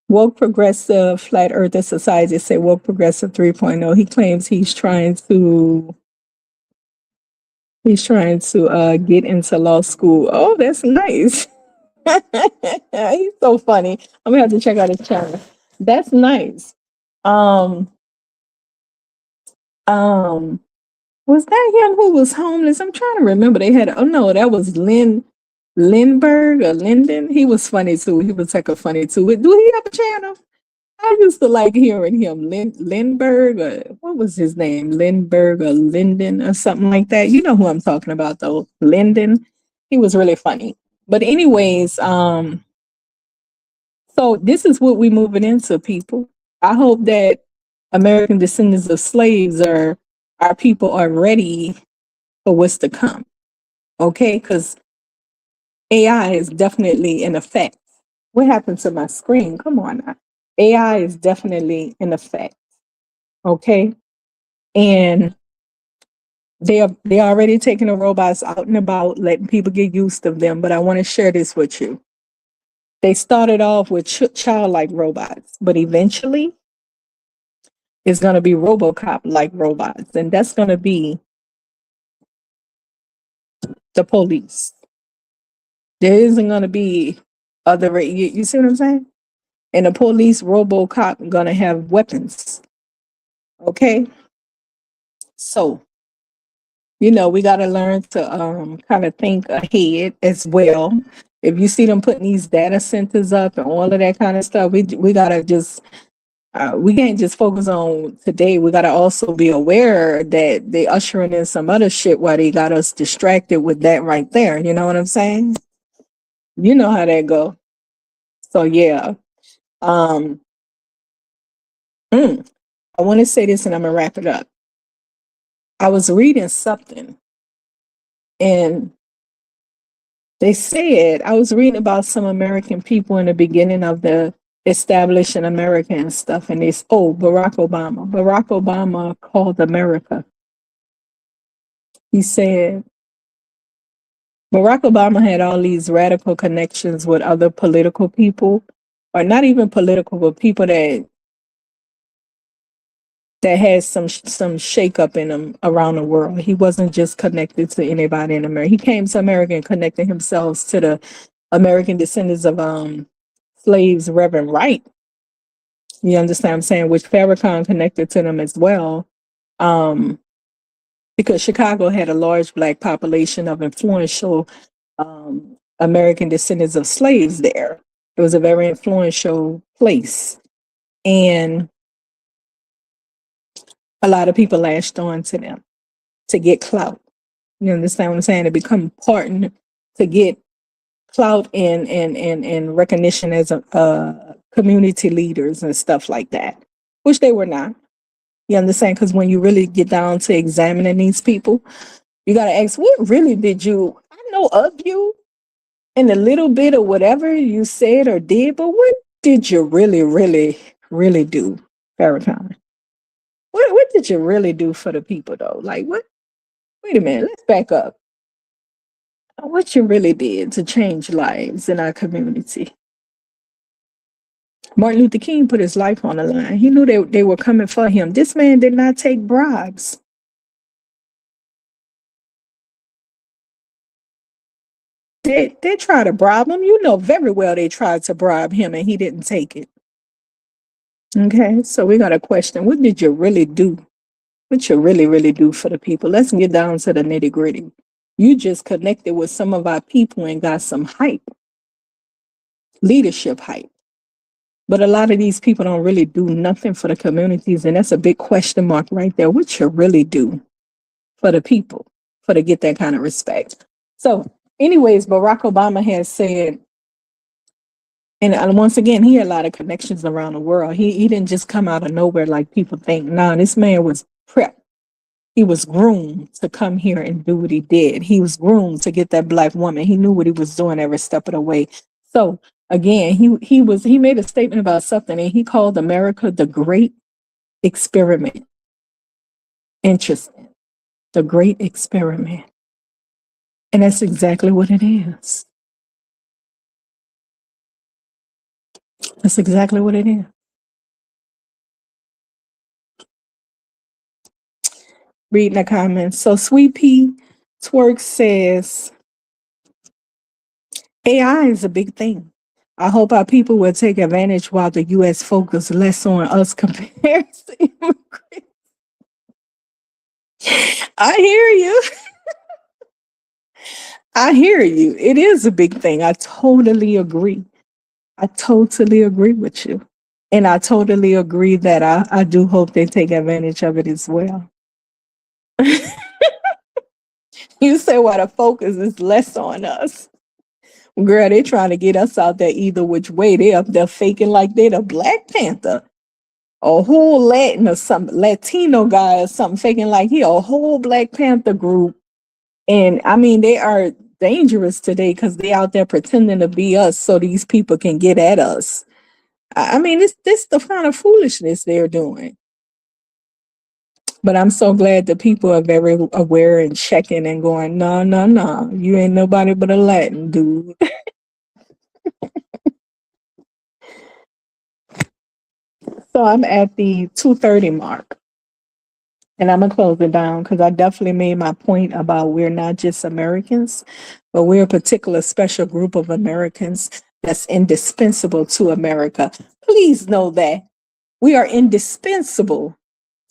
woke progressive flat earther society say woke progressive 3.0. He claims he's trying to get into law school. Oh, that's nice. He's so funny. I'm gonna have to check out his channel. That's nice. Um, um, was that him who was homeless? I'm trying to remember. They had, oh no, that was Lindbergh or Linden. He was funny too. He was like a funny too. Do he have a channel? I used to like hearing him. Lindbergh, or what was his name? Lindbergh or Linden or something like that. You know who I'm talking about though. Linden. He was really funny. But anyways, so this is what we're moving into, people. I hope that American descendants of slaves are our people are ready for what's to come. Okay, because AI is definitely in effect. What happened to my screen? Come on now. AI is definitely in effect. Okay. And they already taking the robots out and about, letting people get used to them. But I want to share this with you. They started off with childlike robots, but eventually it's going to be RoboCop like robots, and that's going to be the police. There isn't going to be other. You see what I'm saying? And the police RoboCop going to have weapons. Okay, so we got to learn to kind of think ahead as well. If you see them putting these data centers up and all of that kind of stuff, we got to just we can't just focus on today. We got to also be aware that they ushering in some other shit while they got us distracted with that right there. You know what I'm saying? You know how that go. So yeah. Um, I want to say this and I'm gonna wrap it up. I was reading something and they said I was reading about some American people in the beginning of the establishing America and stuff, and it's Barack Obama. Barack Obama called America. He said Barack Obama had all these radical connections with other political people, or not even political, but people that has some shakeup in him around the world. He wasn't just connected to anybody in America. He came to America and connected himself to the American descendants of slaves, Reverend Wright. You understand what I'm saying? Which Farrakhan connected to them as well. Because Chicago had a large Black population of influential American descendants of slaves there. It was a very influential place. And a lot of people latched on to them to get clout. You understand what I'm saying? To become important, to get clout and recognition as a community leaders and stuff like that, which they were not. You understand? Because when you really get down to examining these people, you got to ask, what really did you, I know of you and a little bit of whatever you said or did, but what did you really, really, really do, Farrakhan? What did you really do for the people though? Like what? Wait a minute, let's back up. What you really did to change lives in our community. Martin Luther King put his life on the line. He knew they were coming for him. This man did not take bribes. They tried to bribe him. You know very well they tried to bribe him and he didn't take it. Okay, so we got a question. What did you really do? What you really, really do for the people? Let's get down to the nitty gritty. You just connected with some of our people and got some hype, leadership hype. But a lot of these people don't really do nothing for the communities. And that's a big question mark right there. What you really do for the people, for to get that kind of respect. So anyways, Barack Obama has said, and once again, he had a lot of connections around the world. He didn't just come out of nowhere like people think. No, this man was prepped. He was groomed to come here and do what he did. He was groomed to get that black woman. He knew what he was doing every step of the way. So again, he made a statement about something and he called America the Great Experiment. Interesting. The Great Experiment. And that's exactly what it is. That's exactly what it is. Reading the comments. So Sweet Pea Twerk says AI is a big thing. I hope our people will take advantage while the US focus less on us compared to immigrants. I hear you. I hear you. It is a big thing. I totally agree. I totally agree with you. And I totally agree that I do hope they take advantage of it as well. You say why the focus is less on us. Girl, they trying to get us out there either which way. They up there faking like they the Black Panther. A whole Latin or some Latino guy or something faking like he a whole Black Panther group. And I mean, they are dangerous today because they out there pretending to be us so these people can get at us. I mean, this the kind of foolishness they're doing. But I'm so glad that people are very aware and checking and going, no, no, no, you ain't nobody but a Latin dude. So I'm at the 2:30 mark. And I'm gonna close it down because I definitely made my point about we're not just Americans, but we're a particular special group of Americans that's indispensable to America. Please know that we are indispensable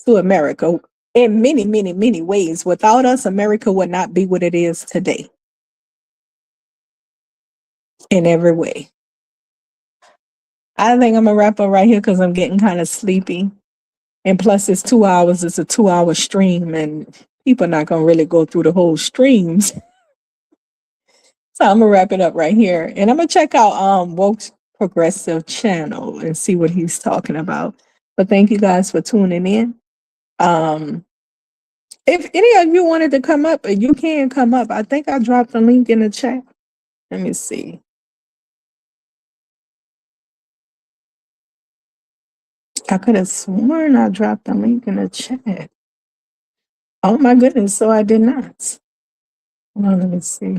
to America in many, many, many ways. Without us, America would not be what it is today in every way. I think I'm gonna wrap up right here because I'm getting kind of sleepy. And plus, it's 2 hours. It's a 2 hour stream, and people are not gonna really go through the whole streams. So I'm gonna wrap it up right here, and I'm gonna check out Woke's Progressive channel and see what he's talking about. But thank you guys for tuning in. Um, if any of you wanted to come up, you can come up. I think I dropped the link in the chat. Let me see. I could have sworn I dropped the link in the chat. Oh my goodness! So I did not. Hold on, let me see.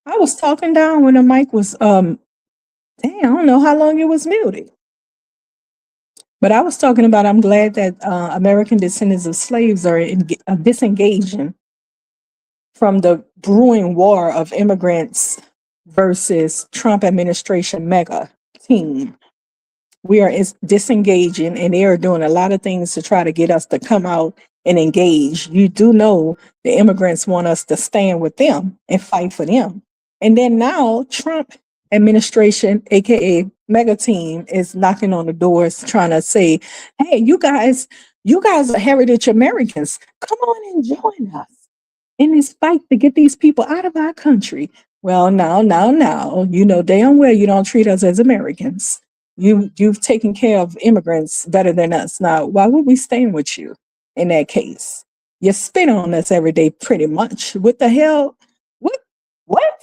I was talking down when the mic was dang, I don't know how long it was muted. But I was talking about I'm glad that American descendants of slaves are disengaging from the brewing war of immigrants versus Trump administration mega team. We are disengaging, and they are doing a lot of things to try to get us to come out and engage. You do know the immigrants want us to stand with them and fight for them. And then now Trump administration, aka mega team, is knocking on the doors trying to say, hey, you guys are heritage Americans. Come on and join us in this fight to get these people out of our country. Well, now, you know damn well you don't treat us as Americans. You've taken care of immigrants better than us. Now, why would we stand with you in that case? You spit on us every day, pretty much. What the hell? What? What?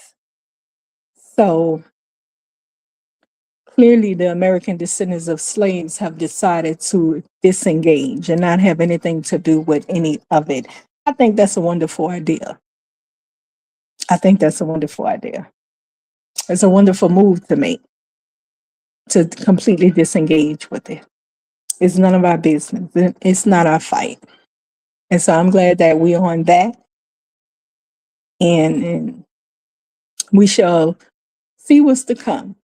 So clearly, the American descendants of slaves have decided to disengage and not have anything to do with any of it. I think that's a wonderful idea. I think that's a wonderful idea. It's a wonderful move to make to completely disengage with it. It's none of our business. It's not our fight. And so I'm glad that we're on that. And we shall see what's to come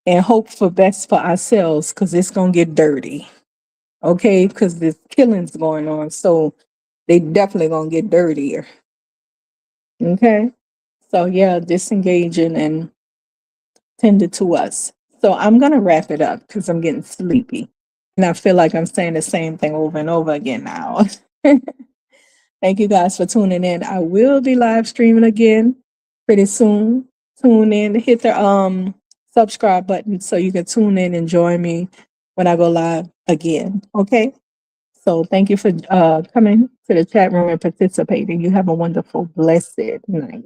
and hope for best for ourselves because it's going to get dirty. Okay? Because there's killings going on. So they definitely going to get dirtier. Okay? So yeah, disengaging and tended to us. So I'm going to wrap it up because I'm getting sleepy. And I feel like I'm saying the same thing over and over again now. Thank you guys for tuning in. I will be live streaming again pretty soon. Tune in, hit the subscribe button so you can tune in and join me when I go live again. Okay? So thank you for coming to the chat room and participating. You have a wonderful, blessed night.